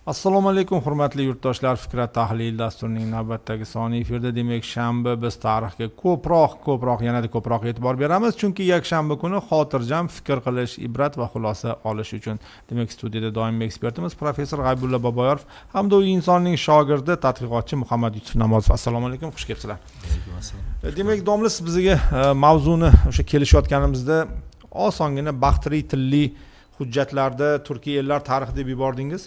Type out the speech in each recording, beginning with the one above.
Assalomu alaykum hurmatli yurtdoshlar, Fikrat tahlil dasturining navbatdagi soni efirda. Demak, shanba biz tarixga ko'proq yanada ko'proq e'tibor beramiz, chunki yakshanba kuni xotirjam fikr qilish, ibrat va xulosa olish uchun. Demak, studiyada doimiy ekspertimiz professor G'aybulla Boboyorov hamda u insonning shogirdi, tadqiqotchi Muhammad Yusuf Namozov. Assalomu alaykum, xush kelibsizlar. Demak, domla, siz bizga mavzuni o'sha kelishayotganimizda osongina baxtli tilli hujjatlarda turkiy ellar tarixi deb yubordingiz.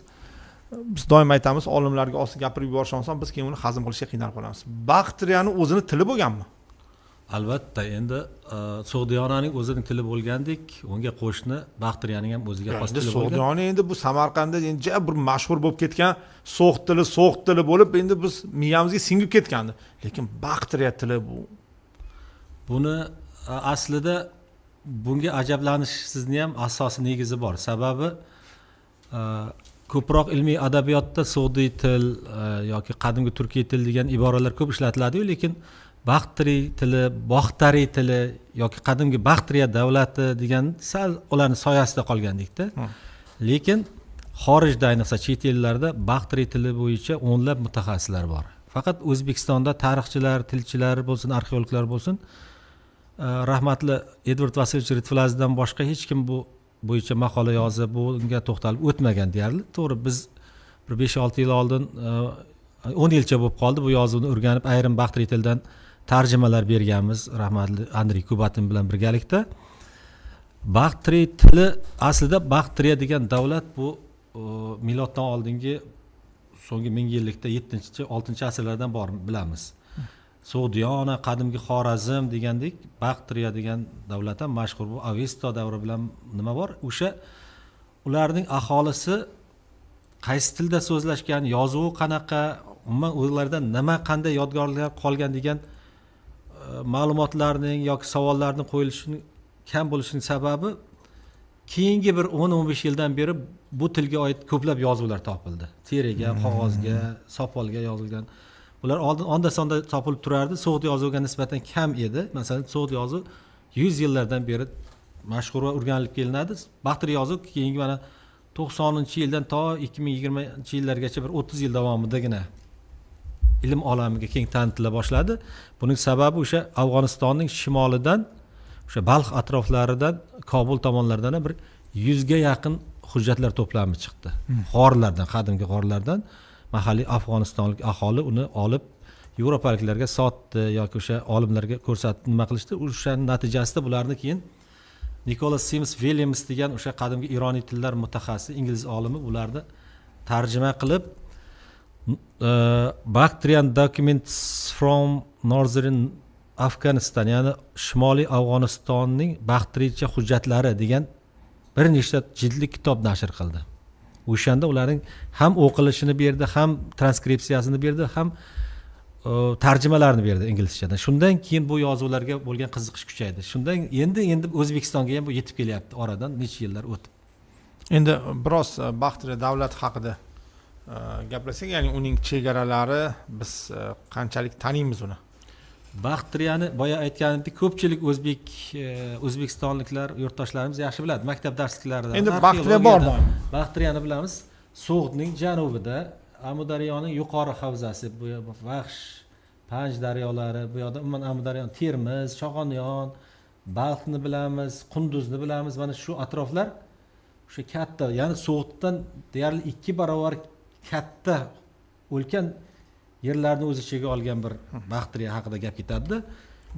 Biz doim aytamiz, olimlarga osti gapirib yuborish oson, biz keyin uni hazm qilishga qiynalib qolamiz. Baktriyani o'zini tili bo'lganmi? Albatta, endi Sog'diyonaning o'zining tili bo'lgandek, unga qo'shni Baktriyaning ham o'ziga xos tili bo'lgan. Sog'diyona endi bu Samarqandda endi bir mashhur bo'lib ketgan so'q tili bo'lib, endi biz miyamizga singib ketgandi. Lekin Baktriya tili bu. Buni aslida bunga ajablanishingizni ham asosiy negizi bor. Sababi ko'proq ilmiy adabiyotda Sog'diy til yoki qadimgi turkiy til degan iboralar ko'p ishlatiladi-yu, lekin Baktriy tili, Baxtariy tili yoki qadimgi Baktriya davlati degan sal ularning soyasida qolgandikda. Lekin xorijda, ayniqsa chet ellarda Baktriy tili bo'yicha o'nlab mutaxassislar bor. Faqat O'zbekistonda tarixchilar, tilchilar bo'lsin, arxeologlar bo'lsin, rahmatli Edvard Vasilyevich Ritvlazdan boshqa hech kim bu bo'yicha maqola yozib, bunga to'xtalib o'tmagan deyarli. To'g'ri, biz 5-6 yil oldin 10 yilcha bo'lib qoldi bu yozuvni o'rganib, ayrim Baktriy tildan tarjimalar berganmiz rahmatli Andrey Kubatin bilan birgalikda. Baktriy tili aslida Baktriya degan davlat bu miloddan oldingi so'nggi 1000 yillikda 7-6 asrlardan bor bilamiz. Sog'diyona, qadimgi Xorazm degandek, Baktriya degan davlat ham mashhur. Bu Avesto davri bilan nima bor? O'sha ularning aholisi qaysi tilda so'zlashgan, yozuvi qanaqa, umuman ulardan nima qanday yodgorliklar qolgan degan ma'lumotlarning yoki savollarning qo'yilishining kam bo'lishining sababi keyingi bir 10-15 yildan beri bu tilga oid ko'plab yozuvlar topildi. Teriga, qog'ozga, sopolga yozilgan. Ular onda sonda topilib turardi. So'g'd yozuviga nisbatan kam edi. Masalan, So'g'd yozuvi 100 yillardan beri mashhur va o'rganilib kelinadi. Baktriy yozuv keyingi mana 90-yildan to 2020-yillargacha bir 30 yil davomidagina ilm olamiga keng tanitila boshladi. Buning sababi o'sha Afg'onistonning shimolidan, o'sha Balx atroflaridan, Kobul tomonlaridan bir 100 ga yaqin hujjatlar to'plami chiqdi. G'orlardan, qadimgi g'orlardan mahalliy afg'onistonlik aholi uni olib yevropaliklarga sotdi yoki o'sha olimlarga ko'rsatdi, nima qilishdi. O'shaning natijasida bularni keyin Nicholas Sims Williams degan o'sha qadimgi ironiy tillar mutaxassisi ingliz olimi ularni tarjima qilib Bactrian Documents from Northern Afghanistan, ya'ni Shimoliy Afg'onistonning Baktriycha hujjatlari degan bir nechta jildli kitob nashr qildi. O'shanda ularning ham o'qilishini berdi, ham transkripsiyasini berdi, ham tarjimalarini berdi inglizchadan. Shundan keyin bu yozuvlarga bo'lgan qiziqish kuchaydi. Shundan endi O'zbekistonga ham bu yetib kelyapti. Oradan necha yillar o'tib. Endi biroz Baktriya davlati haqida gaplashsak, ya'ni uning chegaralari, biz qanchalik taniymiz uni? Baktriyani boya aytganimdek, ko'pchilik o'zbekistonliklar, yurtdoshlarimiz yaxshi biladi. Maktab darsliklarida. Endi Baktriya bor. Baktriyani bilamiz. So'g'dning janubida, Amudaryoning yuqori havzasi, bu Vaxsh, Panj daryolari, bu yoqda umuman Amudaryon, Termiz, Chog'onyon, Balxni bilamiz, Qunduzni bilamiz. Mana shu atroflar o'sha katta, ya'ni So'g'ddan deyarli 2 barobar katta o'lkan yerlarni o'z ichiga olgan bir Baktriya haqida gap ketadi.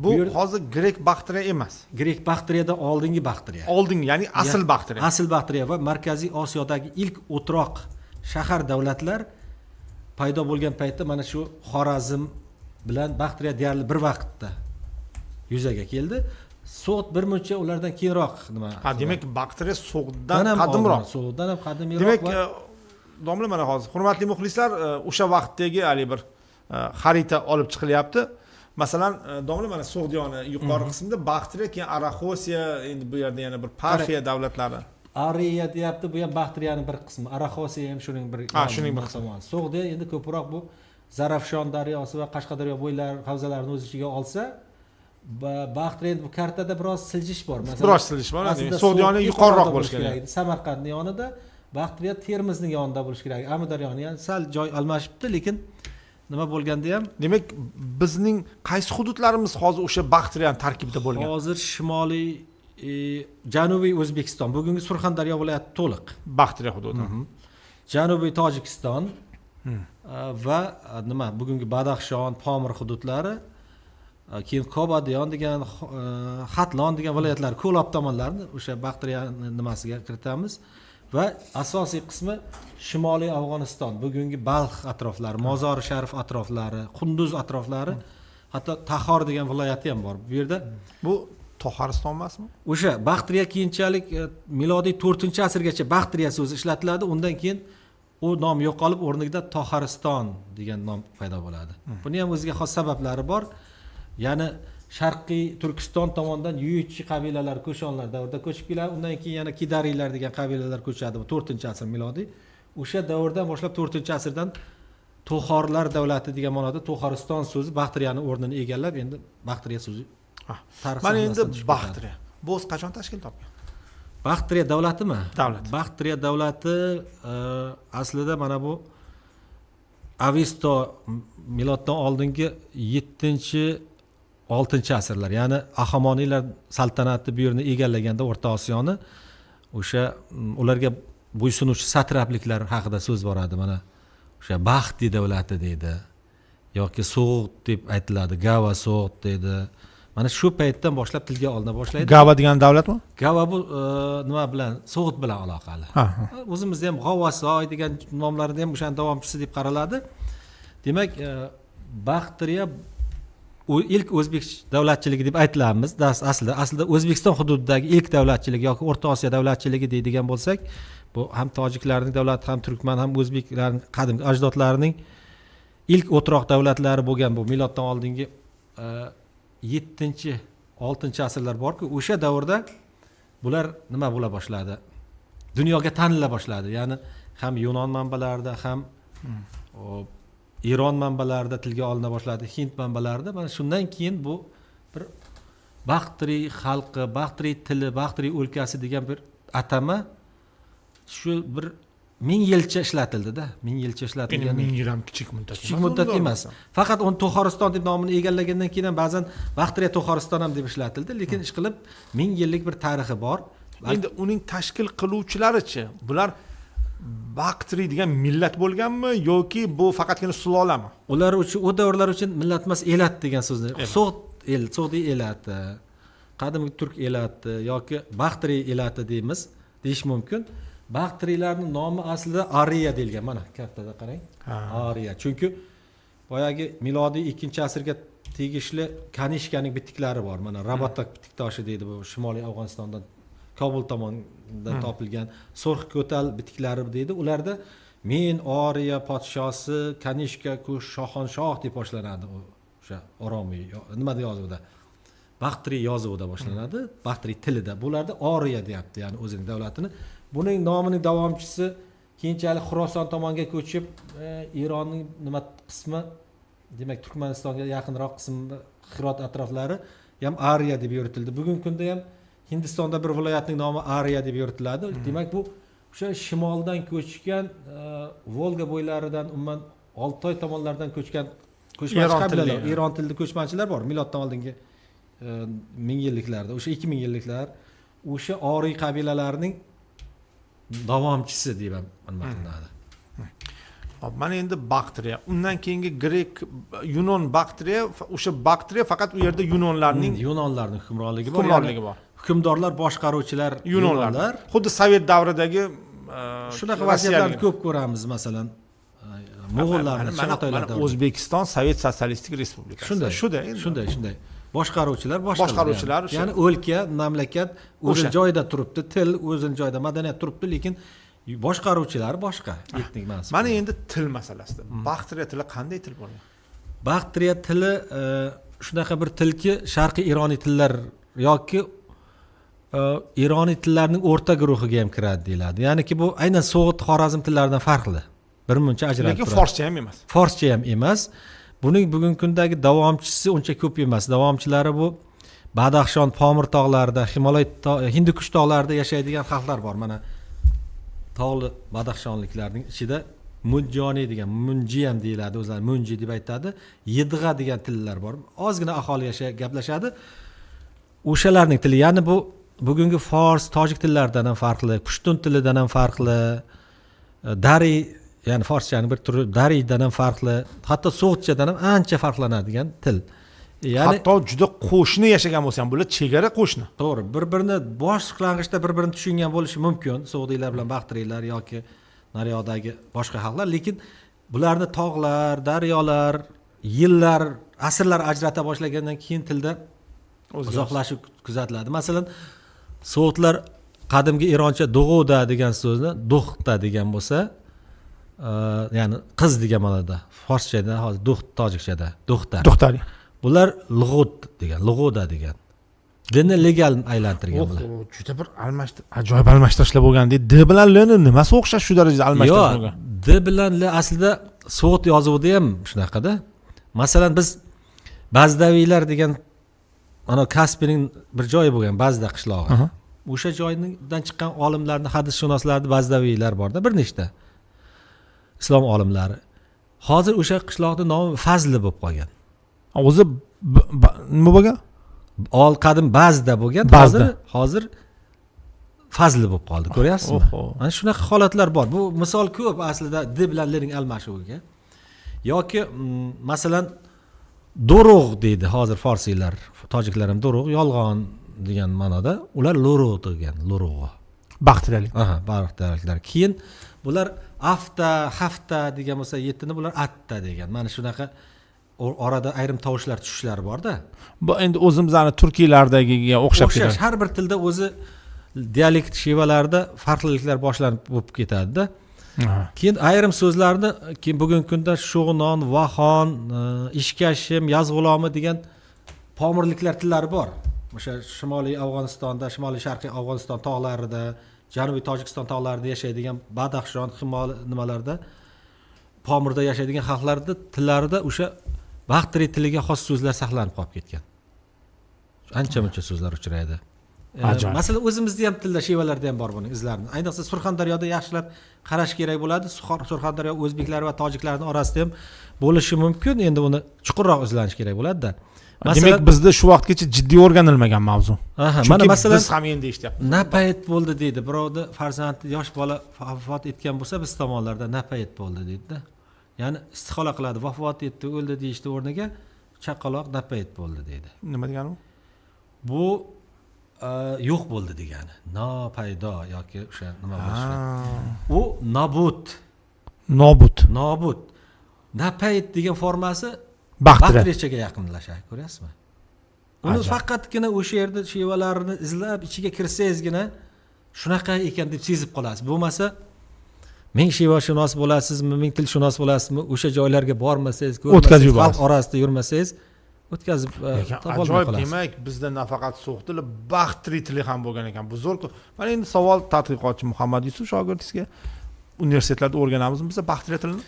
Bu hozir Grek Baktriya emas. Grek Baktriyadan oldingi Baktriya. Oldingi, ya'ni asl Baktriya. Asl Baktriya va Markaziy Osiyodagi ilk o'troq shahar davlatlar paydo bo'lgan paytda mana shu Xorazm bilan Baktriya deyarli bir vaqtda yuzaga keldi. So'g'd bir muncha ulardan keyinroq nima? Demak, Baktriya So'g'ddan qadimroq. So'g'ddan ham qadimroq. Demak, domla, mana hozir hurmatli muxlislar, o'sha vaqtdagi hali bir xarita olib chiqilyapti. Masalan, domla, mana Sog'diyona yuqori qismida Baktriya, keyin Araxosiya, endi bu yerda yana bir Parxiya davlatlari. Ariya deyapti, bu ham Baktriyaning bir qismi. Araxosiya ham shuning bir qismi. So'g'da endi ko'proq bu Zarafshon daryosi va Qashqadaryo bo'ylari havzalarini o'z ichiga olsa, Baktriya bu kartada biroz siljish bor. Masalan, biroz siljish bor. Sog'diyona yuqoriroq bo'lishi kerak. Samarqandning yonida Baxtriya Termizning yonida bo'lishi kerak. Amudaryoni ham sal joy almashibdi, lekin nima bo'lganda ham Demak, bizning qaysi hududlarimiz hozir o'sha Baxtriya tarkibida bo'lgan? hozir shimoliy janubiy O'zbekiston, bugungi Surxondaryo viloyati to'liq. Baxtriya hududi. Janubiy Tojikiston va nima bugungi Badaxshon, Pomir hududlari, keyin Kobadiyon degan, Xatlon degan viloyatlar, Ko'lob tomonlarini o'sha Baxtriya nimasiga kiritamiz va asosiy qismi Shimoliy Afg'oniston, bugungi Balx atroflari, Mozori Sharif atroflari, Qunduz atroflari, hatto Taxor degan viloyati ham bor. Bu yerda Bu Toxariston emasmi? o'sha Baxtriya keyinchalik milodiy 4-asrgacha Baxtriya so'zi ishlatiladi. Undan keyin u nom yo'qolib, o'rniga Toxariston degan nom paydo bo'ladi. Buni ham o'ziga xos sabablari bor. Ya'ni Sharqiy Turkiston tomonidan Yuyutchi qabilalar, Ko'shonlar davrida ko'chib keladi. Undan keyin yana Kidariylar degan qabilalar ko'chadi. Bu 4-asr milodiy. O'sha davrdan boshlab 4-asrdan To'xorlar davlati degan ma'noda To'xariston so'zi Baxtriyani o'rnini egallab, endi Baxtriya so'zi tarix Mana endi sahifasidan tushib ketadi. Baxtriya. Bu o'zi qachon tashkil topgan? Baxtriya davlatimi? Davlat. Baxtriya davlati aslida mana bu Avisto miloddan oldingi 7-6-asrlar, ya'ni Ahamoniylar saltanati bu yerni egallaganda O'rta Osiyoni, o'sha ularga bo'ysunuvchi satrapliklar haqida so'z boradi. Mana o'sha Baxti davlati deydi yoki So'g'd deb aytiladi, Gava So'g'd deydi. Mana shu paytdan boshlab tilga olina boshlaydi. Gava degan davlatmi? Gava bu nima bilan? So'g'd bilan aloqali. O'zimizda ham G'avosoy degan nomlarida ham o'sha davomchisi deb qaraladi. Demak, Baxtriya ilk o'zbek davlatchiligi deb aytilamiz. Aslida O'zbekiston hududidagi ilk davlatchilik yoki O'rta Osiyo davlatchiligi deydigan bo'lsak, bu ham tojiklarning davlati, ham turkman, ham o'zbeklarning qadimgi ajdodlarining ilk o'troq davlatlari bo'lgan bu miloddan oldingi 7-6-asrlar borku, o'sha davrda bular nima bo'la boshladi? Dunyoga tanila boshladi. Ya'ni ham Yunon manbalarida, ham Eron manbalarida tilga olina boshladi, Hind manbalarida. Mana shundan keyin bu bir Baxtriy xalqi, Baxtriy tili, Baxtriy o'lkasi degan bir atama shu bir 1000 yilcha ishlatildi-da. 1000 yilcha ishlatilgan. 1000 yil ham kichik muddat. Kichik muddat emas. Faqat uni To'xariston deb nomini egallagandan keyin ham ba'zan Baxtriya To'xariston ham deb ishlatildi, lekin ishqilib 1000 yillik bir tarixi bor. Endi uning tashkil qiluvchilarichi? Bular Baxtriy degan millat bo'lganmi yoki bu faqatgina sulolami? Ular uchun, u davrlar uchun millat emas, elat degan so'zni. So'g'di elati, qadimgi turk elati yoki Baxtriy elati deyish mumkin. Baxtriylarning nomi aslida Ariya deyilgan. Mana kartada qarang. Ariya. Chunki boyagi milodiy 2-asrga tegishli Kanishkaning bitiklari bor. Mana Rabatak bitik toshi deydi, bu Shimoliy Afg'onistondan Kobul tomonidan topilgan So'rx-Ko'tal bitiklari deydi. Ularda men Oriya podshosi Kanishka Shohonshoh deb boshlanadi. O'sha Oromiy nima deb yozuvda? Baxtriy yozuvida boshlanadi, Baxtriy tilida. Bularda Oriya deyapti, ya'ni o'zining davlatini. Buning nomining davomchisi keyinchalik Xuroson tomonga ko'chib, Eronning nima qismi, demak Turkmanistonga yaqinroq qismi, Hirot atroflari ham Ariya deb yuritildi. Bugungi kunda ham Hindistonda bir viloyatning nomi Ariya deb yuritiladi. Demak bu o'sha shimoldan ko'chgan, Volga bo'ylaridan, umuman Oltoy tomonlaridan ko'chgan ko'chmanchi qabilalar, Eron tilli ko'chmanchilar bor miloddan oldingi 1000 yilliklarda, o'sha 2000 yilliklar, o'sha Oriy qabilalarining davomchisi deb ham qilinadi. Hop, mana endi Baxtriya, undan keyingi Grek, Yunon Baxtriya, o'sha Baxtriya faqat u yerda Yunonlarning hukmronligi bor. Hukmdorlar, boshqaruvchilar Yunonlar. Xuddi Sovet davridagi shunaqa vaziyatlarni ko'p ko'ramiz, masalan, Mo'g'ullarning Chig'atoylarda. O'zbekiston Sovet Sotsialistik Respublikasi. Shunday. Boshqaruvchilar, ya'ni o'lka, mamlakat o'zining joyida turibdi, til o'zining joyida, madaniyat turibdi, lekin boshqaruvchilar boshqa, etnik mansub. Mana endi til masalasida. Baxtriya tili qanday til bo'lgan? Baxtriya tili shunaqa bir tilki, Sharqiy Ironiy tillar yoki Ironiy tillarning o'rta guruhiga ham kiradi deyiladi. Ya'niki bu aynan So'g'd, Xorazm tillaridan farqli. Bir muncha ajralib turadi. Lekin forscha ham emas. Forscha ham emas. Buning bugungi kundagi davomchisi uncha ko'p emas. Davomchilari bu Badaxshon, Pomir tog'larida, Himolay, Hindukush tog'larida yashaydigan xalqlar bor. Mana tog'li badaxshonliklarning ichida munjoniy degan, munji ham deyiladi, o'zlari munji deb aytadi, yidg'a degan tillar bor. Ozgina aholi gaplashadi. O'shalarning tili, ya'ni bu bugungi fors, tojik tillaridan ham farqli, pushtun tilidan ham farqli, dari, ya'ni forschaning bir turi daridan ham farqli, hatto so'g'itchadan ham ancha farqlanadigan til. Ya'ni hatto juda qo'shni yashagan bo'lsa ham bular chegara qo'shni. To'g'ri, bir-birini boshlang'ich bir-birini tushungan bo'lishi mumkin, so'g'diylar bilan baxtriylar yoki naryodagi boshqa xalqlar, lekin bularni tog'lar, daryolar, yillar, asrlar ajrata boshlagandan keyin tilda uzoqlashib kuzatiladi. Masalan, so'g'itlar qadimgi eroncha dug'uda degan so'zni duxta degan bo'lsa, ya'ni qiz degan ma'noda, forschada, hozir duxt tojikchada duxtar. Duxtari. Bular lug'ut degan, lug'uda degan. Dinni legal aylantirgan bular. Juda bir ajoyib almashtirishlar bo'lganda, D bilan L ni nimasi o'xshash shu darajada almashtirish bo'lgan? D bilan L aslida so'g'it yozuvida ham shunaqada. Masalan, biz Bazdaviylar degan ana Kaspiyning bir joyi bo'lgan, Bazda qishlog'i. O'sha joydan chiqqan olimlarning, hadisshunoslarning Bazdaviylar borda, bir nechta islom olimlari. Hozir o'sha qishloqning nomi Fazli bo'lib qolgan. O'zi nima bo'lgan? Qadim Bazda bo'lgan, hozir Fazli bo'lib qoldi, ko'ryapsizmi? Mana shunaqa holatlar bor. Bu misol ko'p aslida D bilan L ning almashuviga. Yoki masalan Dorug' deydi hozir forsiylar, tojiklar ham Dorug', yolg'on degan ma'noda, ular Lurug' degan, Lurug'. Baxtriyalik. Baxtriyaliklar. Keyin bular hafta degan bo'lsa, 7 ni bular atta degan. Mana shunaqa orada ayrim tovushlar tushishlar bor-da. Bu endi o'zimizning turkiylardagiga o'xshab ketadi. Har bir tilda o'zi dialekt shevalarida farqliliklar boshlanib bo'lib ketadi-da. Keyin ayrim so'zlarni bugungi kunda sho'g'non, vahon, ishkashim, yazg'ulomi degan pomirliklar tillari bor. O'sha Shimoliy Afg'onistonda, Shimoliy Sharqiy Afg'oniston tog'larida, Janubiy Tojikiston tog'larida yashaydigan Badaxshon, Himol nimalarda Pomirda yashaydigan xalqlarda tillarida o'sha baxtri tiliga xos so'zlar saqlanib qolib ketgan. Ancha-muncha so'zlar uchraydi. Masalan, o'zimizda ham tilda shevalarda ham bor buning izlarini. Ayniqsa Surxondaryoda yaxshilab qarash kerak bo'ladi. Surxondaryo o'zbeklar va tojiklarning orasida ham bo'lishi mumkin. Endi uni chuqurroq izlanish kerak bo'ladi-da. Demak, bizda shu vaqtgacha jiddiy o'rganilmagan mavzu. Mana masalan, biz ham endi eshityapmiz. Napayt bo'ldi deydi. Birovni farzandi yosh bola vafot etgan bo'lsa, biz tomonlarda napayt bo'ldi deydi-da. Ya'ni istihola qiladi, vafot etdi, o'ldi deyishdi o'rniga chaqaloq napayt bo'ldi deydi. Nima degani bu? Bu yo'q bo'ldi degani. Nopaydo yoki o'sha nima bo'lishi. U nobut. Napayt degan formasi baxtriyachaga yaqinlashadi, ko'ryapsizmi? Uni faqatgina o'sha yerda shevalarini izlab ichiga kirsangizgina shunaqa ekan deb sezib qolasiz. Bo'lmasa ming shevashunos bo'lasizmi, ming tilshunos bo'lasizmi, o'sha joylarga bormasangiz, ko'rmasangiz, xalq orasida yurmasangiz o'tkazib topolmay qolasiz. Demak, bizda nafaqat so'q tili, baxtri tili ham bo'lgan ekan. Bu zo'r. Mana endi savol tadqiqotchi Muhammad Yusuf shogirdingizga, universitetlarda o'rganamizmi biz baxtriya tilini?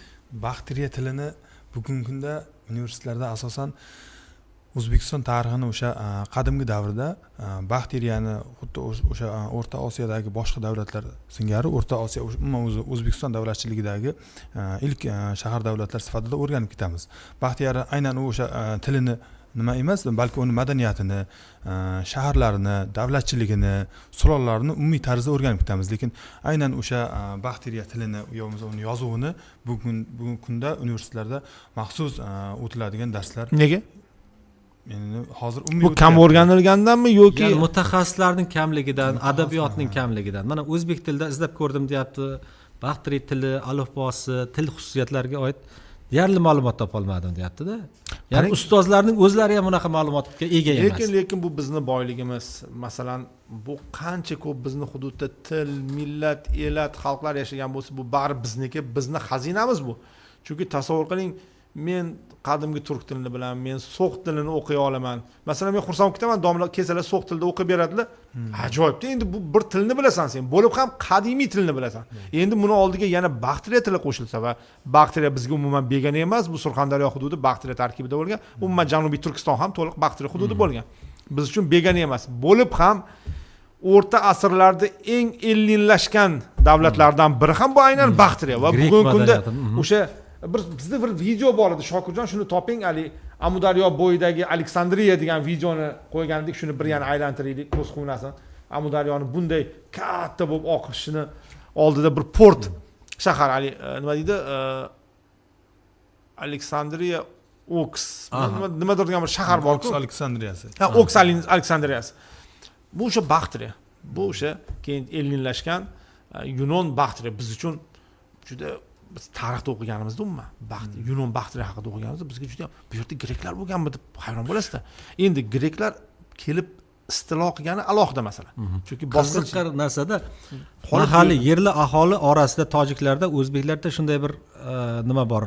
Baxtriya tilini bugungi kunda universitetlarda asosan O'zbekiston tarixini o'sha qadimgi davrda baxteriyani xuddi o'sha O'rta Osiyodagi boshqa davlatlar singari O'rta Osiyo umuman O'zbekiston davlatchiligidagi ilk shahar davlatlar sifatida o'rganib ketamiz. Baxtiyari aynan o'sha tilini nima emas, balki uni madaniyatini, shaharlarini, davlatchiligini, sulolalarini umumiy tarzda o'rganib ketamiz. Lekin aynan o'sha baxteriya tilini yoki uni yozuvini bugungi kunda universitetlarda maxsus o'tiladigan darslar. Nega? Endi hozir bu kam o'rganilgandanmi yoki mutaxassislarning kamligidan, adabiyotning kamligidan? Mana o'zbek tilida izlab ko'rdim deyapti. Baxtri tili, alifbosi, til xususiyatlariga oid deyarli ma'lumot topolmadim deyapti-da. Ya'ni ustozlarning o'zlari ham bunaqa ma'lumotga ega emas. Lekin bu bizning boyligimiz. Masalan, bu qancha ko'p bizning hududda til, millat, elat, xalqlar yashagan bo'lsa, bu bari bizniki, bizning xazinamiz bu. Chunki tasavvur qiling, men qadimgi turk tilini bilan, men so'q tilini o'qiy olaman. Masalan, men xursand bo'lib ketaman, domla kesalar so'q tilida o'qib beradilar. Ajoyib-da, endi bu bir tilni bilasan sen, bo'lib ham qadimiy tilni bilasan. Endi buni oldiga yana baxtriya tili qo'shilsa va baxtriya bizga umuman begona emas, bu Surxondaryo hududi baxtriya tarkibida bo'lgan. Umuman Janubiy Turkiston ham to'liq baxtriya hududi bo'lgan. Biz uchun begona emas. Bo'lib ham o'rta asrlarda eng ellinlashgan davlatlardan biri ham bu aynan Baktriya va Grek bugungi kunda madaniyati, o'sha bizda bir video bor edi Shokirjon, shuni toping, ali Amudaryo bo'yidagi Aleksandriya degan videoni qo'ygandik, shuni bir yana aylantiraylik ko'z quvnasin. Amudaryoni bunday katta bo'lib oqishini oldida bir port shahar, nima deydi, Aleksandriya Oks nimadir degan bir shahar bor-ku, Aleksandriyasi. Ha, Oks Aleksandriyasi. Bu o'sha Baktriya. Bu o'sha keyin ellinlashgan Yunon Baktriya biz uchun juda, biz tarixda o'qiganimizda umuman Yunon Baktriya haqida o'qiganimizda bizga juda bu yerda greklar bo'lganmi deb hayron bo'lasizda. Endi greklar kelib istilo qilgani alohida masala. Chunki boshqa narsada mahalliy yerli aholi orasida tojiklarda, o'zbeklarda shunday bir nima bor.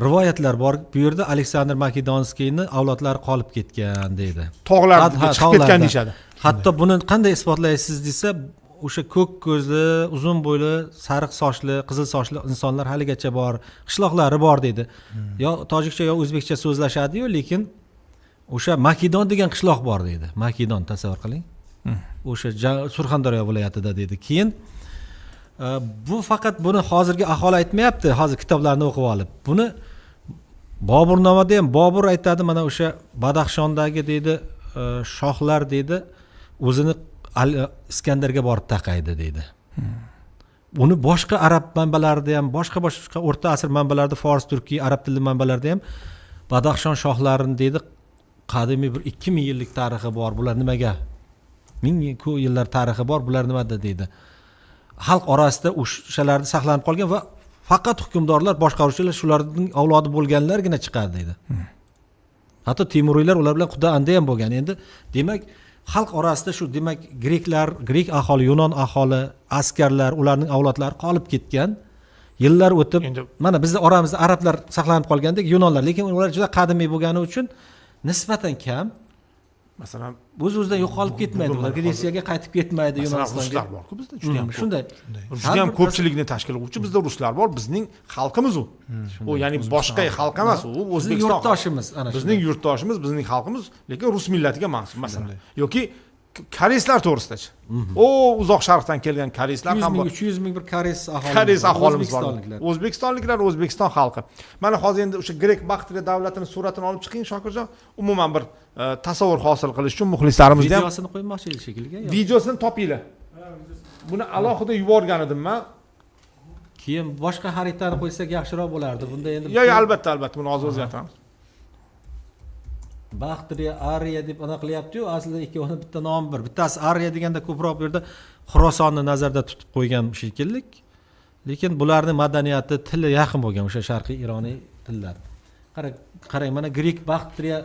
Rivoyatlar bor. Bu yerda Aleksandr Makedonskiyni avlodlari qolib ketgan deydi. Tog'larga chiqib ketgan deyshadi. Hatto buni qanday isbotlaysiz desa, o'sha ko'k ko'zli, uzun bo'yli, sariq sochli, qizil sochli insonlar haligacha bor, qishloqlari bor deydi. Yo tojikcha yo o'zbekcha so'zlashadi-yu, lekin o'sha Makedon degan qishloq bor deydi. Makedon tasavvur qiling. O'sha Surxondaryo viloyatida deydi. Keyin bu faqat buni hozirgi aholi aytmayapti, hozir kitoblarni o'qib olib. Buni Boburnomada ham Bobur aytadi, mana o'sha Badaxshondagi deydi, shohlar deydi, o'zini Iskandarga borib taqaydi deydi. Uni boshqa arab manbalarida ham, boshqa o'rta asr manbalarida, fors, turkiy, arab tilli manbalarda ham Badaxshon shohlarini deydi, qadimiy bir 2000 yillik tarixi bor. Bular nimaga? 1000 yillar tarixi bor, bular nimada deydi. Xalq orasida o'shalarda saqlanib qolgan va faqat hukmdorlar, boshqaruvchilar shularning avlodi bo'lganlargina chiqadi deydi. Hatto Temuriylar ular bilan xudo anda ham bo'lgan. Endi demak, xalq orasida shu, demak, greklar, grek aholi, yunon aholi, askarlar, ularning avlodlari qolib ketgan. Yillar o'tib, mana bizning oramizda arablar saqlanib qolgandek, yunonlar, lekin ular juda qadimiy bo'lgani uchun nisbatan kam. Masalan, o'z-o'zidan yo'qolib ketmaydi, ular Gretsiyaga qaytib ketmaydi, Yunonistonga. Ruslar bor-ku bizda, juda ham shunday. Juda ham ko'pchilikni tashkil qiluvchi bizda ruslar bor, bizning xalqimiz u. U ya'ni boshqa xalq emas, u O'zbekiston yurtdoshimiz, ana shu. Bizning yurtdoshimiz, bizning xalqimiz, lekin rus millatiga mansub masalan. Yoki koreyslar to'g'risida-chi. Uzoq sharqdan kelgan koreyslar ham bor. 300 ming bir koreys aholimiz bor. O'zbekistonliklar, O'zbekiston xalqi. Mana hozir endi o'sha Grek Baktriya davlatining suratini olib chiqing Shokirjon. Umuman bir tasavvur hosil qilish uchun muxlislarimizga ham videosini qo'ymoqchi edi shekilli. Videosini topinglar. Buni alohida yuborgan edim men. Keyin boshqa xaritani qo'ysak yaxshiroq bo'lardi. Bunda endi Yo'q, albatta, buni hozir o'zgartiramiz. Baktriya, Ariya deb aniq qilyapti-yu, aslida ikkovini bitta nomi bir. Bittasi Ariya deganda ko'proq bu yerda Xorosonni nazarda tutib qo'ygan shekilli. Lekin bularning madaniyati, tili yaqin bo'lgan, o'sha sharqiy ironiy tillar. Qarang, mana Grek Baktriya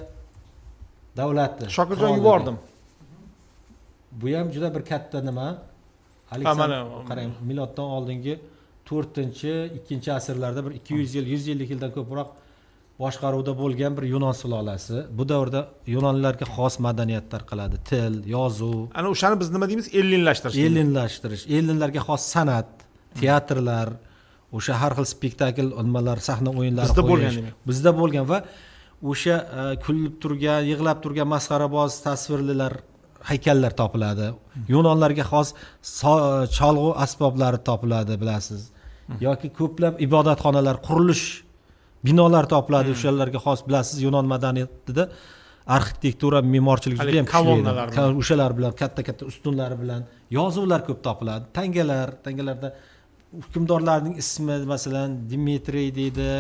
davlati. Shokirjon yubordim. Bu ham juda bir katta nima. Aleksandr, qarang, miloddan oldingi 4-2 asrlarda bir 200 yil, 150 yildan ko'proq boshqaruvda bo'lgan bir Yunon sulolasi. Bu davrda Yunonlarga xos madaniyat tarqaladi, til, yozuv. Ana o'shani biz nima deymiz? Ellinlashtirish. Ellinlarga xos san'at, teatrlar, o'sha har xil spektakl, nimalar, sahna o'yinlari bizda bo'lgan. Bizda bo'lgan va o'sha kulib turgan, yig'lab turgan masxaraboz tasvirlar, haykallar topiladi. Yunonlarga xos cholg'u asboblari topiladi, bilasiz. Yoki ko'plab ibodatxonalar, qurilish binolar topiladi, o'shalarga xos, bilasiz, Yunon madaniyatida arxitektura, me'morchilik juda ham kuchli. O'shalar bilan katta-katta ustunlari bilan yozuvlar ko'p topiladi. Tangalarda hukmdorlarning ismi, masalan, Dimitriy deydi,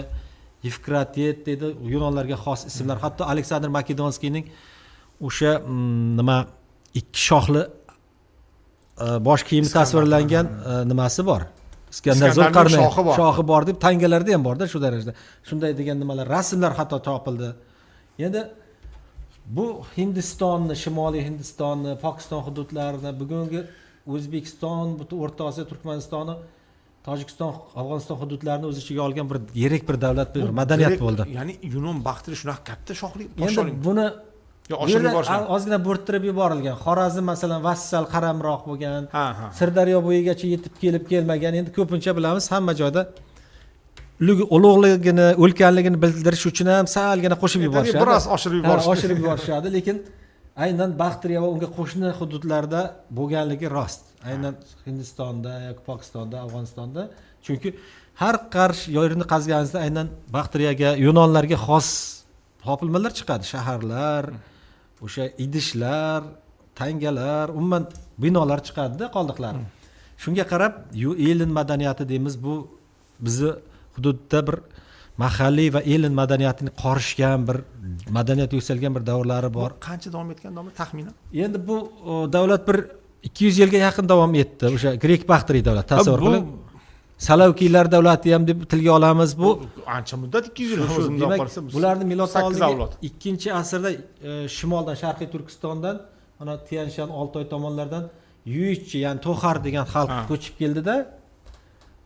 Yevkratet deydi, Yunonlarga xos ismlar. Hatto Aleksandr Makedonskiyning o'sha nima ikki shohli bosh kiyimi tasvirlangan nimasi bor. Iskandar Zulqarnayn shohi bor deb tangalarda ham bor-da, shu darajada. Shunday degan nimalar, rasmlar hatto topildi. Endi bu Hindistonni, Shimoliy Hindistonni, Pokiston hududlarini, bugungi O'zbekiston, butun O'rta Osiyo, Turkmanistonni, Tojikiston, Afg'oniston hududlarini o'z ichiga olgan bir yirik bir davlat, bir madaniyat bo'ldi. Ya'ni Yunon Baktriya shunaqa katta shohli. Endi buni ozgina bo'rttirib yuborilgan. Xorazm masalan vassal qaramroq bo'lgan. Sirdaryo bo'yigacha yetib kelmagan. Endi ko'pincha bilamiz, hamma joyda ulug'ligini, ulkanligini bildirish uchun ham salgina qo'shib yuborishadi. Biroz oshirib yuborishadi. Lekin aynan Baxtriya va unga qo'shni hududlarda bo'lganligi rost. Aynan Hindistonda yoki Pokistonda, Afg'onistonda, chunki har qarshi yerini qazganingizda aynan Baxtriyaga, Yunonlarga xos topilmalar chiqadi, shaharlar, o'sha idishlar, tangalar, umuman binolar chiqadi-da qoldiqlari. Shunga qarab, elin madaniyati deymiz, bu bizni hududda bir mahalliy va elin madaniyatini qorishgan bir madaniyat yuksalgan bir davrlari bor. Qancha davom etgan taxminan? Endi bu davlat bir 200 yilga yaqin davom etdi. O'sha Grek Baxtriy davlat, tasavvur qiling. Salavkiylar davlati ham deb tilga olamiz. Bu ancha muddat 200 yil o'zimda qolsa. Bularni miloddan 8 avlod. 2-asrda shimoldan, sharqiy Turkistondan, mana Tian Shan, Oltoy tomonlardan Yuychi, ya'ni To'xar degan xalq ko'chib keldida,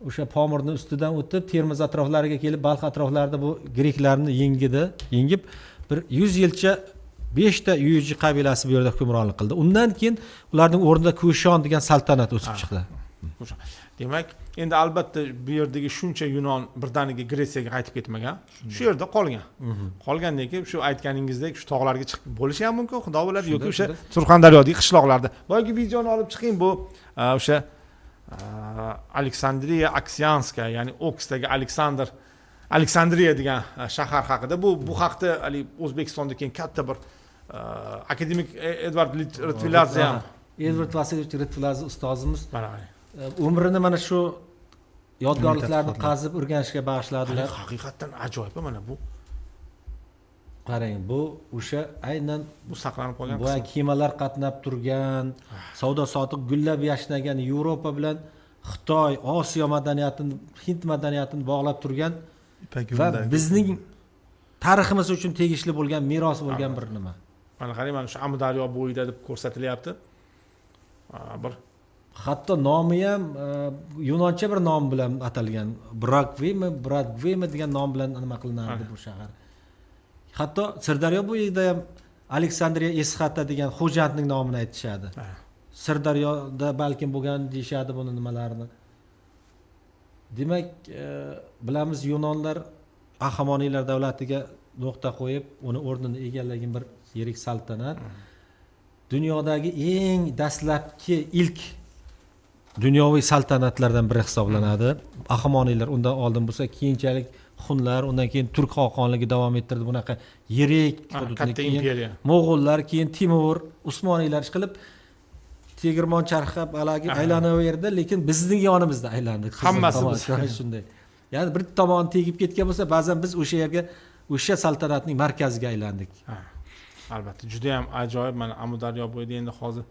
o'sha Pomirni ustidan o'tib, Termiz atroflariga kelib, Balx atroflarida bu greklarni yengib bir 100 yilcha 5 ta Yuychi qabilasi bu yerda hukmronlik qildi. Undan keyin ularning o'rnida Kushon degan saltanat o'sib chiqdi. Demak, endi albatta bu yerdagi shuncha Yunon birdaniga Gretsiyaga qaytib ketmagan. Shu yerda qolgan. Qolgandan keyin shu aytganingizdek shu tog'larga chiqib bo'lishi ham mumkin, xudo biladi, yoki o'sha Surxondaryodagi qishloqlarda. Boyagi videoni olib chiqing, bu o'sha Aleksandriya Aksianska, ya'ni Oksdagi Aleksandriya degan shahar haqida. Bu haqda O'zbekistonda keyin katta bir akademik Edvard Ritviladze ham, Edvard Vasilyevich Ritviladze ustozimiz umrini mana shu yodgorliklarni qazib o'rganishga bag'ishladilar. Haqiqatan ajoyib mana bu. Qarang, bu o'sha aynan bu saqlanib qolgan bu kemalar qatnab turgan, savdo sotiq gullab yashnagan Yevropa bilan Xitoy, Osiyo madaniyatini, Hind madaniyatini bog'lab turgan va bizning tariximiz uchun tegishli bo'lgan meros bo'lgan bir nima. Mana qarang, mana shu Amudaryo bo'yida deb ko'rsatilyapti. Bir hatto nomi ham yunoncha bir nom bilan atalgan. Bradvemi degan nom bilan nima qilinardi bu shahar. Hatto Sirdaryo bo'yida ham Aleksandriya Esxata degan xo'jandning nomini aytishadi. Sirdaryoda balkim bo'lgan deyshadi buni nimalarni. Demak, bilamiz Yunonlar Ahamoniylar davlatiga nuqta qo'yib, uni o'rnini egallagan bir yirik saltanat. Dunyodagi eng dastlabki ilk dunyoviy saltanatlardan biri hisoblanadi. Ahamoniylar undan oldin bo'lsa, keyinchalik Xunlar, undan keyin Turk xoqonligi davom ettirdi bunaqa yirik hududni. Keyin Mo'g'ullar, keyin Timur, Usmoniylar qilib tegirmon charxab aylanaverdi, lekin bizning yonimizda aylandi. Hammasi shunday. Ya'ni bir tomon tegib ketgan bo'lsa, ba'zan biz o'sha yerga, o'sha saltanatning markaziga aylandik. Albatta, juda ham ajoyib. Mana Amudaryo bo'yida endi hozir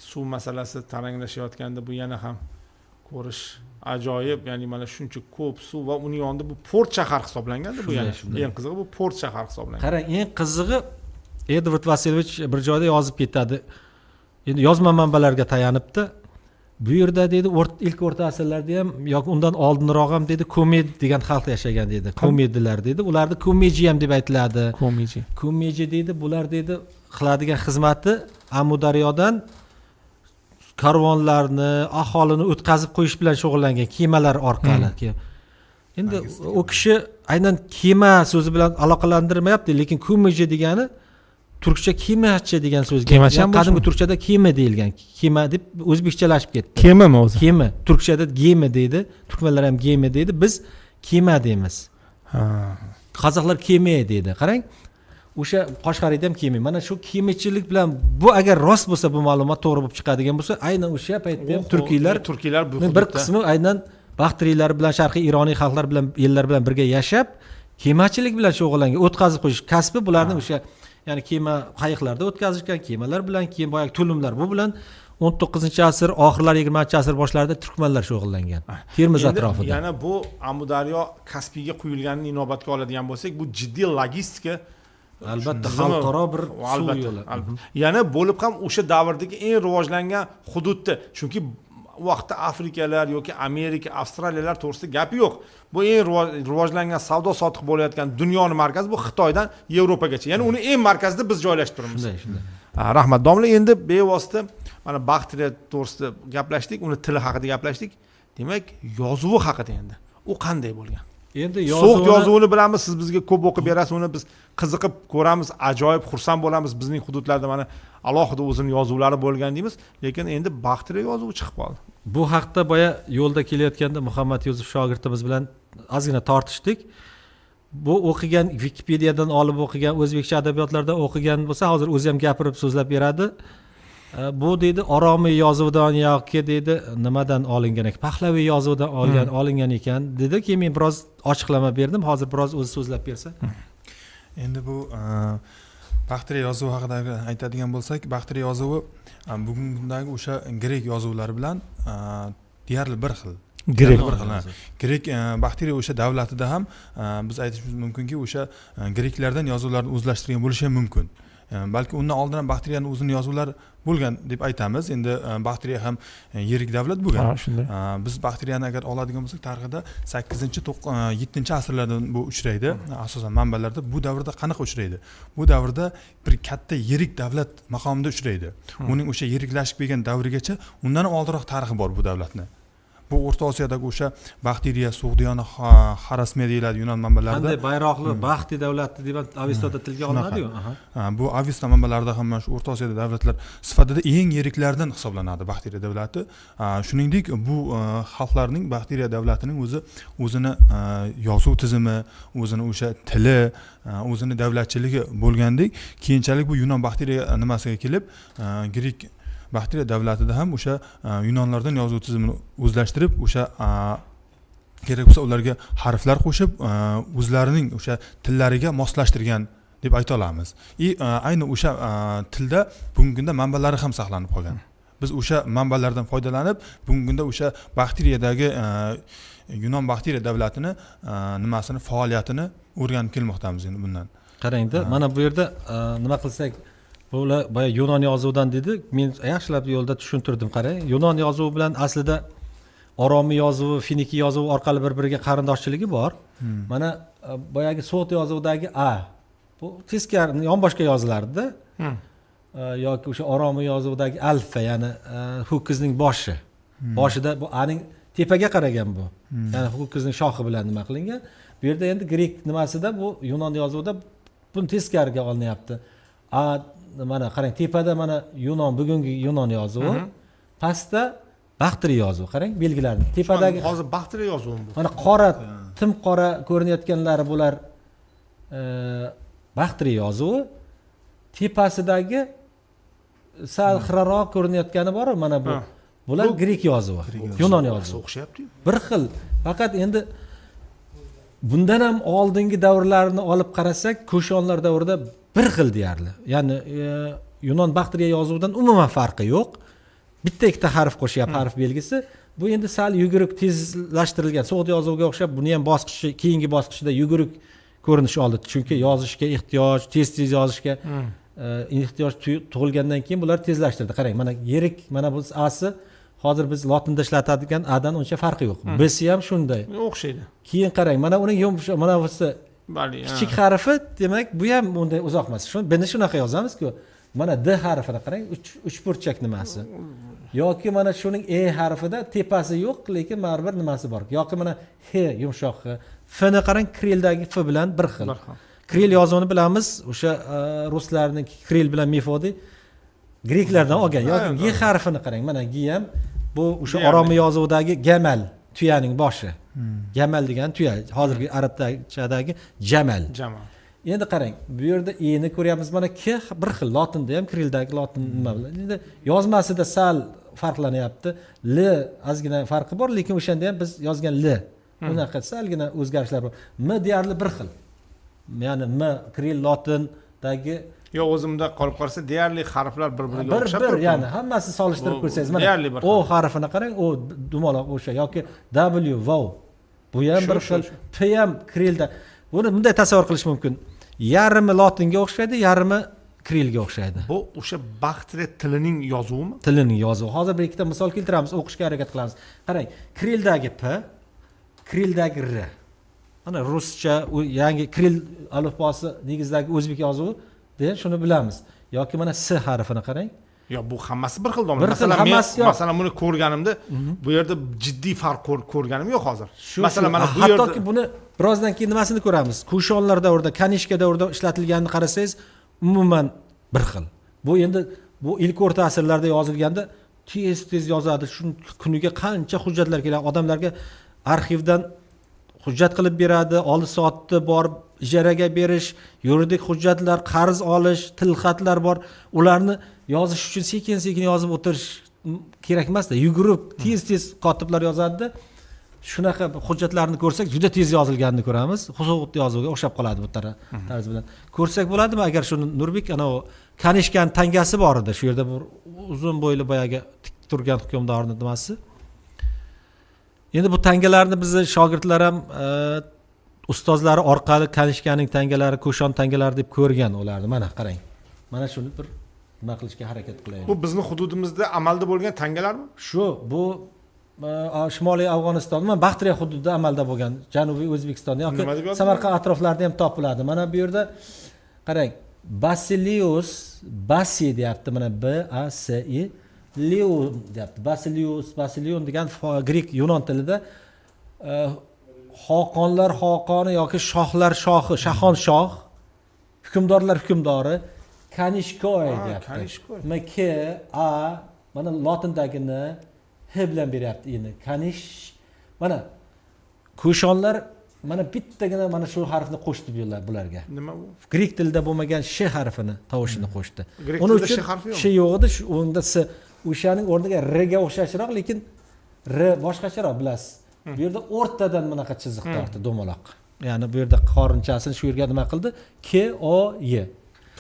suv masalasi taranglashayotganda bu yana ham ko'rish ajoyib. Ya'ni mana shuncha ko'p suv va uning yonida bu port shahar hisoblanganda bu yana eng qizig'i bu port shahar hisoblangan. Qarang, eng qizig'i Edvard Vasilyevich bir joyda yozib ketadi. Endi yozma manbalarga tayanibdi. Bu yerda dedi, ilk o'rta asrlarda ham yoki undan oldinroq ham dedi, Komed degan xalq yashagan dedi. Komedilar dedi. Ularni Komeji ham deb aytiladi. Komeji dedi, bular dedi qiladigan xizmati Amudaryodan karvonlarni, aholini o'tkazib qo'yish bilan shug'ullangan, kemalar orqali. Endi u kishi aynan kema so'zi bilan aloqalantirmayapti, lekin Komeji degani turkcha kemachi degan so'zga. Qadimgi turkchada kema deyilgan. Kema deb o'zbekchalashib ketdi. Kemami o'zi? Kema. Turkchada gema deydi, turkmanlar ham gema deydi, biz kema deymiz. Qozoqlar kema deydi. Qarang, o'sha Qoshg'ariyda ham kema. Mana shu kemachilik bilan bu agar rost bo'lsa, bu ma'lumot to'g'ri bo'lib chiqadigan bo'lsa, aynan o'sha paytda ham turkiylar bir qismi aynan Baxtriylar bilan, sharqiy ironiy xalqlar bilan, ellar bilan birga yashab, kemachilik bilan shug'ullangan, o'tkazib qo'yish kasbi bularning o'sha, ya'ni kema qayiqlarda o'tkazishgan, kemalar bilan, keyin boyagi tulumlar bu bilan 19-asr oxirlari 20-asr boshlarida turkmanlar shug'ullangan. Termiz atrofida. Yana bu Amudaryo Kaspiyga quyilganini inobatga oladigan bo'lsak, bu jiddiy logistika, albatta xalqaro bir suv yo'li. Yana bo'lib ham o'sha davrdagi eng rivojlangan hududda, chunki u vaqtda Afrikalar yoki Amerika, Avstraliyalar to'g'risida gap yo'q. Bu eng rivojlangan savdo sotiq bo'layotgan dunyoning markazi bu Xitoydan Yevropagacha. Ya'ni uni eng markazida biz joylashtiramiz. Shunday. Rahmat domla, endi bevosita mana Baxtriya to'g'risida gaplashdik, uni tili haqida gaplashdik. Demak, yozuvi haqida endi. U qanday bo'lgan? endi so'q yozuvini bilamiz, siz bizga ko'p o'qib berasiz, uni biz qiziqib ko'ramiz, ajoyib xursand bo'lamiz. Bizning hududlarda mana alohida o'zini yozuvlari bo'lgan deymiz, lekin endi baxtli yozuvi chiqib qoldi. Bu haqda boya yo'lda kelayotganda Muhammad Yusuf shogirdimiz bilan ozgina tortishdik. Bu o'qigan Wikipediyadan olib o'qigan, o'zbekcha adabiyotlardan o'qigan bo'lsa, hozir o'zi ham gapirib so'zlab beradi. Bu deydi Oromiy yozuvidan yoki deydi nimadan olingan ekan, Pahlaviy yozuvidan olingan ekan dedi. Keyin men biroz ochiqlama berdim. Hozir biroz o'zi so'zlab bersa. Endi bu Baxtiriya yozuvi haqida aytadigan bo'lsak, Baxtiriya yozuvi bugungi kundagi o'sha grek yozuvlari bilan deyarli bir xil. Grek Baxtiriya o'sha davlatida ham biz aytishimiz mumkinki, o'sha greklardan yozuvlarni o'zlashtirgan bo'lishi ham mumkin. Balki undan oldin ham Baxtiriyani o'zining yozuvlari bo'lgan deb aytamiz. Endi Baxtiriya ham yirik davlat bo'lgan. Biz Baxtiriyani agar oladigan bo'lsak, tarixida 8-7 asrlarda bu uchraydi. Asosan manbalarda bu davrda qanaqa uchraydi? Bu davrda bir katta yirik davlat maqomida uchraydi. Uning o'sha yiriklashib kelgan davrigacha undan ham oldinroq tarixi bor bu davlatni. Bu O'rta Osiyodagi o'sha Baxtiriya, Sug'diyona, Xarasmiya deyiladi Yunon manbalarida. Qanday bayroqli Baxti davlati deb Avistoda tilga olinadi-yu. Bu Avesta manbalarida ham mana shu O'rta Osiyoda davlatlar sifatida eng yiriklaridan hisoblanadi Baxtiriya davlati. Shuningdek, bu xalqlarning Baxtiriya davlatining o'zini yozuv tizimi, o'zini o'sha tili, o'zini davlatchiligi bo'lgandek, keyinchalik bu Yunon Baxtiriya nimasiga kelib, Grek Baxtiriya davlatida ham o'sha Yunonlardan yozuv tizimini o'zlashtirib, o'sha kerak bo'lsa ularga harflar qo'shib, o'zlarining o'sha tillariga moslashtirgan deb ayta olamiz. Ayni o'sha tilda bugungi kunda manbalari ham saqlanib qolgan. Biz o'sha manbalardan foydalanib, bugungi kunda o'sha Baxtiriyadagi Yunon Baxtiriya davlatini nimasini, faoliyatini o'rganib kelmoqdamiz endi bundan. Qarangda, mana bu yerda nima qilsak, bular boya Yunon yozuvidan dedi. Men yaxshilab yo'lda tushuntirdim, qarang. Yunon yozuvi bilan aslida Oromiy yozuvi, Finiki yozuvi orqali bir-biriga qarindoshchiligi bor. Mana boyagi So'g'd yozuvidagi a bu teskari yonboshqa yozilarda yoki o'sha Oromiy yozuvidagi alfa, ya'ni ho'kizning boshi. Boshida bu aning tepaga qaragan bu. Ya'ni ho'kizning shoxi bilan nima qilingan. Bu yerda endi grek nimasida bu Yunon yozuvida buni teskariga olinyapti. Mana qarang, tepada mana Yunon, bugungi Yunon yozuvi, pastda Baxtiriya yozuvi. Qarang belgilarni. Tepadagi hozir Baxtiriya yozuvi bu. Mana qora, tim qora ko'rinayotganlari bular Baxtiriya yozuvi. Tepasidagi sal xiraroq ko'rinayotgani bor, mana bu. Bular grek yozuvi, Yunon yozuvi. O'xshayapti-yu. Bir xil. Faqat endi bundan ham oldingi davrlarni olib qarasak, Ko'shonlar davrida bir xil deyarli. Ya'ni Yunon Baxtiriya yozuvidan umuman farqi yo'q. Bitta ikkita harf qo'shyapti, harf belgisi. Bu endi sal yuguruk tezlashtirilgan. So'g'd yozuviga o'xshab, buni ham bosqichi, keyingi bosqichda yuguruk ko'rinish oldi. Chunki yozishga ehtiyoj, tez yozishga ehtiyoj tug'ilgandan keyin bular tezlashtirdi. Qarang, mana yirik, mana bu a'si hozir biz lotinda ishlatadigan a'dan uncha farqi yo'q. B'si ham shunday. O'xshaydi. Keyin qarang, mana uning mana busi kichik harfi, demak, bu ham unday uzoq emas. Buni shunaqa yozamiz-ku. Mana D harfini qarang, uch burchak nimasi. Yoki mana shuning E harfida tepasi yo'q, lekin baribir nimasi bor. Yoki mana H yumshoq H. F ni qarang, Kirildagi F bilan bir xil. Kiril yozuvini bilamiz, o'sha ruslarning Kiril bilan Mefodiy greklardan olgan. Yoki G harfini qarang, mana G ham bu o'sha Oromiy yozuvidagi gamal, tuyaning boshi. Gamal degan tuya, hozirgi arabchadagi jamal. Endi qarang, bu yerda E ni ko'ryapmiz, mana K bir xil, lotinda ham, Kirildagi lotin nima bilan. Endi yozmasida sal farqlanyapti. L ozgina farqi bor, lekin o'shanda ham biz yozgan L. Unaqa salgina o'zgarishlar bor. M deyarli bir xil. Ya'ni M Kiril lotindagi o'zimda qolib qolsa deyarli harflar bir-biriga o'xshab turibdi. Ya'ni hammasi solishtirib ko'rsangiz, mana O harfini qarang, O dumaloq o'sha yoki W wow. Bu ham bir xil, P ham Kirilda. Buni bunday tasavvur qilish mumkin. Yarimi lotinga o'xshaydi, yarimi Kirilga o'xshaydi. Bu o'sha Baxtiriya tilining yozuvimi? Tilining yozuvi. Hozir bir ikkita misol keltiramiz, o'qishga harakat qilamiz. Qarang, Kirildagi P, Kirildagi R. Mana ruscha, yangi Kiril alifbosi negizidagi o'zbek yozuvi degan shuni bilamiz. Yoki mana S harfini qarang. Yo, bu hammasi bir xil domla. Bir xil, hammasi yo'q. Masalan buni ko'rganimda bu yerda jiddiy farq ko'rganim yo'q hozir. Masalan mana bu yerda hattoki buni birozdan keyin nimasini ko'ramiz. Kushonlar davrida, kanishka davrida ishlatilganini qarasangiz, umuman bir xil. Bu endi bu ilk o'rta asrlarda yozilganda tez yozadi. Shu kuniga qancha hujjatlar keladi, odamlarga arxivdan hujjat qilib beradi, oldi soatni borib ijaraga berish, yuridik hujjatlar, qarz olish, tilxatlar bor. Ularni yozish uchun sekin-sekin yozib o'tirish kerak emas-da. Yugurib tez kotiblar yozadi. Shunaqa hujjatlarni ko'rsak, juda tez yozilganini ko'ramiz. Xususiy yozuvga o'xshab qoladi bu tarz bilan. Ko'rsak bo'ladimi agar shuni Nurbek ana u Kanishkan tangasi bor edi. Shu yerda bir uzun bo'yli boyaga tik turgan hukmdorning nimasi. Endi bu tangalarni bizni shogirdlar ham ustozlari orqali Kanishkaning tangalari, Ko'shon tangalari deb ko'rgan ularni. Mana qarang. Mana shuni bir nima qilishga harakat qilaylik. bu bizning hududimizda amalda bo'lgan tangalarmi? Shu bu Shimoliy Afg'oniston, mana Baxtriya hududida amalda bo'lgan, Janubiy O'zbekistonda yoki Samarqand atroflarida ham topiladi. Mana bu yerda qarang, Basilius Basi deyapti, mana B A S I Leon deyapti. Basilion degan grek Yunon tilida xoqonlar xoqoni yoki shohlar shohi, shahon shoh, hukmdorlar hukmdori, Kanishkoy deyapti. Mana K A mana lotindagini H bilan beryapti endi. Kanish mana Ko'shonlar mana bittagina mana shu harfni qo'shdi bularga. Nima bu? Grek tilida bo'lmagan sh harfini, tovushini qo'shdi. Uning uchun sh harfi yo'q. Sh yo'q edi, unda s o'shaning o'rniga r ga o'xshashroq, lekin r boshqacharoq bilasiz. Bu yerda o'rtadan bunaqa chiziq tortdi, do'maloq. Ya'ni bu yerda qorinchasini shu yerga nima qildi? K O Y.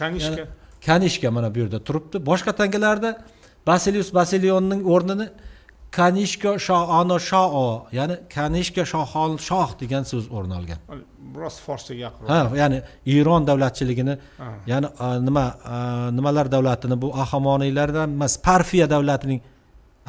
Kanishka. Kanishka mana bu yerda turibdi. Boshqa tangalarda Basilius Basilionning o'rnini Kanishka sho'ano sho'o, ya'ni Kanishka shohon shoh degan so'z o'rin olgan. Biroz forschaga yaqin. Ha, ya'ni Eron davlatchiligini, ya'ni nimalar davlatini, bu Ahamoniylardan emas, Parfiya davlatining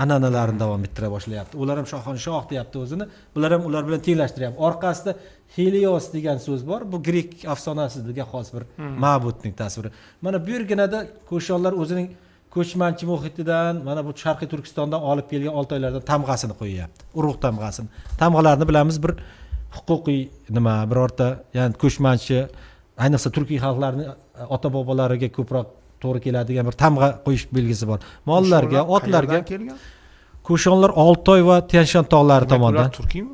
an'analarini davom ettira boshlayapti. Ular ham shohon shoh deyapti o'zini. Bular ham ular bilan tenglashtiryapti. Orqasida Helios degan so'z bor. Bu grek afsonasiga xos bir ma'budning tasviri. Mana bu yerginada Ko'shonlar o'zining ko'chmanchi muhitidan mana bu Sharqiy Turkistondan olib kelgan Oltoylardan tamg'asini qo'yyapti. Urug' tamg'asini. Tamg'alarni bilamiz, bir huquqiy nima, birorta, ya'ni ko'chmanchi, ayniqsa turkiy xalqlarning ota-bobolariga ko'proq to'g'ri keladigan bir tamg'a qo'yish belgisi bor. Mollarga, otlarga Ko'shonlar Oltoy va Tianshan tog'lari tomonidan. Ular turkiymi?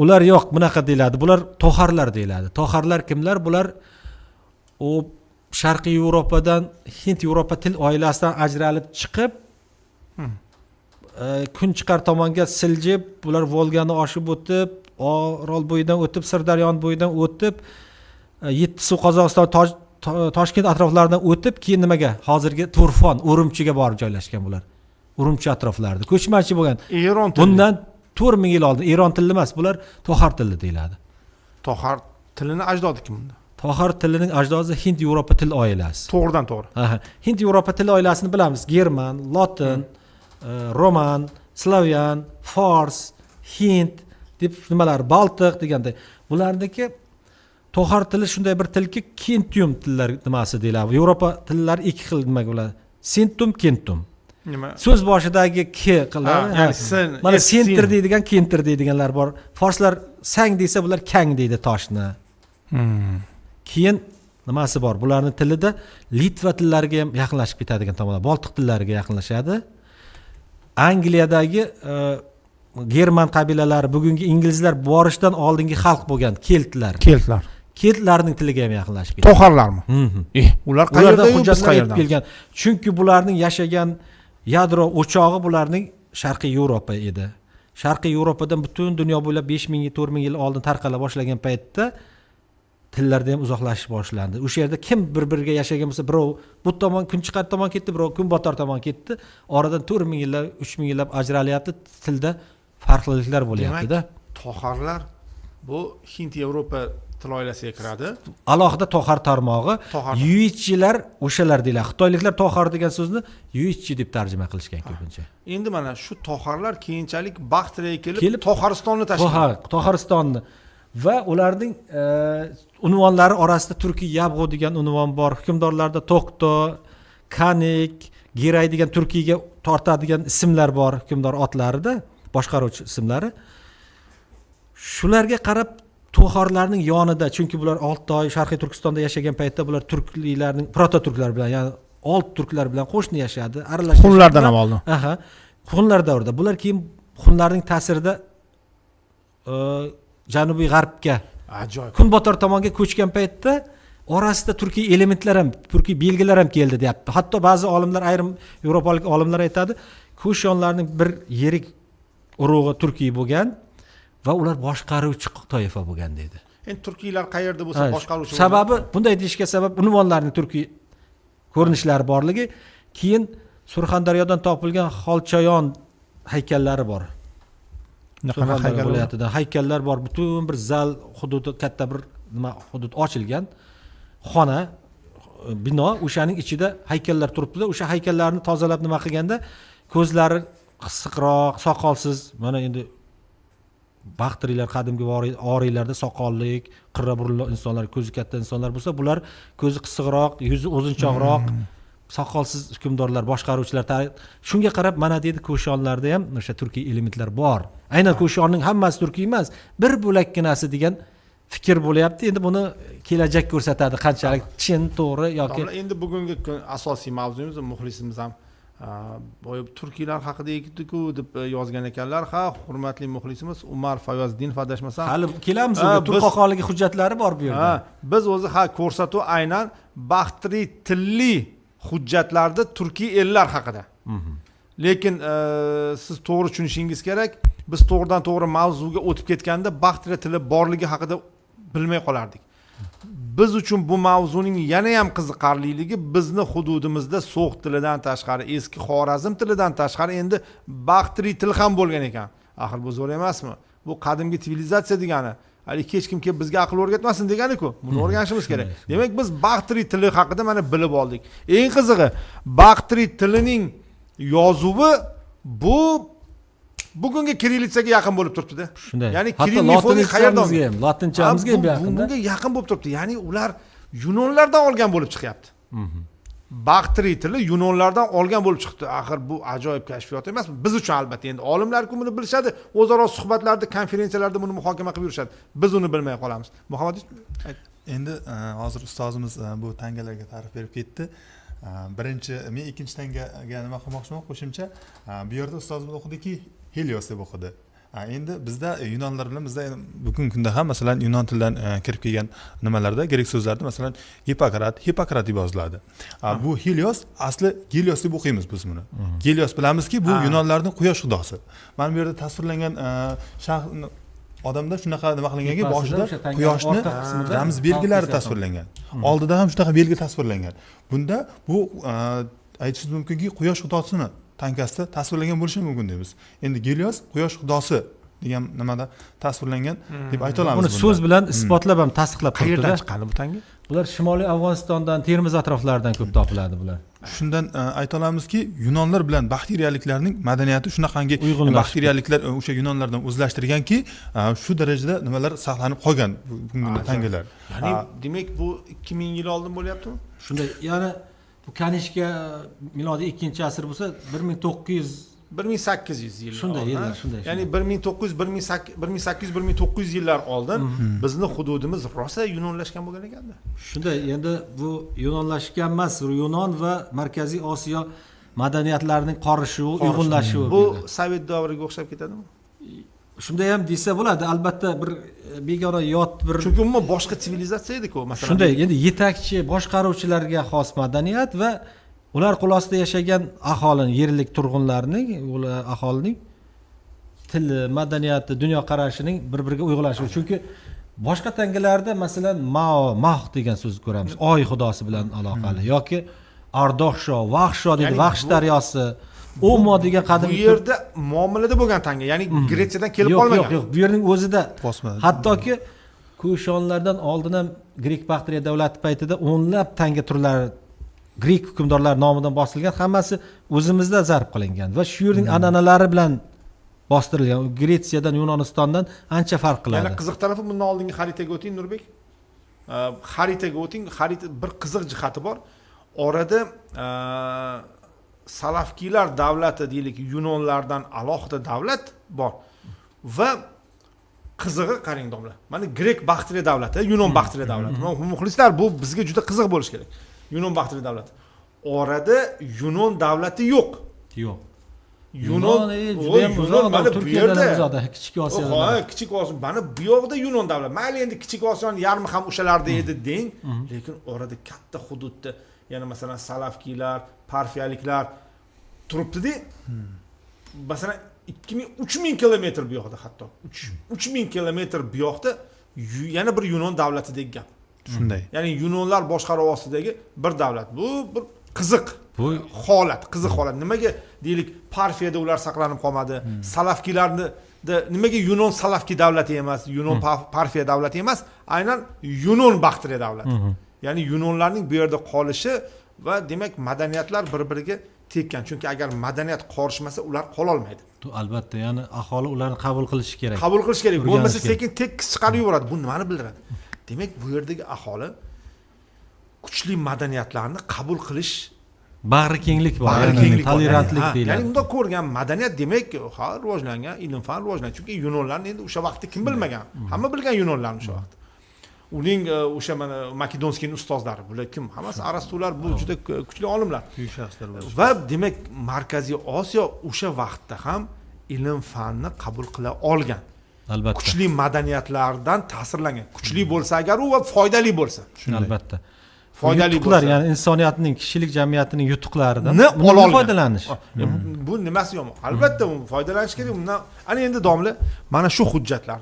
Ular yo'q, bunaqa deyiladi. Bular toharlar deyiladi. Toharlar kimlar? Bular o Sharqiy Yevropadan, Hind Yevropa til oilasidan ajralib chiqib, Kunchiqar tomonga siljib, bular Volgani oshib o'tib, Orol bo'yidan o'tib, Sirdaryo bo'yidan o'tib, Yettisuv Qozog'iston, Toshkent atroflaridan o'tib, keyin nimaga? Hozirgi Turfon, Urumchiga borib joylashgan bular. Urumchi atroflarida ko'chmanchi bo'lgan. Eron tili. Bundan 4000 yil oldin Eron tili emas, bular Tohar tili deyiladi. Tohar tilining ajdodi kim bunda? Tohar tilining ajdodi Hind Yevropa til oilasi. To'g'ridan to'g'ri. Aha. Hind Yevropa til oilasini bilamiz. German, Lotin, Roman, Slavyan, Fors, Hind deb nimalar, Baltiq deganda. Bularniki Tohar tili shunday bir tilki, Kentium tillar nimasi deyiladi. Yevropa tillari ikki xil nima bo'ladi. Sentum, Kentum. Nima? So'z boshidagi k qiladi. Ya'ni sen, mana sentir deydigan, kentir deydiganlar bor. Forslar sang desa, bular kang deydi toshni. Keyin nimasi bor? Bularning tilida Litva tillariga ham yaqinlashib ketadigan tomonlar, Baltiq tillariga yaqinlashadi. Angliyadagi German qabilalari, bugungi inglizlar borishdan oldingi xalq bo'lgan keltlar. Keltlarning tiliga ham yaqinlashib ketadi. Toharlarmi? Ular qayerda hujjatlar kelgan? Chunki bularning yashagan yadro o'chog'i bularning Sharqiy Yevropa edi. Sharqiy Yevropadan butun dunyo bo'ylab 5000 yil, 4000 yil oldin tarqala boshlagan paytda tillarda ham uzoqlashish boshlandi. O'sha yerda kim bir-biriga yashagan bo'lsa, birov bu tomon Kunchiqar tomon ketdi, birov Kunbotar tomon ketdi. Oradan 4000 yillab, 3000 yillab ajralyapti, tilda farqliliklar bo'lyapti-da. Toharlar bu Hind Yevropa til oilasiga kiradi. Alohida tohar tarmog'i. Yuichilar o'shalar deyiladi. Xitoyliklar tohar degan so'zni yuichi deb tarjima qilishgan ko'pincha. Endi mana shu toharlar keyinchalik Baxtriyaga kelib Toharistonni tashkil qildi. Toharistonni va ularning unvonlari orasida Turkiy Yabg'u degan unvon bor. Hukmdorlarda To'qto, Kanik, Giray degan Turkiyaga tortadigan ismlar bor, hukmdor otlarida, boshqaruvchi ismlari. Shularga qarab to'xorlarning yonida, chunki bular Oltoy, Sharqiy Turkistonda yashagan paytda bular turkliklarning proto-turklar bilan, ya'ni old turklar bilan qo'shni yashadi, aralashib. Xunlardan ham oldin. Aha. Xunlar davrida. Bular keyin xunlarning ta'sirida janubiy g'arbga, Ajoyib. kunbotar tomonga ko'chgan paytda orasida turkiy elementlar ham, turkiy belgilar ham keldi deyapti. Hatto ba'zi olimlar, ayrim yevropalik olimlar aytadi, Kushonlarning bir yirik urug'i turkiy bo'lgan va ular boshqaruvchi toifa bo'lgan deydi. Endi turkiylar qayerda bo'lsa boshqaruvchi. Sababi bunday deyishga sabab unvonlarning turkiy ko'rinishlari borligi, keyin Surxondaryodan topilgan Xolchayon haykallari bor. Surxondaryo viloyatida haykallar bor, butun bir zal hududi, katta bir nima hudud ochilgan. Xona, bino, o'shaning ichida haykallar turibdi. O'sha haykallarni tozalab nima qilganda ko'zlari qisiqroq, soqolsiz, mana endi Baxtriylar qadimgi oriylarda soqollik, qirra burunli insonlar, ko'zi katta insonlar bo'lsa, bular ko'zi qisiqroq, yuzi o'zinchoqroq, soqolsiz hukmdorlar, boshqaruvchilar. Shunga qarab mana deydi Kushonlarda ham o'sha turkiy elementlar bor. Aynan Kushonning hammasi turkiy emas, bir bo'lakginasi degan fikr bo'lyapti. Endi buni kelajak ko'rsatadi, qanchalik chin, to'g'ri yoki. Endi bugungi asosiy mavzuyimiz, muxlisimiz ham turkiylar haqida edi-ku deb yozgan ekanlar. Ha, hurmatli muxlisimiz Umar Fayoziddinov adashmasam. Hali kelamiz, turk xoqonligi hujjatlari bor bu yerda. Biz o'zi ko'rsatuv aynan Baxtriy tilli hujjatlarda turkiy ellar haqida. Lekin siz to'g'ri tushunishingiz kerak. Biz to'g'ridan to'g'ri mavzuga o'tib ketganda Baxtriy tili borligi haqida bilmay qolardik. Biz uchun bu mavzuning yana ham qiziqarliligi, bizni hududimizda So'x tilidan tashqari, eski Xorazm tilidan tashqari endi Baxtriy til ham bo'lgan ekan. Axir bu zo'r emasmi? Bu qadimgi sivilizatsiya degani. Hali hech kim kelib bizga aql o'rgatmasin degani-ku. Buni o'rganishimiz kerak. Demak, biz Baxtriy tili haqida mana bilib oldik. Eng qizig'i, Baxtriy tilining yozuvi bu bugungi kirillitsaga yaqin bo'lib turibdi-da. Shunday. Ya'ni kirillifoniy qayerdan? Latinchamizga ham yaqin. Bunga yaqin bo'lib turibdi. Ya'ni ular Yunonlardan olgan bo'lib chiqyapti. Baxtriy tili Yunonlardan olgan bo'lib chiqdi. Axir bu ajoyib kashfiyot emasmi? Biz uchun albatta. Endi olimlar-ku buni bilishadi. O'zaro suhbatlarda, konferensiyalarda buni muhokama qilib yurishadi. Biz uni bilmay qolamiz. Muhammad, endi hozir ustozimiz bu tangalarga ta'rif berib ketdi. Birinchi, men ikkinchi tangaga nima qilmoqchiman, qo'shimcha. Bu yerda ustozimiz o'qidiki, Helios deb o'qidi. Endi bizda Yunonlar bilan bizda bugungi kunda ham masalan Yunon tilidan kirib kelgan nimalarda, grek so'zlarda masalan Hippokrat deb yoziladi. Bu Helios asli Helios deb o'qiymiz biz buni. Helios bilamizki, bu Yunonlarning quyosh xudosi. Mana bu yerda tasvirlangan odamda shunaqa nima qilinganki, boshida quyoshni ramz belgilari tasvirlangan. Oldida ham shunaqa belgi tasvirlangan. Bunda bu aytishimiz mumkinki, quyosh xudosini tankasida tasvirlangan bo'lishi mumkin deymiz. Endi Helios quyosh xudosi degan nimada tasvirlangan deb ayta olamiz. Buni so'z bilan isbotlab ham tasdiqlab turibdi. qayerdan chiqqani bu tanga? Bular Shimoliy Afg'onistondan, Termiz atroflaridan ko'p topiladi bular. Shundan ayta olamizki, Yunonlar bilan bakteriyaliklarning madaniyati shunaqangi, bakteriyaliklar o'sha Yunonlardan o'zlashtirganki, shu darajada nimalar saqlanib qolgan bugungi tangalar. Ya'ni demak bu 2000 yil oldin bo'lyaptimi? Shunday, ya'ni bu Kanishka milodiy 2-asr bo'lsa 1800 yil. Shunday yillar, shunday. Ya'ni 1800-1900 yillar oldin bizni hududimiz rosa yunonlashgan bo'lgan ekanda. Shunday, endi bu yunonlashgan emas, Yunon va Markaziy Osiyo madaniyatlarining qorishuvi, uyg'unlashuvi. Bu Sovet davriga o'xshab ketadimi? Shunday ham desa bo'ladi, albatta bir begona yot bir. Chunki umuman boshqa sivilizatsiya edi-ku, masalan. Shunday, endi yetakchi, boshqaruvchilarga xos madaniyat va ular qo'l ostida yashagan aholining, yerlik turg'unlarning, ular aholining tili, madaniyati, dunyoqarashining bir-biriga uyg'unlashuvi. Chunki boshqa tangalarda masalan Mah degan so'zni ko'ramiz, oy xudosi bilan aloqali yoki Ardoqsho, Vahsho deydi, Vahsh daryosi, Omo degan qadimgi bu yerda muomalada bo'lgan tanga, ya'ni Gretsiyadan kelib qolmagan. Yo'q, bu yerning o'zida hattoki Kushonlardan oldin ham Grek Baxtriya davlati paytida o'nlab tanga turlari Grek hukmdorlar nomidan bosilgan, hammasi o'zimizda zarb qilingan va shu yerning an'analari bilan bostirilgan. Gretsiyadan, Yunonistondan ancha farq qiladi. Yana qiziq tarafi, bundan oldingi xaritaga o'ting Nurbek. Xaritaga o'ting, xarita bir qiziq jihati bor. Orada salafkiylar davlati deylik, yunonlardan alohida davlat bor va qizig'i qarang domla. Mana Grek Baktriya davlati, Yunon Baktriya davlati. Muxlislar, bu bizga juda qiziq bo'lishi kerak. Yunon Baktriya davlati. Orada Yunon davlati yo'q. Yo'q. Yunon mana bu yerda kichik Osiyoda. Ha, kichik Osiyo. Mana bu yoqda Yunon davlati. Mayli endi kichik Osiyoning yarmi ham o'shalarda edi deng, lekin orada katta hududda, ya'ni masalan salafkiylar, parfiyaliklar turibdi-da. Masalan 3000 kilometr bu yoqda, hatto 3000 kilometr bu yoqda yana bir Yunon davlatidagi gap. Shunday. Ya'ni Yunonlar boshqaruv ostidagi bir davlat. Bu bir qiziq qiziq holat. Nimaga deylik Parfiyada ular saqlanib qolmadi? Salafkiylarni nimaga Yunon salafki davlati emas, Yunon Parfiya davlati emas, aynan Yunon Baktriya davlati. Ya'ni Yunonlarning bu yerda qolishi va demak madaniyatlar bir-biriga tekkan. Chunki agar madaniyat qorishmasa ular qola olmaydi. Albatta, ya'ni aholi ularni qabul qilishi kerak. Qabul qilish kerak. Bo'lmasa sekin tekis chiqarib yuboradi. Bu nimani bildiradi? Demak, bu yerdagi aholi kuchli madaniyatlarni qabul qilish, bag'ri kenglik bor, tolerantlik deyiladi. Ya'ni unda ko'rgan madaniyat demak, ha, rivojlangan, ilm-fan rivojlangan. Chunki Yunonlarni endi o'sha vaqtda kim bilmagan? Hamma bilgan Yunonlarni o'sha vaqtda. Uning o'sha mana Makedonskiyning ustozlari, bular kim? Hammasi Arastular, bu juda kuchli olimlar. Buyuk shaxslar bor. Va demak, Markaziy Osiyo o'sha vaqtda ham ilm-fanni qabul qila olgan. Albatta. Kuchli madaniyatlardan ta'sirlangan. Kuchli bo'lsa agar u va foydali bo'lsa. Albatta. Foydali yutuqlar, bo'lsa. ya'ni insoniyatning, kishilik jamiyatining yutuqlaridan foydalanish. Bu nimasi yomon? Albatta, foydalanish kerak. Undan ana endi domla mana shu hujjatlar.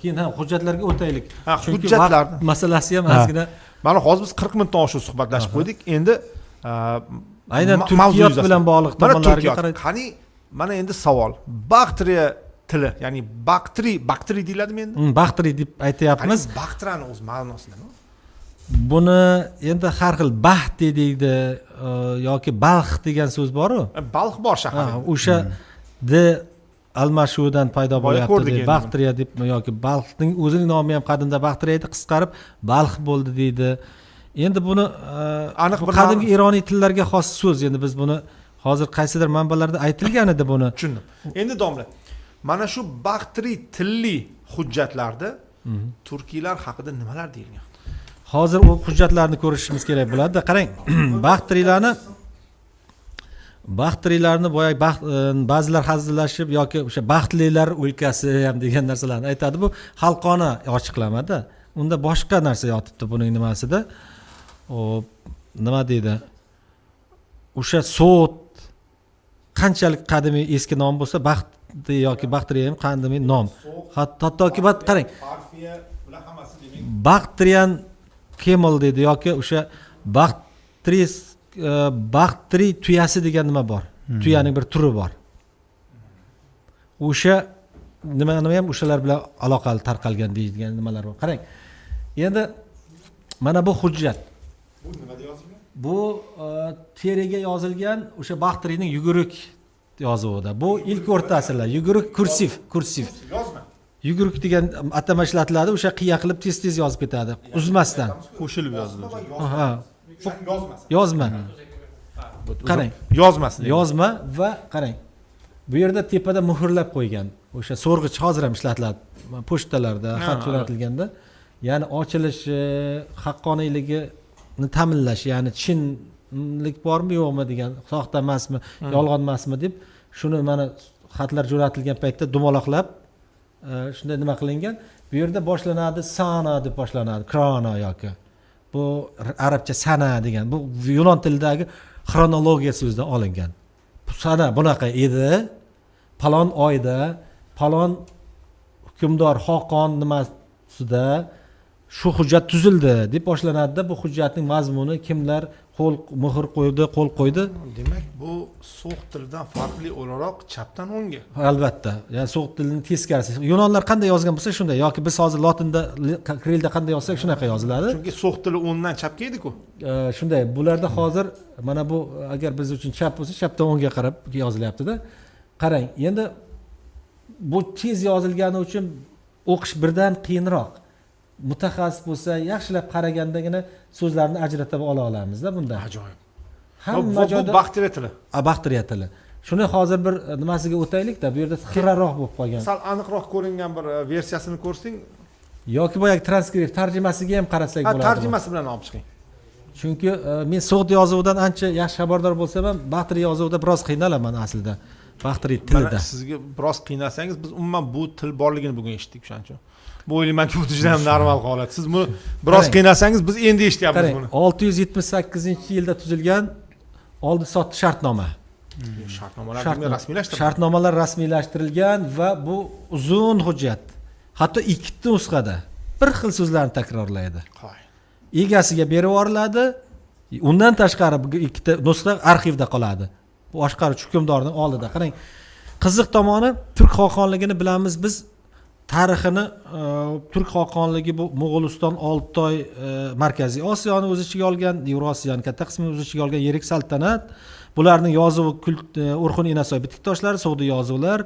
Keyin ham hujjatlarga o'taylik. Chunki hujjatlar masalasi ham ozgina. Mana hozir biz 40 minutdan oshiq suhbatlashib qo'ydik. Endi aynan Turkiya bilan bog'liq tomonlarga qaraydi. Qani mana endi savol. Baktriya tili, ya'ni Baktri deyiladimi endi? Baktri deb aytayapmiz. Baktrani o'z ma'nosi nima? Buni endi har xil baxt deydi yoki balx degan so'z bor-ku. Balx bor shahar. O'sha almashuvidan paydo bo'lyapti. Baktriya deb yoki balxning o'zining nomi ham qadimda Baktriya edi, qisqarib balx bo'ldi deydi. Endi buni aniq bir qadimgi Ironiy tillarga xos so'z. Endi biz buni hozir qaysidir manbalarda aytilgan edi buni. Tushundim. Endi domla, mana shu Baktri tilli hujjatlarda turkiylar haqida nimalar deyilgan? Hozir u hujjatlarni ko'rishimiz kerak bo'ladi. Qarang, Baktrilarni boya ba'zilar hazillashib yoki o'sha baxtlilar o'lkasi ham degan narsalarni aytadi. Bu xalqona ochiqlamada. Unda boshqa narsa yotibdi buning nimasida. Nima deydi? O'sha So't qanchalik qadimiy eski nom bo'lsa, Baxti yoki Baktriya ham qadimiy nom. Hattoki qarang. Parfiya ular hammasi demak Baktriyan Camel deydi yoki o'sha Baktri tuyasi degan nima bor? Tuyaning bir turi bor. O'sha nima ham o'shalar bilan aloqali tarqalgan deydigan nimalar bor. Qarang. Endi mana bu hujjat. Bu nimada yozilgan? Bu teriga yozilgan o'sha Baktrining yuguruk yozuvida. Bu ilk o'rtasilar, yuguruk kursiv. Yozma. Yuguruk degan atama ishlatiladi, o'sha qiya qilib tez yozib ketadi, uzmasdan. Qo'shilib yoziladi. Ha. Yozma. Qarang, yozma va qarang. Bu yerda tepada muhrlab qo'ygan. O'sha so'rg'ich hozir ham ishlatiladi. Pochtalarda xat jo'natilganda, ya'ni ochilishi, haqqoniyligini ta'minlash, ya'ni chinlik bormi yo'qmi degan, soxta emasmi, yolg'on emasmi deb shuni mana xatlar jo'natilgan paytda dumaloqlab shunday nima qilingan. Bu yerda boshlanadi sana deb boshlanadi, krona yoki. Bu arabcha sana degan. Bu Yunon tilidagi xronologiya so'zidan olingan. Sana bunaqa edi. Palon oyda, palon hukmdor Xoqon nimasida shu hujjat tuzildi deb boshlanadi-da. Bu hujjatning mazmuni kimlar muhr qo'ydi, qo'l qo'ydi. Demak, bu so'q tilidan farqli o'laroq chapdan o'ngga. Albatta. Ya'ni so'q tilining teskarisi. Yunonlar qanday yozgan bo'lsa shunday yoki biz hozir lotinda, kirilda qanday yozsak shunaqa yoziladi. Chunki so'q tili o'ngdan chapga edi-ku. Shunday. Bularda hozir mana bu agar biz uchun chap bo'lsa, chapdan o'ngga qarab yozilyapti-da. Qarang, endi bu tez yozilgani uchun o'qish birdan qiyinroq. Mutaxassis bo'lsa, yaxshilab qaragandagina so'zlarni ajratib ola olamiz-da bunda. Ajoyib. hamma joyda bakteriya tili. bakteriya tili. Shuni hozir bir nimasiga o'taylik-da, bu yerda xiraroq bo'lib qolgan. Sal aniqroq ko'ringan bir versiyasini ko'rsang, Yoki boyagi transkript tarjimasiga ham qarasak bo'ladi. tarjimasi bilan olib chiqing. Chunki men so'g'd yozuvidan ancha yaxshi xabardor bo'lsam ham, bakteriya yozuvida biroz qiynalaman aslida. Bakteriya tilida. Mana sizga biroz qiynalsangiz, biz umuman bu til borligini bugun eshitdik o'shancha. Bu o'ylaymanki bu juda ham normal holat. Siz buni biroz qiynalsangiz, biz endi eshityapmiz buni. 678-yilda tuzilgan oldi sotdi shartnoma. Shartnomalar rasmiylashtirilgan. Shartnomalar rasmiylashtirilgan va bu uzun hujjat. Hatto ikkita nusxada bir xil so'zlarni takrorlaydi. Egasiga berib yuboriladi. Undan tashqari ikkita nusxa arxivda qoladi. Bu boshqaruvchi hukmdorning oldida. Qarang, qiziq tomoni turk xoqonligini bilamiz biz. Tarixini turk xoqonligi bu Mo'g'uliston, Oltoy, Markaziy Osiyoni o'z ichiga olgan, Yevrosiyoning katta qismini o'z ichiga olgan yirik saltanat. Bularning yozuvi Urxun Inasoy bitik toshlari, So'g'di yozuvlar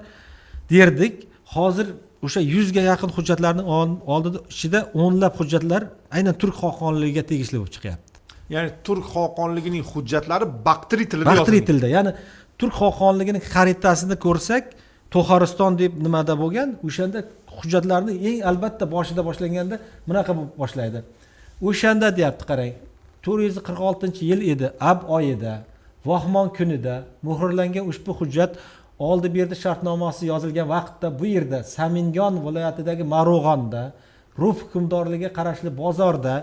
derdik. Hozir o'sha 100 ga yaqin hujjatlarning oldida ichida o'nlab hujjatlar aynan turk xoqonligiga tegishli bo'lib chiqyapti. Ya'ni turk xoqonligining hujjatlari bakteriya tilida yozilgan. Bakteriya tilida. Ya'ni turk xoqonligining xaritasini ko'rsak, To'xariston deb nimada bo'lgan, o'shanda hujjatlarni eng albatta boshida boshlanganda bunaqa bo'lib boshlaydi. O'shanda deyapti, qarang, 446-yil edi, ab oyida, Vohmon kunida muhrlangan ushbu hujjat oldi berdi shartnomasi yozilgan vaqtda bu yerda Samingon viloyatidagi Marug'onda Ruh hukmdorligiga qarashli bozorda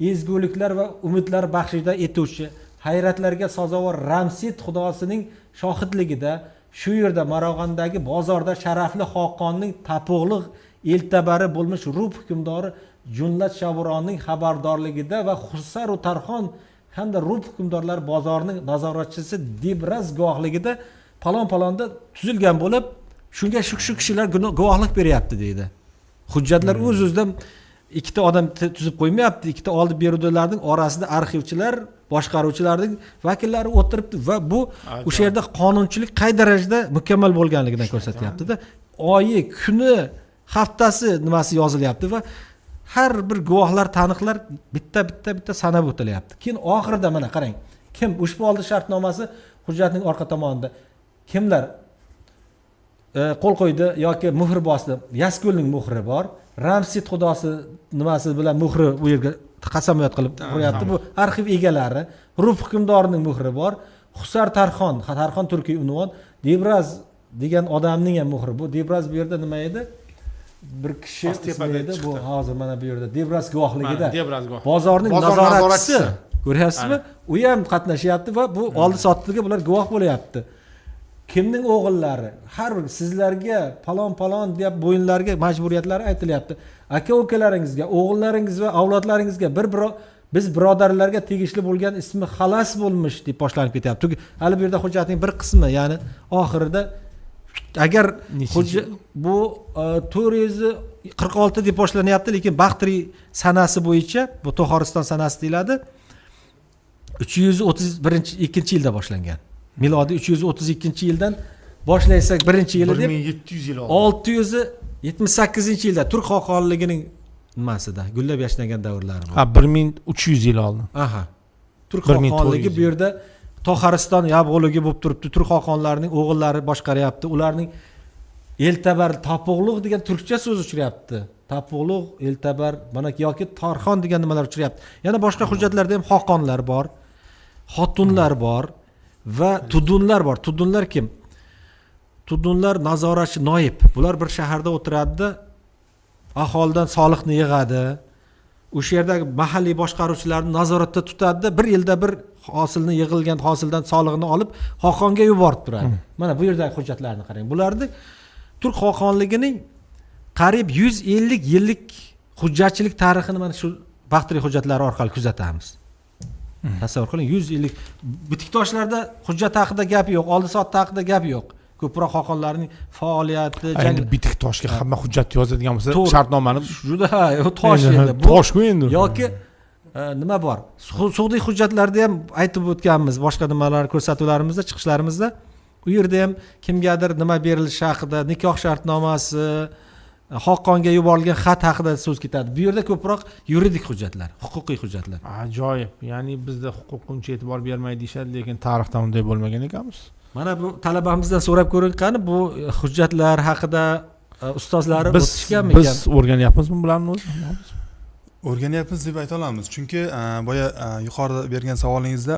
ezguliklar va umidlar baxshida etuvchi hayratlarga sazovor Ramsid xudosining shohidligida shu yerda Marug'ondagi bozorda sharafli xoqonning tapuqliq eltabari bo'lmish Ruh hukmdori Junlat Shaburonning xabardorligida va Xursaru Tarxon hamda Ruh hukmdorlar bozorining nazoratchisi Dibraz guvohligida palon-palonda tuzilgan bo'lib, shunga shu kishilar guvohlik beryapti deydi. Hujjatlar o'z-o'zidan ikkita odam tuzib qo'ymayapti, ikkita oldi beruvchilarning orasida arxivchilar, boshqaruvchilarning vakillari o'tiribdi va bu o'sha yerda qonunchilik qay darajada mukammal bo'lganligidan ko'rsatyapti-da. Oyi, kuni, haftasi nimasi yozilyapti va har bir guvohlar, taniqlar bitta sanab o'tilyapti. Keyin oxirida mana qarang, kim ushbu oldi shartnomasi hujjatning orqa tomonida kimlar qo'l qo'ydi yoki muhr bosdi? Yaskulning muhri bor, Ramsid xudosi nimasi bilan muhri u yerga qasamyod qilib qo'yapti. Bu arxiv egalari, Ruh hukmdorining muhri bor, Xusar Tarxon turkiy unvon, Dibraz degan odamning ham muhri. Bu Dibraz bu yerda nima edi? Bir kishi edi. Bu hozir mana bu yerda Dibraz guvohligida. Bozorning nazoratchisi. Ko'ryapsizmi? U ham qatnashyapti va bu oldi sotdiga bular guvoh bo'lyapti. Kimning o'g'illari, har bir sizlarga palon deb bo'yinlarga majburiyatlari aytilyapti. Aka-ukalaringizga, o'g'illaringiz va avlodlaringizga biz birodarlarga tegishli bo'lgan ismi xalas bo'lmish deb boshlanib ketyapti. Chunki hali bu yerda hujjatning bir qismi, ya'ni oxirida agar bu 446 deb boshlanyapti, lekin Baxtri sanasi bo'yicha, bu To'xariston sanasi deyiladi. 332-yilda boshlangan. Milodiy 332-yildan boshlaysak, birinchi yili deb 1700 yil oldin. 678-yilda turk xoqonligining nimasida gullab yashnagan davrlari bor. 1300 yil oldin. Aha. Turk xoqonligi bu yerda To'xariston yabg'uligi bo'lib turibdi. Turk xoqonlarining o'g'illari boshqaryapti. Ularning eltabar, tapuqliq degan turkcha so'z uchrayapti. Tapuqliq, eltabar, mana yoki Tarxon degan nimalar uchrayapti. Yana boshqa hujjatlarda ham xoqonlar bor, xotunlar bor va tudunlar bor. Tudunlar kim? Tudunlar nazoratchi, noyib. Bular bir shaharda o'tiradi, aholidan soliqni yig'adi. O'sha yerdagi mahalliy boshqaruvchilarni nazoratda tutadi, bir yilda bir hosilni yig'ilgan hosildan soliqni olib xoqonga yuborib turadi. Mana bu yerdagi hujjatlarni qarang. Bularni turk xoqonligining qariyb 150 yillik hujjatchilik tarixini mana shu Baxtri hujjatlari orqali kuzatamiz. Tasavvur qiling, 100 yillik bitik toshlarda hujjat haqida gap yo'q, oldi sotdi haqida gap yo'q. Ko'proq xoqonlarning faoliyati, endi bitik toshga hamma hujjat yozadigan bo'lsa, shartnomani juda tosh endi. Tosh-ku endi. Yoki nima bor? Sug'diy hujjatlarda ham aytib o'tganmiz, boshqa nimalar ko'rsatuvlarimizda, chiqishlarimizda. U yerda ham kimgadir nima berilishi haqida, nikoh shartnomasi, Xoqqonga yuborilgan xat haqida so'z ketadi. Bu yerda ko'proq yuridik hujjatlar, huquqiy hujjatlar. Ajoyib. Ya'ni bizda huquq uncha e'tibor bermaydi deyishadi, lekin tarixda unday bo'lmagan ekanmiz. Mana bu talabamizdan so'rab ko'ring qani bu hujjatlar haqida ustozlari o'tishganmikan? Biz o'rganyapmizmi bularni o'zi? O'rganyapmiz deb ayta olamiz, chunki boya yuqorida bergan savolingizda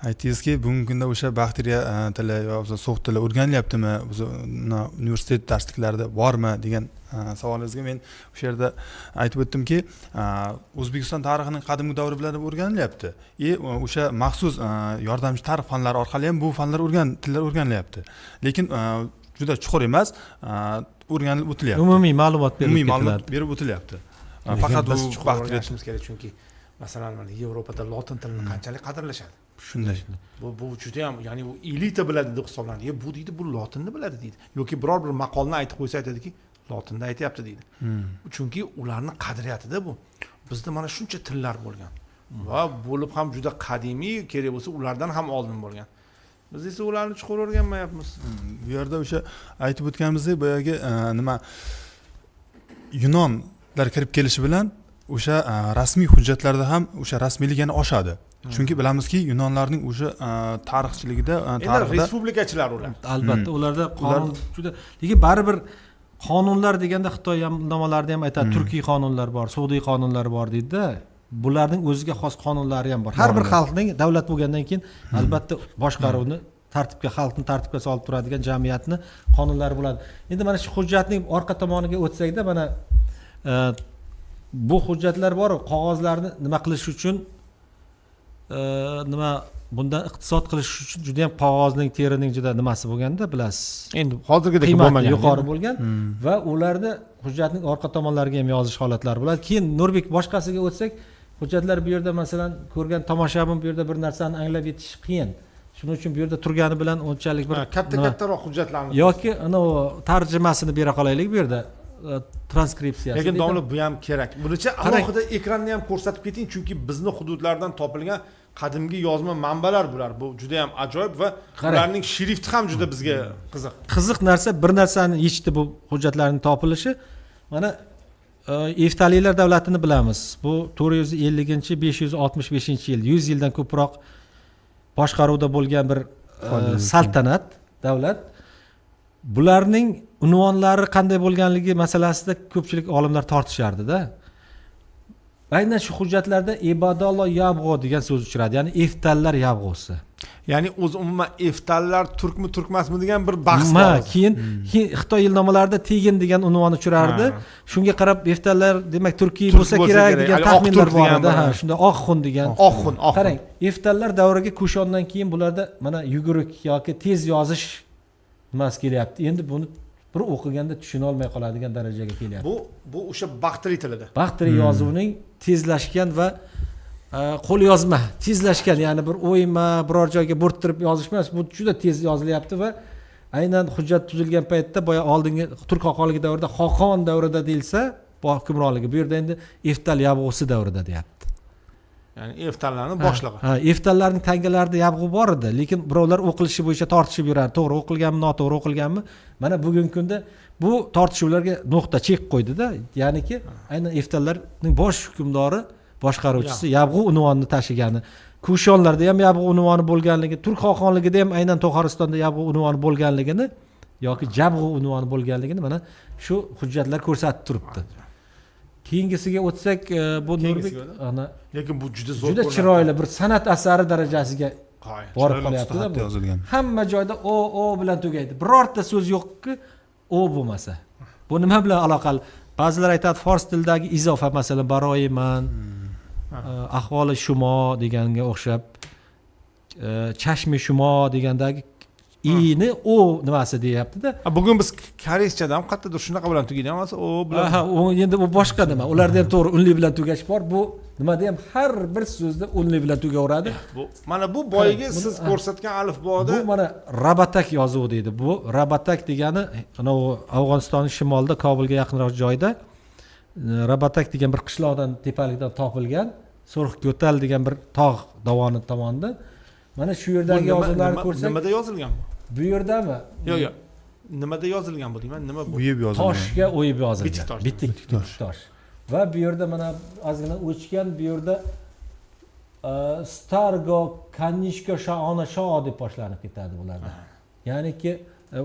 aytdingizki, bugungi kunda o'sha bakteriya tili yoki so'x tili o'rganilyaptimi, universitet darsliklarida bormi degan savolingizga men o'sha yerda aytib o'tdimki, O'zbekiston tarixining qadimgi davri bilan o'rganilyapti. O'sha maxsus yordamchi tarix fanlari orqali ham bu fanlar tillar o'rganilyapti. Lekin juda chuqur emas, o'rganilib o'tilyapti. Umumiy ma'lumot berib o'tilyapti. Faqat biz bu o'rganishimiz kerak, chunki masalan mana Yevropada lotin tilini qanchalik qadrlashadi. Shunday. Bu juda ham, ya'ni u elita biladi deb hisoblanadi. Bu deydi, bu lotinni biladi deydi. Yoki biror bir maqolni aytib qo'ysa aytadiki, lotinda aytyapti deydi. Chunki ularni qadriyatida bu. Bizda mana shuncha tillar bo'lgan. Va bo'lib ham juda qadimiy, kerak bo'lsa ulardan ham oldin bo'lgan. Biz esa ularni chuqur o'rganmayapmiz. Bu yerda o'sha aytib o'tganimizdek boyagi nima Yunonlar kirib kelishi bilan o'sha rasmiy hujjatlarda ham o'sha rasmiylik yana oshadi. Chunki bilamizki, Yunonlarning o'sha tarixchiligida, tarixda respublikachilar ular. Albatta, ularda qonun juda, lekin baribir qonunlar deganda Xitoy ham nomalarida ham aytadi, turkiy qonunlar bor, saudiy qonunlar bor deydi-da. Bularning o'ziga xos qonunlari ham bor. Har bir xalqning davlat bo'lgandan keyin albatta boshqaruvni xalqni tartibga solib turadigan jamiyatni qonunlari bo'ladi. Endi mana shu hujjatning orqa tomoniga o'tsakda, mana bu hujjatlar bor, qog'ozlarni nima qilish uchun bundan iqtisod qilish uchun juda ham qog'ozning, terining juda nimasi bo'lganda, bilasiz. Endi hozirgidek bo'lmagan, yuqori bo'lgan va ularda hujjatning orqa tomonlariga ham yozish holatlari bo'ladi. Keyin Nurbek boshqasiga o'tsak, hujjatlar bu yerda masalan ko'rgan tomoshabin bu yerda bir narsani anglab yetish qiyin. Shuning uchun bu yerda turgani bilan unchalik bir kattaroq hujjatlarni yoki tarjimasini bera qolaylik bu yerda. Transkripsiyasi. Lekin domla bu ham kerak. Bunicha alohida ekranni ham ko'rsatib keting, chunki bizni hududlardan topilgan qadimgi yozma manbalar bular. Bu juda ham ajoyib va ularning shrifti ham juda bizga qiziq. Qiziq narsa, bir narsani yechdi bu hujjatlarning topilishi. Mana Eftaliylar davlatini bilamiz. Bu 450-565-yil, 100 yildan ko'proq boshqaruvda bo'lgan bir saltanat, davlat. Bularning unvonlari qanday bo'lganligi masalasida ko'pchilik olimlar tortishardi-da. Aynan shu hujjatlarda Ibadalloh Yabg'o degan so'z uchradi, ya'ni Eftallar Yabg'osi. Ya'ni o'zi umuman Eftallar turkmi, turkmasmi degan bir bahs bor. Keyin Xitoy yilnomalarida Tegin degan unvon uchrardi. Shunga qarab Eftallar demak turkiy bo'lsa kerak degan taxminlar bor edi. Shunda Oqxun degan. Oqxun. Qarang, Eftallar davriga Kushondan keyin bularda mana yugurik yoki tez yozish nimasi kelyapti. Endi buni bir o'qiganda tushuna olmay qoladigan darajaga kelyapti. Bu o'sha Baxtri tilida. Baxtri yozuvining tezlashgan va qo'l yozma, tezlashgan, ya'ni bir o'yma, biror joyga bo'rttirib yozish emas, bu juda tez yozilyapti va aynan hujjat tuzilgan paytda boya oldingi turk xoqonligi davrida, Xoqon davrida deyilsa, hukmronligi. Bu yerda endi Eftal Yabg'osi davrida deyapti. Ya'ni Eftallarning boshlig'i. Eftallarning tangalarida Yabg'o bor edi, lekin birovlar o'qilishi bo'yicha tortishib yurardi. To'g'ri o'qilganmi, noto'g'ri o'qilganmi? Mana bugungi kunda bu tortishuvlarga nuqta chek qo'ydi-da. Ya'niki aynan Eftallarning bosh hukmdori, boshqaruvchisi Yabg'o unvonini tashigani. Kushonlarda ham Yabg'o unvoni bo'lganligi, Turk xoqonligida ham aynan To'g'ristonda Yabg'o unvoni bo'lganligini yoki Jabg'o unvoni bo'lganligini mana shu hujjatlar ko'rsatib turibdi. Keyingisiga o'tsak, bu Nurbek lekin bu juda zo'r, juda chiroyli bir san'at asari darajasiga borib qolyapti-da bu. Hamma joyda o bilan tugaydi. Birorta so'z yo'qki o bo'lmasa. Bu nima bilan aloqali? Ba'zilar aytadi fors tilidagi izofa, masalan, baroyiman, ahvoli shumo deganga o'xshab, chashmi shumo degandagi i'ni o nimasi deyapti-da. Bugun biz koreyschada ham qayerdadir shunaqa bilan tugaydi, emas o bilan. Endi bu boshqa nima. Ularda ham to'g'ri unli bilan tugash bor. Bu nimada ham har bir so'zda unli bilan tugaveradi. Mana bu boyagi siz ko'rsatgan alifboda bu mana Rabatak yozuvi deydi. Bu Rabatak degani Afg'onistonning shimolida, Kobulga yaqinroq joyda Rabatak degan bir qishloqdan, tepalikdan topilgan, So'rxko'tal degan bir tog' dovoni tomonidan. Mana shu yerdagi yozuvlarni ko'rsak, nimada yozilgan bu? Bu yerdami? Yo'q. nimada yozilgan bu deyman, nima bu? Uyib yozilgan. Toshga o'yib yozilgan. Bitik tosh. Bitik tosh. Va bu yerda mana ozgina o'chgan, bu yerda Stargo Kanishka Shaona Sho deb boshlanib ketadi bularda. Ya'niki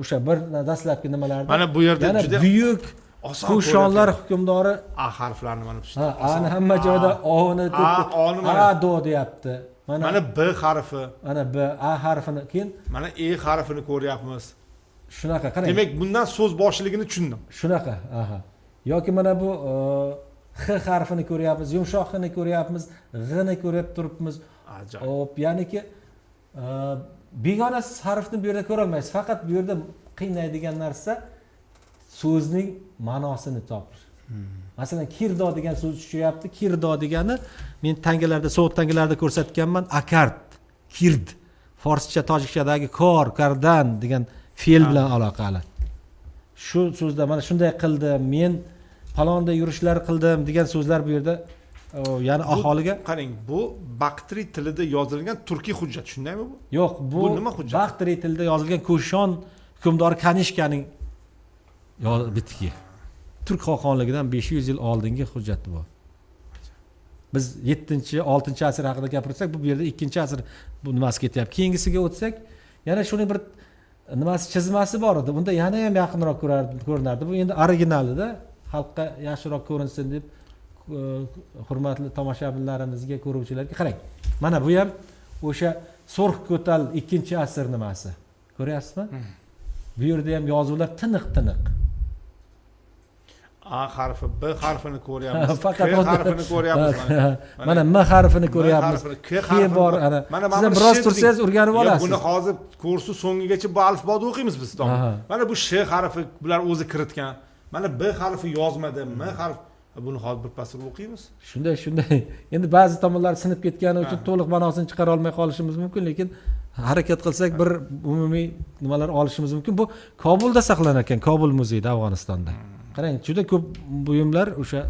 o'sha bir dastlabki nimalarda Mana bu yerda yana juda buyuk oson Kushonlar hukmdori A harflarini mana bu ana hamma joyda O'ni O'ni mana. A do deyapti. Mana B harfi, mana B A harfini keyin mana E harfini ko'ryapmiz. shunaqa qarang. Demak, bundan so'z boshligini tushundim. Shunaqa, aha. Yoki mana bu X harfini ko'ryapmiz, yumshoq Xni ko'ryapmiz, G'ni ko'rib turibmiz. Ajoyib. Hop, ya'niki begona harfni bu yerda ko'ra olmaysiz. Faqat bu yerda qiynaydigan narsa so'zning ma'nosini topish. Masalan, kirdo degan so'z tushyapti. Kirdo degani men tangalarda, so'z tangalarda ko'rsatganman, akard, kird. Forscha, tojikchadagi kor, kardan degan fe'l bilan aloqali. Shu so'zda mana shunday qildim, men falonda yurishlar qildim degan so'zlar bu yerda ya'ni aholiga qarang, bu Baqtri tilida yozilgan turkiy hujjat, shundaymi bu? yo'q, bu nima hujjat? Baqtri tilida yozilgan Kushon hukmdori Kanishkaning bitiki. Turk xoqonligidan 500 yil oldingi hujjat bu. Biz 7-6 asr haqida gapirsak, bu yerda 2-asr bu nimasi ketyapti. Keyingisiga o'tsak, yana shuni bir nimasi chizmasi bor edi. Bunda yana ham yaqinroq ko'rinardi. Bu endi originalida xalqqa yaxshiroq ko'rinsin deb hurmatli tomoshabinlarimizga, ko'ruvchilarga qarang. Mana bu ham o'sha So'rx ko'tal 2-asr nimasi. Ko'ryapsizmi? Bu yerda ham yozuvlar tiniq-tiniq. A harfi, B harfini ko'ryapmiz. Faqat K harfini ko'ryapmiz. Mana M harfini ko'ryapmiz. K harfi bor. Ana siz ham biroz tursangiz o'rganib olasiz. Buni hozir kursi so'ngigacha bu alifboda o'qiymiz biz. Mana bu Sh harfi bular o'zi kiritgan. Mana B harfi yozmadi, M harfi. Buni hozir birpasda o'qiymiz. Shunday. Endi ba'zi tomonlar sinib ketgani uchun to'liq ma'nosini chiqara olmay qolishimiz mumkin, lekin harakat qilsak bir umumiy nimalar olishimiz mumkin. Bu Kobulda saqlanar ekan, Kobul muzeyida Afg'onistonda. Qarang, juda ko'p buyumlar o'sha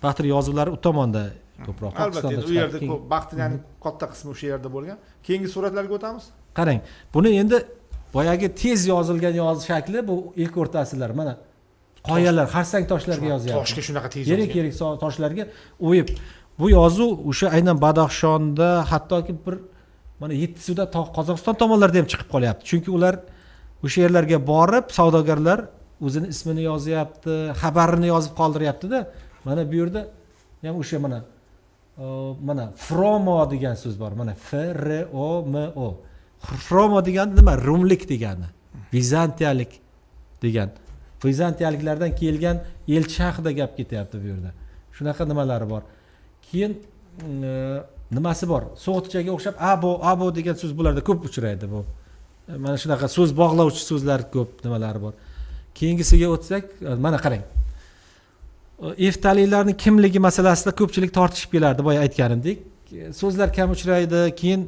Baqtri yozuvlari u tomonda ko'proq. Albatta, u yerda ko'p Baqtrining katta qismi o'sha yerda bo'lgan. Keyingi suratlarga o'tamiz. Qarang, buni endi boyagi tez yozilgan yozish shakli bu ilk o'rtasilar. Mana qoyalar, xarsang toshlarga yozyapti. Toshga shunaqa tez yozgan. Yirik toshlarga o'yib. Bu yozuv o'sha aynan Badaxshonda, hattoki bir mana Yettisuda Qozog'iston tomonlarida ham chiqib qolyapti. Chunki ular o'sha yerlarga borib, savdogarlar o'zini ismini yozyapti, xabarini yozib qoldiryapti-da. Mana bu yerda ham o'sha mana Fromo degan so'z bor. Mana F R O M O. Fromo degani nima? Rumlik degani. Vizantiyalik degan. Vizantiyaliklardan kelgan elchi haqida gap ketyapti bu yerda. Shunaqa nimalari bor. Keyin nimasi bor? So'g'itchaga o'xshab abo degan so'z bularda ko'p uchraydi bu. Mana shunaqa so'z bog'lovchi so'zlar ko'p nimalari bor. Keyingisiga o'tsak, mana qarang. Eftalilarning kimligi masalasida ko'pchilik tortishib kelardi, boya aytganimdek. So'zlar kam uchraydi. Keyin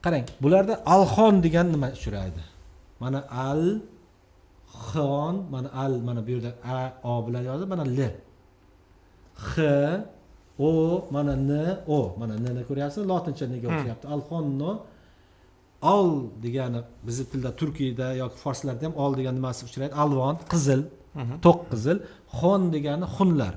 qarang, bularda alxon degan nima uchraydi. Mana al xon, mana al, mana bu yerda a o bilan yoziladi, mana l. X o, mana n o, mana n ni ko'ryapsizmi? Lotincha nega o'xshayapti? Alxonno al degani bizning tilda Turkiyada yoki forslarda ham al degan nimasi uchraydi. Alvon, qizil, to'q qizil, xon degani xunlar.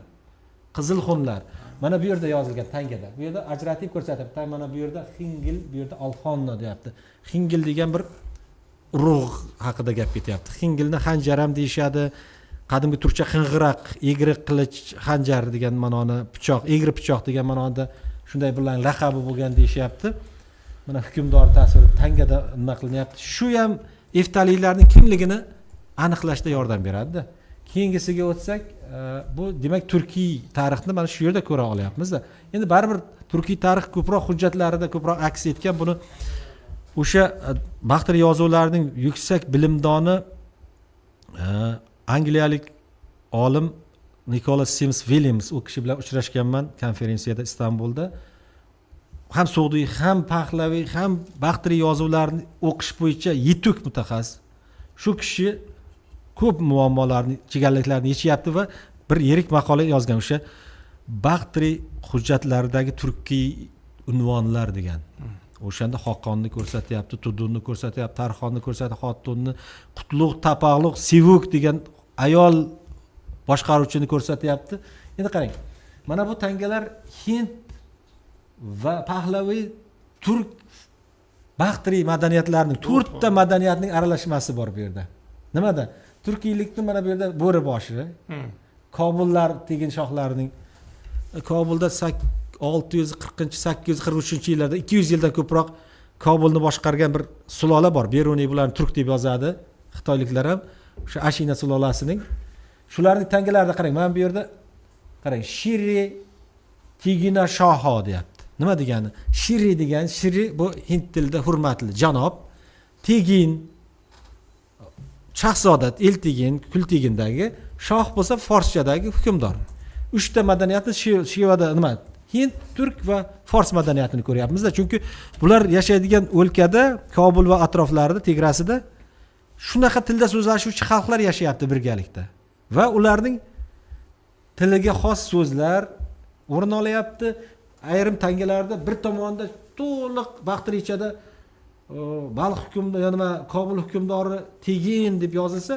Qizil xunlar. Mana bu yerda yozilgan tangada. Bu yerda ajratib ko'rsatyapti. Mana bu yerda xingil, bu yerda alxonno deyapti. Xingil degan bir urug' haqida gap ketyapti. Xingilni xanjar ham deyshadi. Qadimgi turkcha xing'iraq, egri qilich, xanjar degan ma'noni, pichoq, egri pichoq degan ma'noda shunday bilan laqabi bo'lgan deyishyapti. Mana hukmdor tasviri tangada nima qilinyapti. Shu ham eftalilarning kimligini aniqlashda yordam beradi-da. Keyingisiga o'tsak, bu demak turkiy tarixni mana shu yerda ko'ra olyapmiz-da. Endi baribir turkiy tarix ko'proq hujjatlarida ko'proq aks etgan. Buni o'sha Baqtri yozuvlarining yuksak bilimdoni angliyalik olim Nicholas Sims Williams, u kishi bilan uchrashganman konferensiyada Istanbulda. Ham Sug'diy, ham Pahlaviy, ham Baqtri yozuvlarini o'qish bo'yicha yetuk mutaxassis. Shu kishi ko'p muammolarni, chigalliklarni yechyapti va bir yirik maqola yozgan o'sha Baqtri hujjatlaridagi turkiy unvonlar degan. o'shanda xoqonni ko'rsatyapti, tudunni ko'rsatyapti, tarixonni ko'rsatyapti, xotunni qutlug', tapaqliq, sevuk degan ayol boshqaruvchini ko'rsatyapti. Endi qarang, mana bu tangalar Hind va Pahlaviy turk Baxtri madaniyatlarning to'rtta madaniyatning aralashmasi bor bu yerda. Nimada? Turkiylikni mana bu yerda bo'ri boshi, Kobullar tegin shohlarining Kobulda 640-843-yillarda 200 yildan ko'proq Kobulni boshqargan bir sulola bor. Beruniy bularni turk deb yozadi. Xitoyliklar ham o'sha Ashina sulolasining shularning tangalarida qarang. Mana bu yerda qarang, Shiri Tigina Shoho deyapti. Nima degani? Shiri degan, Shiri bu hind tilida hurmatli janob, Tegin shahzoda, Eltigin, Kultigindagi, shoh bo'lsa forschadagi hukmdor. 3 ta madaniyatni Shivada nima? Hind, turk va fors madaniyatini ko'ryapmiz-da, chunki bular yashaydigan o'lkada, Kobul va atroflarida, tegrasida shunaqa tilda so'zlashuvchi xalqlar yashayapti birgalikda. Va ularning tiliga xos so'zlar o'rin olyapti. Ayrim tangalarda bir tomonda to'liq Baxtrichada Balx hukmdori, nima Kobul hukmdori Tegin deb yozilsa,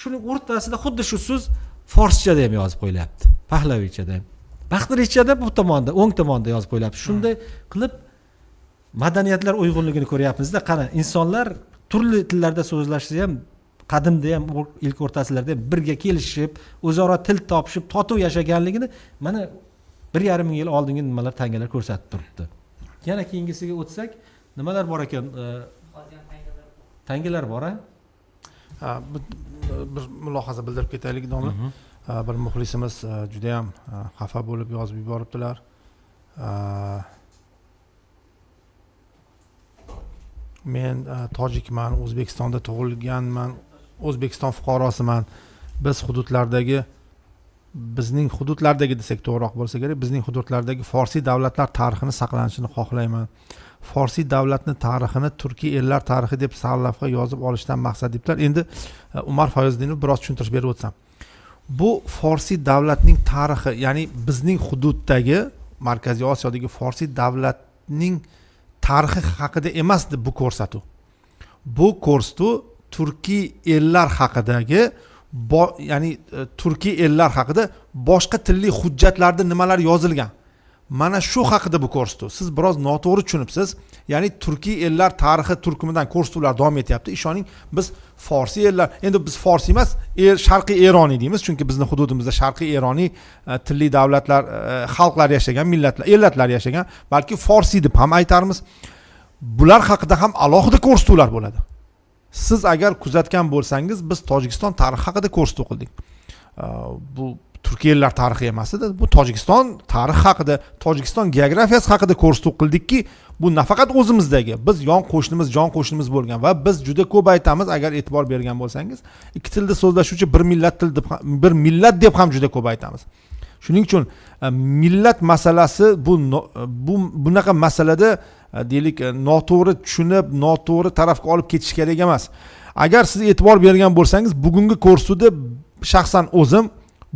shuning o'rtasida xuddi shu so'z forschada ham yozib qo'yilyapti. Pahlavichada ham. Baxtrichada bu tomonda, o'ng tomonda yozib qo'yilyapti. Shunday qilib madaniyatlar uyg'unligini ko'ryapmiz-da. Qani insonlar turli tillarda so'zlashsa ham, qadimda ham ilk o'rtasilarda ham birga kelishib, o'zaro til topishib, totuv yashaganligini mana 1,5 ming yil oldingi nimalar tangalar ko'rsatib turibdi. Yana keyingisiga o'tsak, nimalar bor ekan? Tangalar bor-a? Bir mulohaza bildirib ketaylik domla. Bir muxlisimiz juda ham xafa bo'lib yozib yuboribdilar. Men tojikman, O'zbekistonda tug'ilganman, O'zbekiston fuqarosiman. Bizning hududlardagi desak to'g'riroq bo'lsa kerak, bizning hududlardagi Forsiy davlatlar tarixini saqlanishini xohlayman. Forsiy davlatni tarixini turkiy ellar tarixi deb sarlavha yozib olishdan maqsad debdilar. Endi Umar Foyozidinov biroz tushuntirib berib o'tsam. Bu Forsiy davlatning tarixi, ya'ni bizning hududdagi Markaziy Osiyodagi Forsiy davlatning tarixi haqida emasdi bu ko'rsatuv. Bu ko'rsatuv turkiy ellar haqidagi ya'ni turkiy ellar haqida boshqa tilli hujjatlarda nimalar yozilgan. Mana shu haqida bu ko'rsatuv. Siz biroz noto'g'ri tushunibsiz. Ya'ni turkiy ellar tarixi turkumidan ko'rsatuvlar davom etyapti. Ishoning, biz Forsiy ellar, endi biz Forsiy emas, Sharqiy Eroniy deymiz, chunki bizning hududimizda Sharqiy Eroniy tilli davlatlar, xalqlar yashagan, millatlar, ellatlar yashagan, balki Forsiy deb ham aytarmiz. Bular haqida ham alohida ko'rsatuvlar bo'ladi. Siz agar kuzatgan bo'lsangiz, biz Tojikiston tarixi haqida ko'rsatuv qildik. Bu turkiy ellar tarixi emas edi, bu Tojikiston tarixi haqida, Tojikiston geografiyasi haqida ko'rsatuv qildikki, bu nafaqat o'zimizdagi, biz jon qo'shnimiz bo'lgan va biz juda ko'p aytamiz, agar e'tibor bergan bo'lsangiz, ikki tilda so'zlashuvchi bir millat deb ham juda ko'p aytamiz. Shuning uchun millat masalasi bunaqa masalada deylik noto'g'ri tushunib, noto'g'ri tarafga olib ketish kerak emas. Agar siz e'tibor bergan bo'lsangiz, bugungi ko'rsatuvda shaxsan o'zim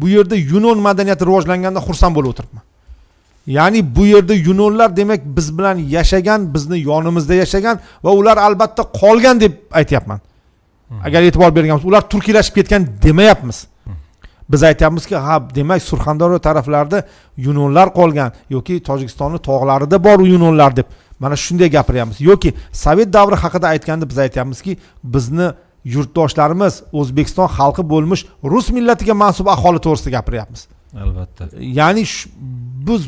bu yerda Yunon madaniyati rivojlanganda xursand bo'lib o'tiribman. Ya'ni bu yerda Yunonlar demak biz bilan yashagan, bizni yonimizda yashagan va ular albatta qolgan deb aytayapman. Agar e'tibor bergan bo'lsangiz, ular turkiylashib ketgan demayapmiz. Biz aytayapmizki, ha, demak Surxondaryo taraflarida Yunonlar qolgan yoki Tojikistonning tog'larida bor Yunonlar deb mana shunday gapiryapmiz. Yoki Sovet davri haqida aytganda biz aytayapmizki, bizni yurtdoshlarimiz O'zbekiston xalqi bo'lmish rus millatiga mansub aholi to'g'risida gapiryapmiz. Albatta. Ya'ni biz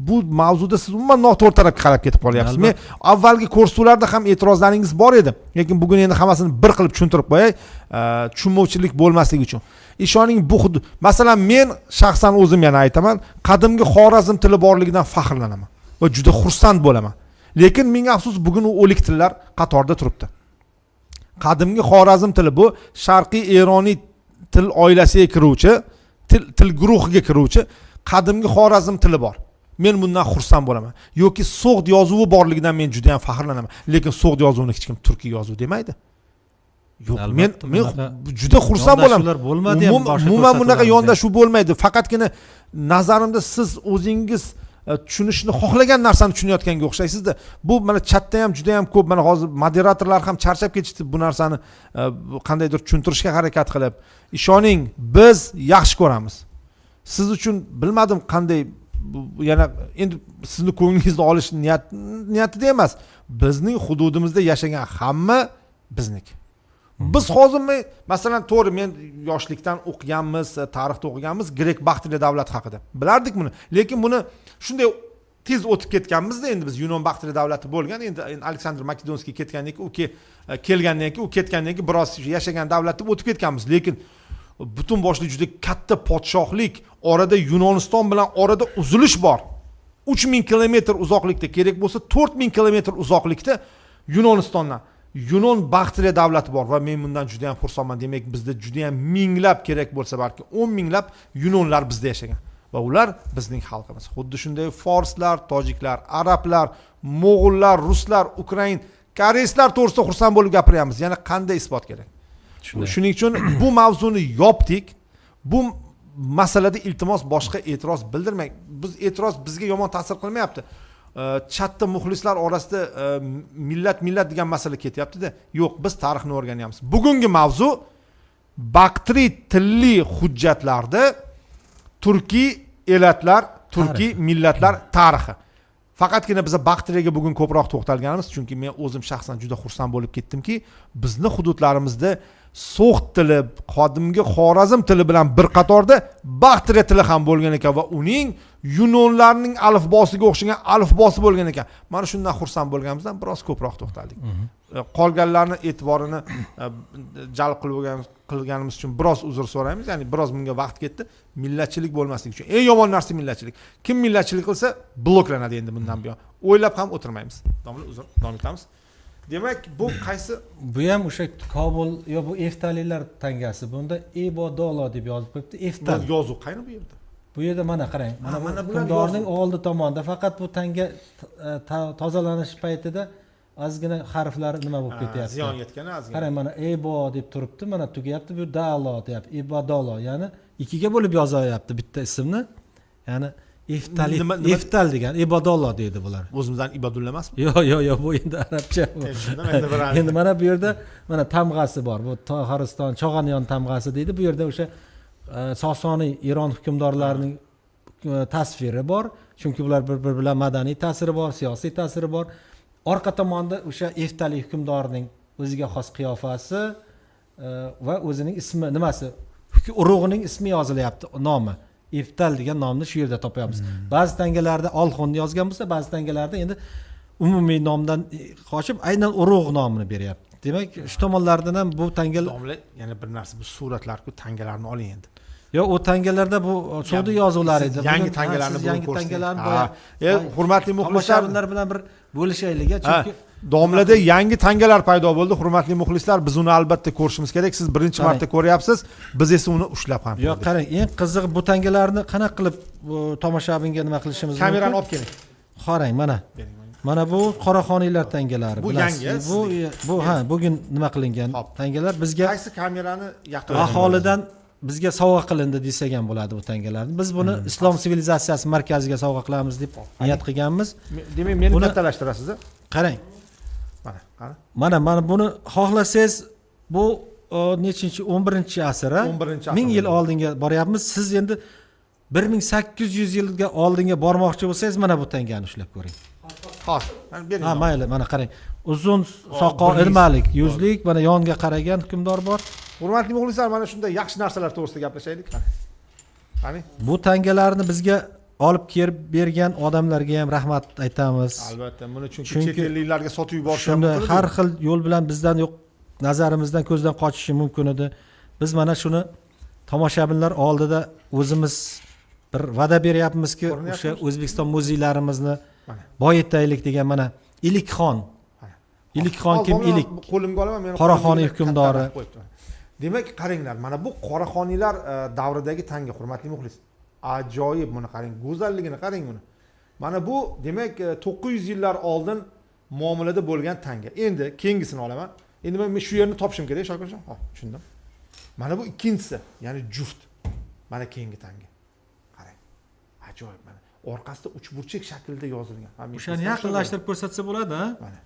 bu mavzuda siz umuman noto'g'ri tarafga qarab ketib qolyapsiz. Men avvalgi ko'rsatuvlarda ham e'tirozlaringiz bor edi, lekin bugun endi hammasini bir qilib tushuntirib qo'yay, tushunmovchilik bo'lmasligi uchun. Ishoning, bu masalan men shaxsan o'zim yana aytaman, qadimgi Xorazm tili borligidan faxrlanaman va juda xursand bo'laman. Lekin ming afsus, bugun u o'lik tillar qatorida turibdi. Qadimgi Xorazm tili bu Sharqiy Eroniy til oilasiga kiruvchi, til guruhiga kiruvchi qadimgi Xorazm tili bor. Men bundan xursand bo'laman. Yoki So'g'd yozuvi borligidan men juda ham faxrlanaman. Lekin So'g'd yozuvini hech kim turkiy yozuv demaydi. Yo'q, men juda xursand bo'laman. Umuman bunaqa yondashuv bo'lmaydi. Faqatgina nazarimda siz o'zingiz tushunishni xohlagan narsani tushunayotganga o'xshaysizda. Bu mana chatda ham juda ham ko'p, mana hozir moderatorlar ham charchab ketishdi bu narsani qandaydir tushuntirishga harakat qilib. Ishoning, biz yaxshi ko'ramiz. Siz uchun bilmadim qanday yana endi sizni ko'nglingizni olish niyatida emas. Bizning hududimizda yashagan hamma bizniki. Biz hozir masalan to'g'ri men yoshlikdan o'qiganmiz, tarixda o'qiganmiz Grek Baktriya davlati haqida. Bilardik buni, lekin buni shunday tez o'tib ketganmizda endi biz Yunon Baktriya davlati bo'lgan, endi Aleksandr Makedonskiy ketgandan keyin u kelgandan keyin u ketgandan keyin biroz yashagan davlat deb o'tib ketganmiz, lekin butun boshli juda katta podshohlik, orada Yunoniston bilan orada uzilish bor. 3000 kilometr uzoqlikda, kerak bo'lsa 4000 kilometr uzoqlikda Yunonistondan Yunon Baktriya davlati bor va men bundan juda ham xursandman. Demak, bizda juda ham minglab, kerak bo'lsa balki 10 minglab Yunonlar bizda yashagan va ular bizning xalqimiz. Xuddi shunday forslar, tojiklar, arablar, mo'g'ullar, ruslar, ukrain, koreyslar to'g'risida xursand bo'lib gapiryapmiz. Yana qanday isbot kerak? Shuning uchun bu mavzuni yopdik. Bu masalada iltimos boshqa e'tiroz bildirmang. Biz e'tiroz bizga yomon ta'sir qilmayapti. Chatda muxlislar orasida millat degan masala ketyapti-da. Yo'q, biz tarixni o'rganyapmiz. Bugungi mavzu Baktri tilli hujjatlarda turkiy elatlar, turkiy millatlar tarixi. Faqatgina biz Baktriyaga bugun ko'proq to'xtalganimiz, chunki men o'zim shaxsan juda xursand bo'lib ketdimki, bizni hududlarimizda So'x tili, qodimgi Xorazm tili bilan bir qatorda Baktriya tili ham bo'lgan ekan va uning Yunonlarning alifbosiga o'xshagan alifbosi bo'lgan ekan. Mana shundan xursand bo'lganimizdan biroz ko'proq to'xtaldik. Qolganlarni e'tiborini jalb qilganimiz uchun biroz uzr so'raymiz. Ya'ni biroz bunga vaqt ketdi. Millatchilik bo'lmasligi uchun. Eng yomon narsa millatchilik. Kim millatchilik qilsa, bloklanadi endi bundan buyon. O'ylab ham o'tirmaymiz. Domla uzr, davom etamiz. Demak, bu qaysi? Bu ham o'sha Kobul yo bu Eftalilar tangasi. Bunda Ebodolo deb yozib qo'yibdi. Eftal. Bu yozuv qayni bu yerda? Bu yerda mana qarang. Mana hukmdorning oldi tomonda faqat bu tanga tozalanish paytida ozgina harflar nima bo'lib ketyapti. Ziyon yetgan ozgina. Qarang, mana Ebo deb turibdi, mana tugayapti. Bu Dalo deyapti. Ebodolo, ya'ni ikkiga bo'lib yozyapti bitta ismni. Ya'ni Eftal degan Ebodolo deydi bular. O'zimizdan Ibodulla emasmi? Yo'q, bu endi arabcha. Endi mana bu yerda mana tamg'asi bor. Bu Tohariston, Chog'aniyon tamg'asi deydi. Bu yerda o'sha Sosoniy Eron hukmdorlarining tasviri bor. Chunki ular bir bilan madaniy ta'siri bor, siyosiy ta'siri bor. Orqa tomonda o'sha Eftali hukmdorining o'ziga xos qiyofasi va o'zining ismi nimasi? Urug'ining ismi yozilyapti, nomi. Eftal degan nomni shu yerda topamiz. Ba'zi tangalarda Olxonni yozgan bo'lsa, ba'zi tangalarda endi umumiy nomdan qochib aynan urug' nomini beryapti. Demak, shu tomonlardan ham bu tangalar yana bir narsa, bu suratlar-ku tangalarni oling endi. Yo'q, o tangalarda bu sodi yozuvlar edi. Yangi tangalarni yangi tangalarni hurmatli muxlislar bilan bir bo'lishaylik, chunki domlada yangi tangalar paydo bo'ldi. Hurmatli muxlislar, biz uni albatta ko'rishimiz kerak. Siz birinchi marta ko'ryapsiz, biz esa uni ushlab ham turdik. Yo'q, qarang, eng qizig'i bu tangalarni qanaqa qilib tomoshabinga nima qilishimiz mumkin? Kamerani olib keling. Qarang, mana bu qoraxoniylar tangalari. Bu yangi. Bu bugun nima qilingan tangalar bizga qaysi kamerani yaqin aholidan bizga sovg'a qilindi desak ham bo'ladi bu tangalarni. Biz buni Islom sivilizatsiyasi markaziga sovg'a qilamiz deb niyat qilganmiz. Demak, meni kattalashtirasiz. Qarang. Mana buni xohlasangiz bu nechinchi 11-asr, 1000 yil oldinga boryapmiz. Siz endi 1800 yilga oldinga bormoqchi bo'lsangiz, mana bu tangani ushlab ko'ring. Xo'sh, ha, mayli, mana qarang. Uzun soqol, ilmalik, yuzlik, mana yonga qaragan hukmdor bor. Hurmatli muxlislar, mana shunday yaxshi narsalar to'g'risida gaplashaylik. Qani? Bu tangalarni bizga olib kelib bergan odamlarga ham rahmat aytamiz. Albatta, buni chunki chet elliklarga sotib yuborishgan. Shunda har xil yo'l bilan bizdan yo'q, nazarimizdan ko'zdan qochishi mumkin edi. Biz mana shuni tomoshabinlar oldida o'zimiz bir va'da beryapmizki, o'sha O'zbekiston muzeylarimizni boyitaylik degan mana Ilikxon. Ilikxon kim? Ilik. Qo'limga olaman, men Qoraxoniy hukmdori. Demak, qaranglar, mana bu qoraxoniylar davridagi tanga, hurmatli muxlis. Ajoyib, buni qarang, go'zalligini qarang buni. Mana bu demak 900 yillar oldin muomalada bo'lgan tanga. Endi keyingisini olaman. Endi men shu yerni topishim kerak, Shokirjon. Ha, tushundim. Mana bu ikkinchisi, ya'ni juft. Mana keyingi tanga. Qarang. Ajoyib mana. orqasida uchburchak shaklida yozilgan. O'shani yaqinlashtirib ko'rsatsa bo'ladi, ha? Mana.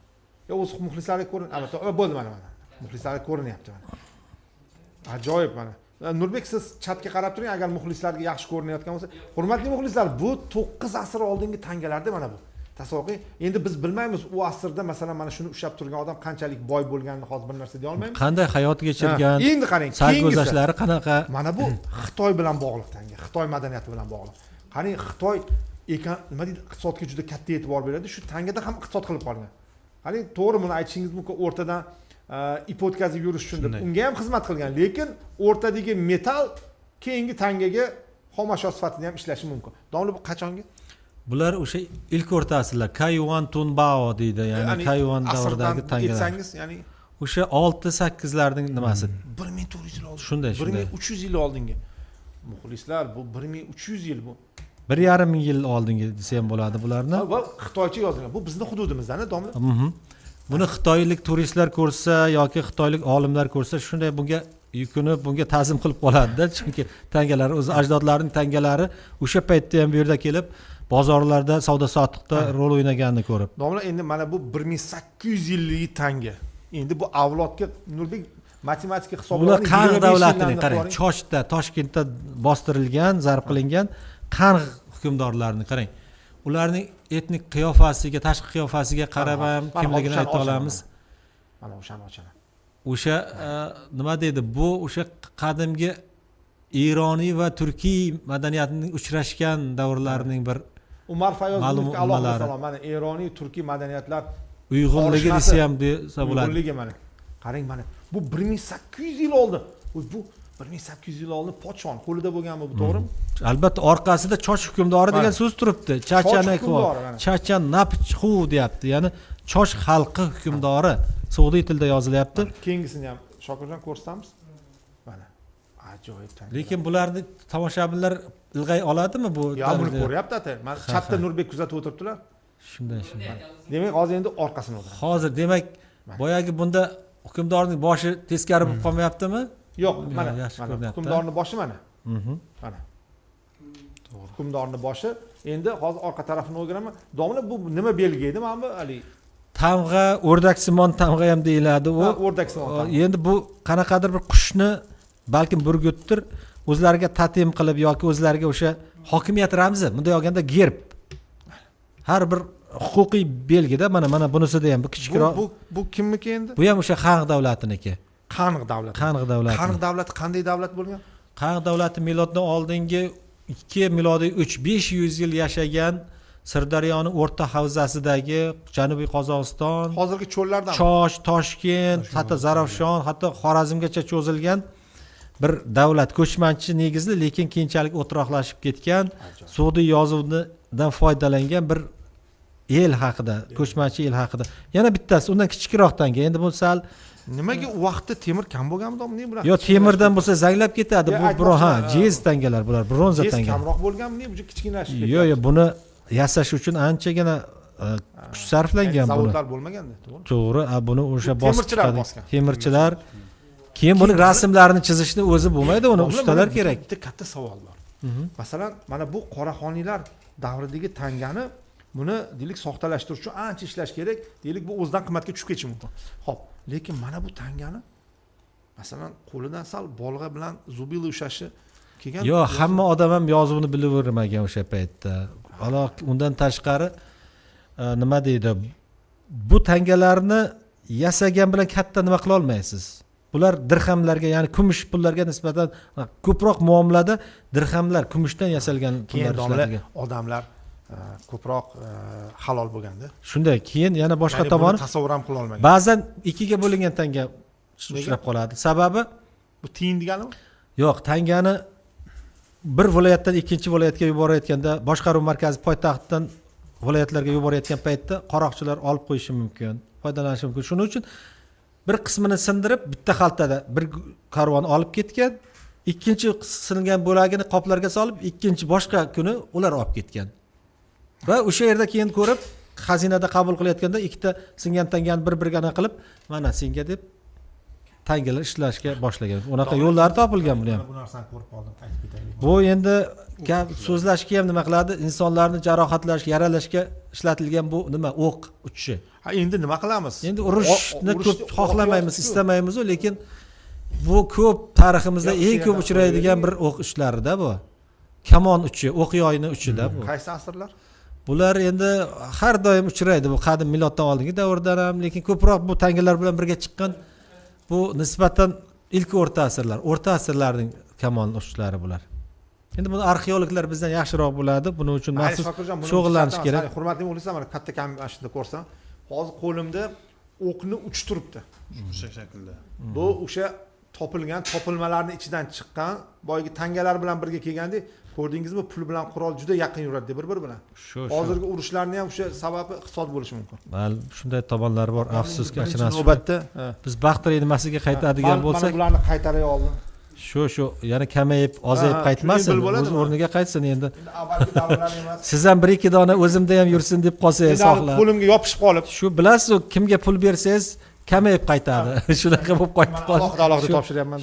Ya o'zi muxlislarga albatta bo'ldi mana. Muxlislarga ko'rinyapti mana. Ajoyib mana. Nurbek, siz chatga qarab turing, agar muxlislarga yaxshi ko'rinayotgan bo'lsa. Hurmatli muxlislar, bu 9 asr oldingi tangalarda mana bu. Tasavvur qiling. Endi biz bilmaymiz u asrda masalan mana shuni ushlab turgan odam qanchalik boy bo'lganini hozir bir narsa deya olmaymiz. Qanday hayot kechirgan? Endi qarang, sarguzashtlari qanaqa? Mana bu Xitoy bilan bog'liq tanga, Xitoy madaniyati bilan bog'liq. Qarang, Xitoy nima deydi, iqtisodga juda katta e'tibor beradi. Shu tangada ham iqtisod qilib qolgan. Qarang, to'g'ri buni aytishingiz mumkin, o'rtadan ip o'tkazib yurish uchun deb unga ham xizmat qilgan, lekin o'rtadagi metal keyingi tangaga xomashyo sifatida ham ishlashi mumkin. Domla bu qachongi? Bular o'sha ilk o'rta asrlar, Kayuan Tunbao deydi, ya'ni Kayuan davridagi tangalar. Aytsangiz, ya'ni o'sha 6-8larning nimasi? 1400 yil oldin. Shunday. 1300 yil oldingi. Muxlislar, bu 1300 yil bu. 1,5 ming yil oldingi desa ham bo'ladi bularni. Va Xitoycha yozilgan. Bu bizning hududimizdan, domla. Buni xitoylik turistlar ko'rsa yoki xitoylik olimlar ko'rsa, shunday bunga yukinib, bunga ta'zim qilib qoladi-da, chunki tangalar o'zi ajdodlarining tangalari o'sha paytda ham bu yerda kelib bozorlarda savdo-sotiqda rol o'ynaganini ko'rib. Domla, endi mana bu 1800 yillik tanga. Endi bu avlodga Nurbek matematika hisoblovini bular Qanq davlatining, qarang, Choshda, Toshkentda bostirilgan, zarb qilingan Qanq hukmdorlarini qarang. Ularning etnik qiyofasiga, tashqi qiyofasiga qarab ham kimligini ayta olamiz. Mana o'shani ochaman. O'sha nima deydi? Bu o'sha qadimgi Ironiy va turkiy madaniyatining uchrashgan davrlarining bir Umar Fayozovning alohida salom. Mana Ironiy, turkiy madaniyatlar uyg'unligi desa ham desa bo'ladi. Uyg'unligi mana. Qarang mana. Bu 1800 yil oldin. Bu 1800 yil oldin podshohning qo'lida bo'lganmi, bu to'g'rimi? Albatta orqasida Chosh hukmdori degan so'z turibdi. Chachan Napchxu deyapti. Ya'ni Chosh xalqi hukmdori. Saudiy tilda yozilyapti. Keyingisini ham Shokirjon ko'rsatamiz. Mana. Ajoyib tanga. Lekin bularni tomoshabinlar ilg'ay oladimi bu? Ya, buni ko'ryapti ata. Mana chatda Nurbek kuzatib o'tiribdilar. Shunday. Demak, hozir endi orqasini o'tiramiz. Hozir demak, boyagi bunda hukmdorning boshi teskari bo'lib qolmayaptimi? Yo'q, mana hukmdorning boshi mana. Mana. Hukmdorning boshi. Endi hozir orqa tarafini o'giraman. Domla, bu nima belgi edi? Mana bu ali tamg'a, o'rdaksimon tamg'a ham deyiladi u. O'rdaksimon. Endi bu qanaqadir bir qushni, balkim burgutdir, o'zlariga tatim qilib yoki o'zlariga o'sha hokimiyat ramzi, bunday olganda gerb. Har bir huquqiy belgida mana bunisida ham bu kichikroq. Bu kimniki endi? Bu ham o'sha Qanq davlatiniki. Qanq davlati. Qanq davlati. Qanq davlati qanday davlat bo'lgan? Qanq davlati miloddan oldingi 2 milodiy 3-500 yil yashagan Sirdaryoning o'rta havzasidagi Janubiy Qozog'iston, hozirgi cho'llardan, Chosh, Toshkent, hatto Zarafshon, hatto Xorazmgacha cho'zilgan bir davlat, ko'chmanchi negizli, lekin keyinchalik o'troqlashib ketgan, Saudiy yozuvidan foydalangan bir el haqida, ko'chmanchi el haqida. Yana bittasi undan kichikroq tanga. Endi bu sal nimaga u vaqtda temir kam bo'lganmi, domla? Bular yo temirdan bo'lsa zanglab ketadi. Bu biroq jiz tangalar bular, bronza tanga. Jiz kamroq bo'lganmi, bu kichkinalashib ketdi. Yo'q, buni yasash uchun anchagina kuch sarflangan buni. Zavodlar bo'lmaganda, to'g'ri. To'g'ri, buni o'sha temirchilar bosgan. Temirchilar. Keyin buni rasmlarini chizishni o'zi bo'lmaydi, uni ustalar kerak. Bitta katta savol bor. Masalan, mana bu qoraxoniylar davridagi tangani buni deylik soxtalashtirish uchun ancha ishlash kerak. Deylik bu o'zidan qimmatga tushib ketishi mumkin. Xo'p, lekin mana bu tangani masalan qo'lidan sal bolg'a bilan zubili ushlashi kelgan. Yo'q, hamma odam ham yozuvni bilavermagan o'sha paytda. Undan tashqari nima deydi? Bu tangalarni yasagan bilan katta nima qila olmaysiz. Bular dirhamlarga, ya'ni kumush pullarga nisbatan ko'proq muomalada dirhamlar, kumushdan yasalgan pullar ishlatilgan. Odamlar ko'proq halol bo'lganda. Shunday, keyin yana boshqa tomoni tasavvur ham qila olmagan. Ba'zan ikkiga bo'lingan tanga uchrab qoladi. Sababi bu tiyin deganimi? Yo'q, tangani bir viloyatdan ikkinchi viloyatga yuborayotganda, boshqaruv markazi poytaxtdan viloyatlarga yuborayotgan paytda qaroqchilar olib qo'yishi mumkin, foydalanishi mumkin. Shuning uchun bir qismini sindirib, bitta xaltada bir karvon olib ketgan, ikkinchi singan bo'lagini qoplarga solib, ikkinchi boshqa kuni ular olib ketgan. Va o'sha yerda keyin ko'rib, xazinada qabul qilayotganda ikkita singan tangani bir-biriga qilib, mana senga deb tangalar ishlashga boshlagan. Unaqa yo'llari topilgan buni ham. Bu narsani ko'rib qoldim, aytib ketaylik. Bu endi gap so'zlashga ham nima qiladi? Insonlarni jarohatlash, yaralashga ishlatilgan bu nima? O'q uchishi. Ha, endi nima qilamiz? Endi urushni ko'p urushni xohlamaymiz, o'qiyapsiz-ku. istamaymiz, lekin bu ko'p tariximizda Yaxshi eng ko'p yerdan uchraydigan bir o'q uchlarida bu. Kamon uchi, o'q yoyni uchida bu. Qaysi asrlar? Bular endi har doim uchraydi. Bu qadim miloddan oldingi davrdan ham, lekin ko'proq bu tangalar bilan birga chiqqan bu nisbatan ilk o'rta asrlar, o'rta asrlarning kamon uchlari bular. Endi buni arxeologlar bizdan yaxshiroq bo'ladi. Buning uchun maxsus shug'ullanish kerak. Hurmatli muxlislar, mana katta kam mana shunda ko'rsam, hozir qo'limda o'qni uch turibdi. O'sha shaklda. Bu o'sha topilgan topilmalarning ichidan chiqqan boyagi tangalar bilan birga kelganda ko'rdingizmi, pul bilan qurol juda yaqin yuradi bir-biri bilan. Shu. Hozirgi urushlarni ham o'sha sababi iqtisod bo'lishi mumkin. Bal shunday tomonlari bor, afsuski achinarli. Navbatda Biz Baxtri nimasiga qaytadigan bo'lsak, mana bularni qaytaray oldim. shu yana kamayib, ozayib Ha, qaytmasin, shunday bo'lib o'z bo'ladimi? o'rniga qaytsin endi. Endi avvalgi davrlar emas. Siz ham 1-2 dona o'zimda ham yursin deb qolsangiz Endi sog'lar. qo'limga yopishib qolib, Shu bilasiz, kimga pul bersangiz kamayib qaytadi. Shunaqa bo'lib qaytib qoldi. alohida topshiryapman.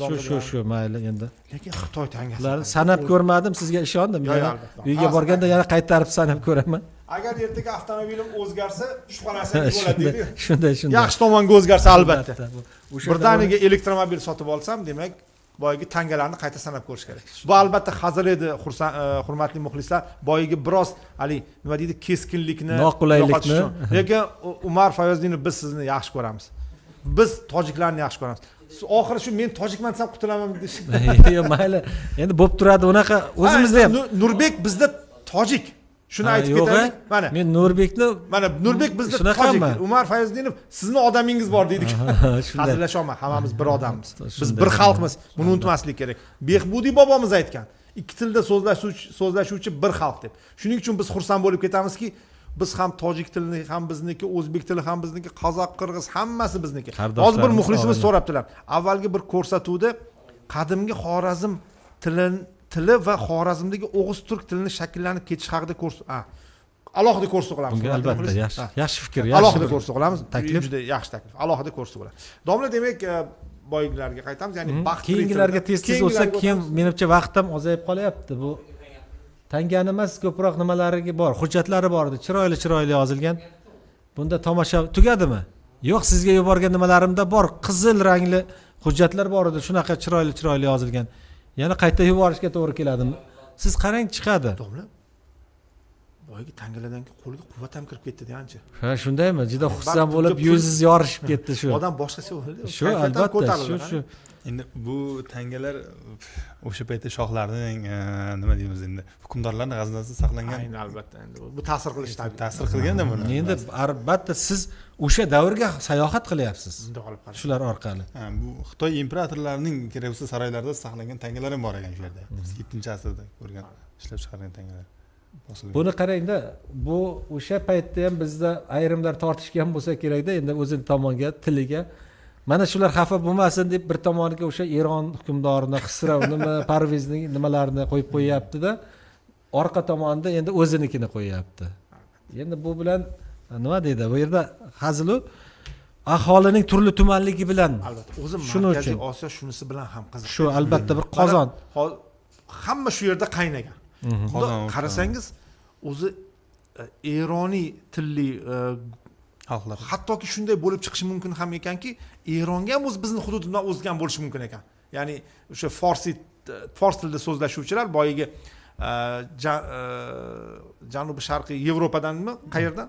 Shu mayli endi. Lekin Xitoy tangasi. Ularni sanab ko'rmadim, sizga ishondim. Yo'q, Yana albatta. uyga borganda yana qaytarib sanab ko'raman. Agar ertaga avtomobilim o'zgarsa, shubhalasangiz bo'ladi deydi. Shunday. Yaxshi tomonga o'zgarsa albatta. O'sha Birdaniga elektromobil sotib olsam, demak, boyagi tangalarni qayta sanab ko'rish kerak. Bu albatta hazil edi, hurmatli muxlislar. Boyagi biroz hali nima deydi, keskinlikni, noqulaylikni. Lekin Umar Fayozdinov, biz sizni yaxshi ko'ramiz. Biz tojiklarni yaxshi ko'ramiz. Oxiri shu men tojikman desam qutulaman deyish. Yo'q, mayli. Endi bo'lib turadi unaqa. O'zimizda ham. Nurbek bizda tojik. Shuni aytib ketaylik. Mana men Nurbekni Nurbek bizda tojik. Umar Fayozdinov sizni odamingiz bor deydik. shunday. Hazillashmayman, hammamiz bir odammiz. Biz bir xalqmiz. Buni unutmaslik kerak. Behbudiy bobomiz aytgan. Ikki tilda so'zlashuvchi bir xalq deb. Shuning uchun biz xursand bo'lib ketamizki, biz ham tojik tilini, ham bizniki, o'zbek tili ham bizniki, qozoq, qirg'iz hammasi bizniki. Hozir bir muxlisimiz so'rabdilar. Avvalgi bir ko'rsatuvda qadimgi Xorazm tili va Xorazmdagi o'g'iz turk tilini shakllanib ketish haqida alohida ko'rsatuv qilamiz. Bunga albatta yaxshi fikr, alohida ko'rsatuv qilamiz. Taklif juda yaxshi taklif. Alohida ko'rsatuv bo'ladi. Domla, demak, boyliklarga qaytamiz, ya'ni baxt keyingilarga tez bo'lsa, keyin menimcha vaqt ham ozayib qolyapti. Bu tangani emas, ko'proq nimalariga bor, hujjatlari bor edi, chiroyli yozilgan. Bunda tomosha tugadimi? Yo'q, sizga yuborgan nimalarimda bor, qizil rangli hujjatlar bor edi, shunaqa chiroyli yozilgan. Yana qayta yuborishga to'g'ri keladimi? Siz qarang, chiqadi. Domla, boyagi tangalardan qo'lga quvvat ham kirib ketdi ancha. Ha, shundaymi? Juda xursand bo'lib, yuzingiz yorishib ketdi shu. Odam boshqacha bo'ldi. Shu albatta, shu. Endi bu tangalar o'sha paytda shohlarning nima deymiz endi, hukmdorlarning g'aznasida saqlangan. Aynan, albatta, endi bu ta'sir qilish tabiiy. Ta'sir qilganda buni. Endi albatta siz o'sha davrga sayohat qilyapsiz. Bunday olib qarash. Shular orqali. Bu Xitoy imperatorlarining kerak bo'lsa saroylarida saqlangan tangalar ham bor ekan shu yerda. 7-asrda ko'rgan, ishlab chiqargan tangalar. Buni qarangda, bu o'sha paytda ham bizda ayrimlar tortishgan bo'lsa kerakda, endi o'zini tomonga, tiliga. Mana shular xafa bo'lmasin deb bir tomoniga o'sha Eron hukmdorini, Xisrav Parvizning nimalarini qo'yib qo'yapti-da, orqa tomonda endi o'zinikini qo'yapti. Endi bu bilan nima deydi? Bu yerda hazilu aholining turli tumanligi bilan. Albatta, o'zim shuning Markaziy uchun Osiyo shunisi bilan ham qiziq. Shu albatta bir qozon. Hamma shu yerda qaynagan. Qarasangiz, o'zi Eroniy tilli xalqlar. Hattoki shunday bo'lib chiqishi mumkin ham ekanki, Eronga ham o'z bizning hududimizdan o'zgan bo'lishi mumkin ekan. Ya'ni o'sha fors tilida so'zlashuvchilar boyagi janubi sharqiy Yevropadanmi, qayerdan?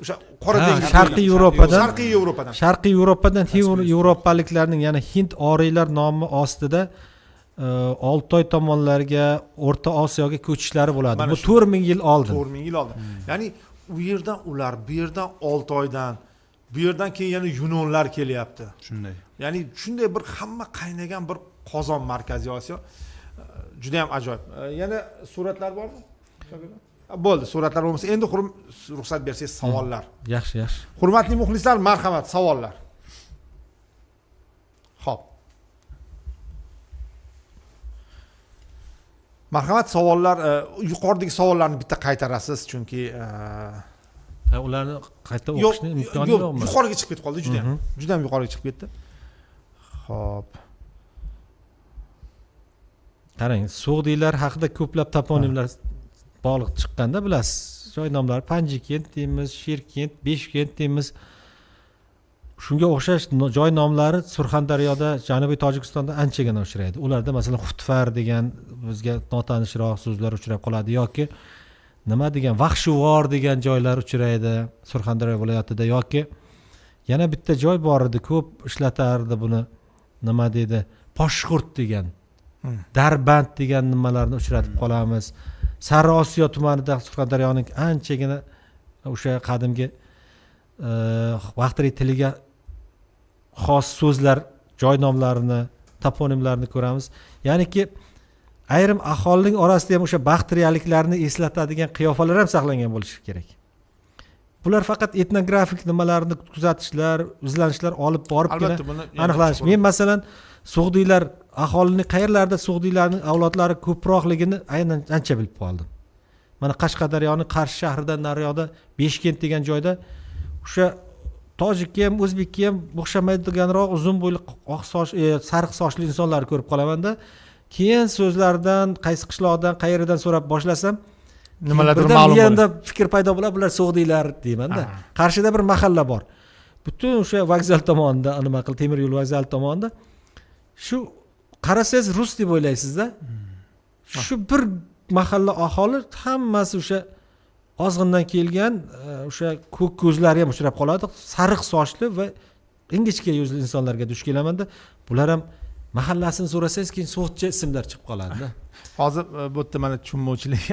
O'sha Qora dengiz, Sharqiy Yevropadan. Sharqiy Yevropadan yevropaliklarning, ya'ni Hind oriylar nomi ostida Oltoy tomonlarga, O'rta Osiyoga ko'chishlari bo'ladi. Bu 4000 yil oldin. 4000 yil oldin. Ya'ni u yerdan ular, bu yerdan Oltoydan, bu yerdan keyin yana Yunonlar kelyapti. Shunday. Ya'ni shunday bir hamma qaynagan bir qozon Markaziy Osiyo. Juda ham ajoyib. Yana suratlar bormi? Bo'ldi, suratlar bo'lmasa, endi ruxsat bersangiz savollar. Yaxshi. Hurmatli muxlislar, marhamat, savollar. Xo'p. Marhamat, savollar, yuqoridagi savollarni bitta qaytarasiz, chunki ularni qayta o'qishning imkoni yo'qmi? Yuqoriga chiqib ketib qoldi, juda ham yuqoriga chiqib ketdi. Xo'p. qarang, So'g'diylar haqida ko'plab toponimlar bog'liq chiqqanda bilasiz. Joy nomlari Panjikent deymiz, Sherkent, Beshkent deymiz. Shunga o'xshash joy nomlari Surxondaryoda, Janubiy Tojikistonda anchagina uchraydi. Ularda masalan Xutfar degan bizga notanishroq so'zlar uchrab qoladi yoki nima degan Vahshivor degan joylar uchraydi Surxondaryo viloyatida yoki yana bitta joy bor edi, ko'p ishlatardi buni. Nima deydi? Poshxurt degan. Darband degan nimalarni uchratib qolamiz. Sariosiyo tumanida Surxondaryoning anchagina o'sha qadimgi vaqtli tiliga xos so'zlar, joy nomlarini, toponimlarini ko'ramiz. Ya'niki ayrim aholining orasida ham o'sha bakteriyaliklarni eslatadigan qiyofalar ham saqlangan bo'lishi kerak. Bular faqat etnografik nimalarni kuzatishlar, izlanishlar olib boribgina aniqlanish. Men masalan So'g'diylar aholining qayerlarda So'g'diylarning avlodlari ko'proqligini aynan ancha bilib qoldim. Mana Qashqadaryoning Qarshi shahridan nariyoqda Beshkent degan joyda o'sha tojikka ham, o'zbekka ham o'xshamaydiganroq uzun bo'yli oq soch, sariq sochli insonlarni ko'rib qolaman-da. Keyin so'zlardan, qaysi qishloqdan, qayerdan so'rab boshlasam, nimalardir ma'lum bo'ladi. Menda fikr paydo bo'ladi, bular So'g'diylar deyman-da. Qarshida bir mahalla bor. Butun o'sha vokzal tomonida, nima qil, temir yo'l vokzali tomonida shu qarasangiz rus deb o'ylaysiz-da. Shu bir mahalla aholi hammasi o'sha ozg'indan kelgan, o'sha ko'k ko'zlari ham uchrab qoladi, sariq sochli va ingichka yuzli insonlarga duch kelamanda. Bular ham mahallasini so'rasangiz keyin so'tcha ismlar chiqib qoladi-da. Hozir bu yerda mana tushunmovchilik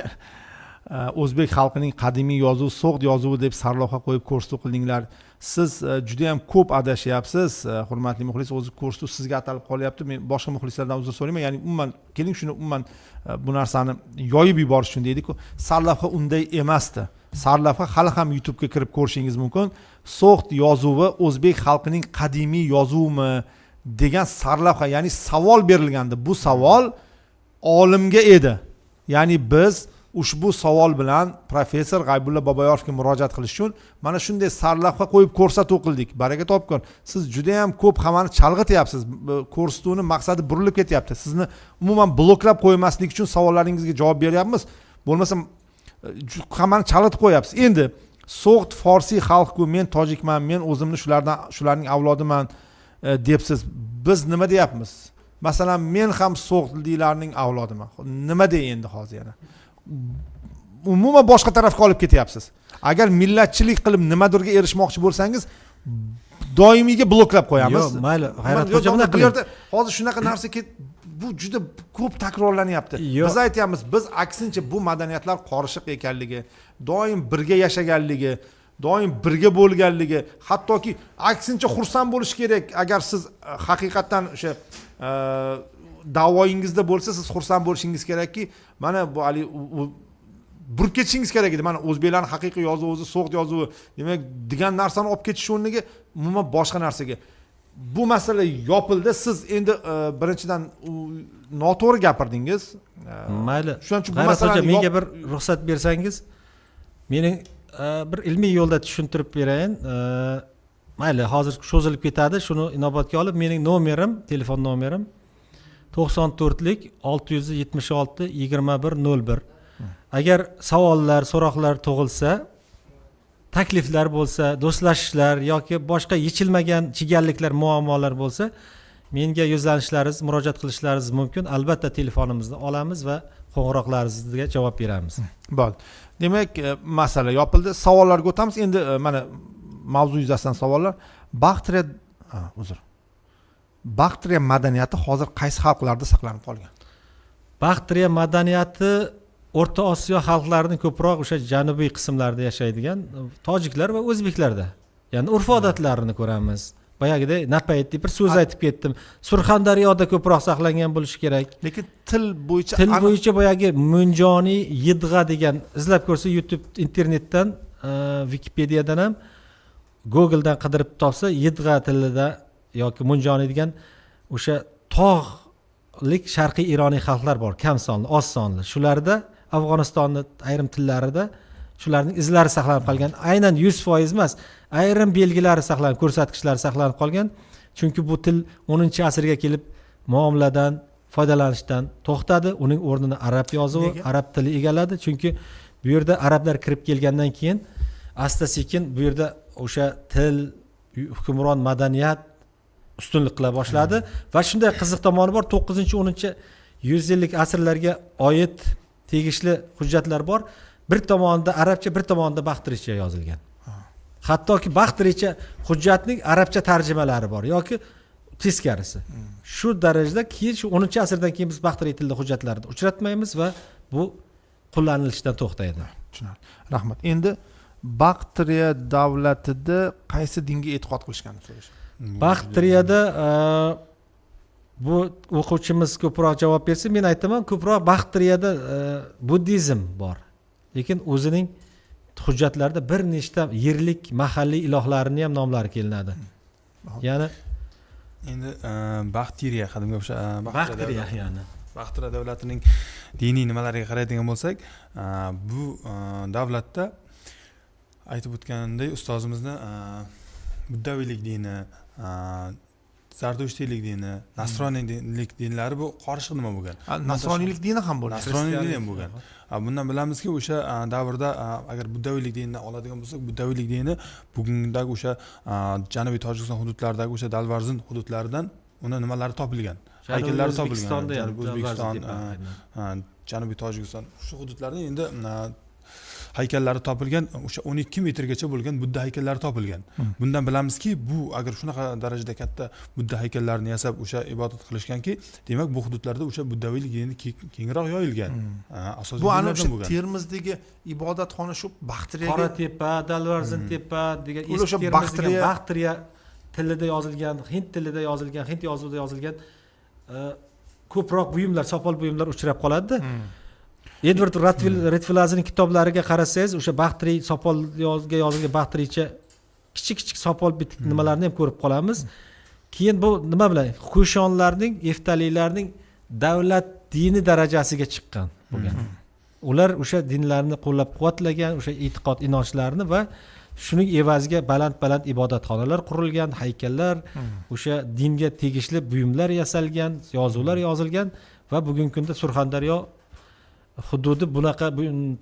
o'zbek xalqining qadimiy yozuvi So'g'd yozuvi deb sarlavha qo'yib ko'rsatuv qildinglar. Siz juda ham ko'p adashyapsiz, hurmatli muxlis. O'zi ko'rsatuv sizga atalib qolyapti. Men boshqa muxlislardan uzr so'rayman. Ya'ni umuman keling shuni umuman bu narsani yoyib yuborish uchun deydik-ku. Sarlavha unday emasdi. Sarlavha hali ham YouTube ga kirib ko'rishingiz mumkin. So'g'd yozuvi o'zbek xalqining qadimiy yozuvimi degan sarlavha, ya'ni savol berilgandi. Bu savol olimga edi. Ya'ni biz ushbu savol bilan professor G'aybulla Boboyorovga murojaat qilish uchun mana shunday sarlavha qo'yib ko'rsatuv qildik. Baraka topgan. Siz juda ham ko'p hammani chalg'ityapsiz. Ko'rsatuvning maqsadi burilib ketyapti. Sizni umuman bloklab qo'ymaslik uchun savollaringizga javob beryapmiz. Bo'lmasam hammani chalg'itib qo'yapsiz. Endi So'g'd Forsiy xalq-ku, men tojikman, men o'zimni shularning avlodiman debsiz. Biz nima deyapmiz? Masalan, men ham So'g'diylarning avlodiman. Nima dey endi hozir yana? Umuman boshqa tarafga olib ketyapsiz. Agar millatchilik qilib nimadirga erishmoqchi bo'lsangiz, doimiyga bloklab qo'yamiz. Yo'q, mayli, G'ayrat xo'ja buni qiling. Hozir shunaqa narsa bu juda ko'p takrorlanyapti. Biz aytamiz, biz aksincha bu madaniyatlar qorishiq ekanligi, doim birga yashaganligi, doim birga bo'lganligi, hattoki aksincha xursand bo'lish kerak. Agar siz haqiqatan o'sha da'voyingizda bo'lsa, siz xursand bo'lishingiz kerakki, mana bu ali burib ketishingiz kerak edi. Mana o'zbeklarning haqiqiy yozuvi o'zi So'g'd yozuvi, demak, degan narsani olib ketish o'rniga umuman boshqa narsaga. Bu masala yopildi. Siz endi birinchidan noto'g'ri gapirdingiz. Mayli. Shuning uchun bu G'ayrat masalani xo'ja, menga bir ruxsat bersangiz, mening bir ilmiy yo'lda tushuntirib berayin. Mayli, hozir cho'zilib ketadi. Shuni inobatga olib, mening nomerim, telefon nomerim 94lik 676 2101. Agar savollar, so'roqlar tug'ilsa, takliflar bo'lsa, do'stlashishlar yoki boshqa yechilmagan chigalliklar, muammolar bo'lsa, menga yuzlanishlaringiz, murojaat qilishlaringiz mumkin. Albatta telefonimizni olamiz va qo'ng'iroqlaringizga javob beramiz. Bo'ldi. Demak, masala yopildi. Savollarga o'tamiz. Endi mana mavzu yuzasidan savollar. Baktriya madaniyati hozir qaysi xalqlarda saqlanib qolgan? Baktriya madaniyati O'rta Osiyo xalqlarining ko'proq o'sha janubiy qismlarida yashaydigan tojiklar va o'zbeklarda. Ya'ni urf-odatlarini ko'ramiz. Boyagiday napayt deb bir so'z aytib ketdim. Surxondaryoda ko'proq saqlangan bo'lishi kerak. Lekin til bo'yicha boyagi Munjoniy Yidg'a degan izlab ko'rsa YouTube internetdan, Wikipediyadan ham, Googledan qidirib topsa Yidg'a tilida yoki Munjoniy degan o'sha tog'lik sharqiy ironiy xalqlar bor, kam sonli, oz sonli. Shularda Afg'onistonning ayrim tillarida shularning izlari saqlanib qolgan. Aynan 100% emas, ayrim belgilari saqlanib, ko'rsatkichlari saqlanib qolgan. Chunki bu til 10-asrga kelib muomaladan foydalanishdan to'xtadi. Uning o'rnini arab yozuvi, Nega? arab tili egalladi. Chunki bu yerda arablar kirib kelgandan keyin asta-sekin bu yerda o'sha til, hukmron madaniyat ustunlik qila boshladi va shunday qiziq tomoni bor. 9-10 100 yillik asrlarga oid tegishli hujjatlar bor. Bir tomonida arabcha, bir tomonida baxtiricha yozilgan. Hattoki baxtiricha hujjatning arabcha tarjimalari bor yoki teskarisi. Shu darajada keyin shu 10-asrdan keyin biz baxtiriy tilda hujjatlarni uchratmaymiz va bu qo'llanilishdan to'xtaydi. Tushunarli. Rahmat. Endi Baktriya davlatida qaysi dinga e'tiqod qilishganini so'rash. Baxtriyada bu o'quvchimiz ko'proq javob bersa, men aytaman, ko'proq Baxtriyada buddizm bor. Lekin o'zining hujjatlarida bir nechta yerlik mahalliy ilohlarini ham nomlari kelinadi. Ya'ni Endi Baxtiriya qadimgi o'sha Baxtriya ya'ni Baxtiriya davlatining diniy nimalariga qaraydigan bo'lsak, bu davlatda aytib o'tganday ustozimizni buddaviylik dini, zardushtiylik dini, nasroniylik dinlari bu qo'shib nima bo'lgan? Nasroniylik dini ham bo'lgan. Nasroniylik dini ham bo'lgan. Bundan bilamizki, o'sha davrda agar buddaviylik dinini oladigan bo'lsak, buddaviylik dini bugundagi o'sha Janubiy Tojikiston hududlaridagi o'sha Dalvarzin hududlaridan uni nimalari topilgan. Haykallari topilgan. Janubiy O'zbekiston, Janubiy Tojikiston shu hududlarda endi haykallari topilgan, o'sha 12 metrgacha bo'lgan Budda haykallari topilgan. Bundan bilamizki, bu agar shunaqa darajada katta Budda haykallarini yasab o'sha ibodat qilishganki, demak bu hududlarda o'sha buddaviylik dini kengroq yoyilgan. Asosiy Bu ana dinlardan o'sha bo'lgan. Termizdagi ibodatxona shu Baxtriyaga Qora tepa, Dalvarzin tepa degan Ular o'sha eski Baxtriya tilida yozilgan, hind tilida yozilgan, hind yozuvida yozilgan ko'proq buyumlar, sopol buyumlar uchrab qoladi-da. Edward Redfilazining kitoblariga qarasangiz, o'sha Baxtriy sopolga yozilgan Baxtriycha kichik sopol bitik nimalarni ham ko'rib qolamiz. Keyin bu nima bilan Qo'shonlarning, Eftalilarning davlat dini darajasiga chiqqan bo'lgan. Ular o'sha dinlarni qo'llab-quvvatlagan, o'sha e'tiqod inonchlarini va shuning evaziga baland ibodatxonalar qurilgan, haykallar, o'sha dinga tegishli buyumlar yasalgan, yozuvlar yozilgan va bugungi kunda Surxondaryo hududi bunaqa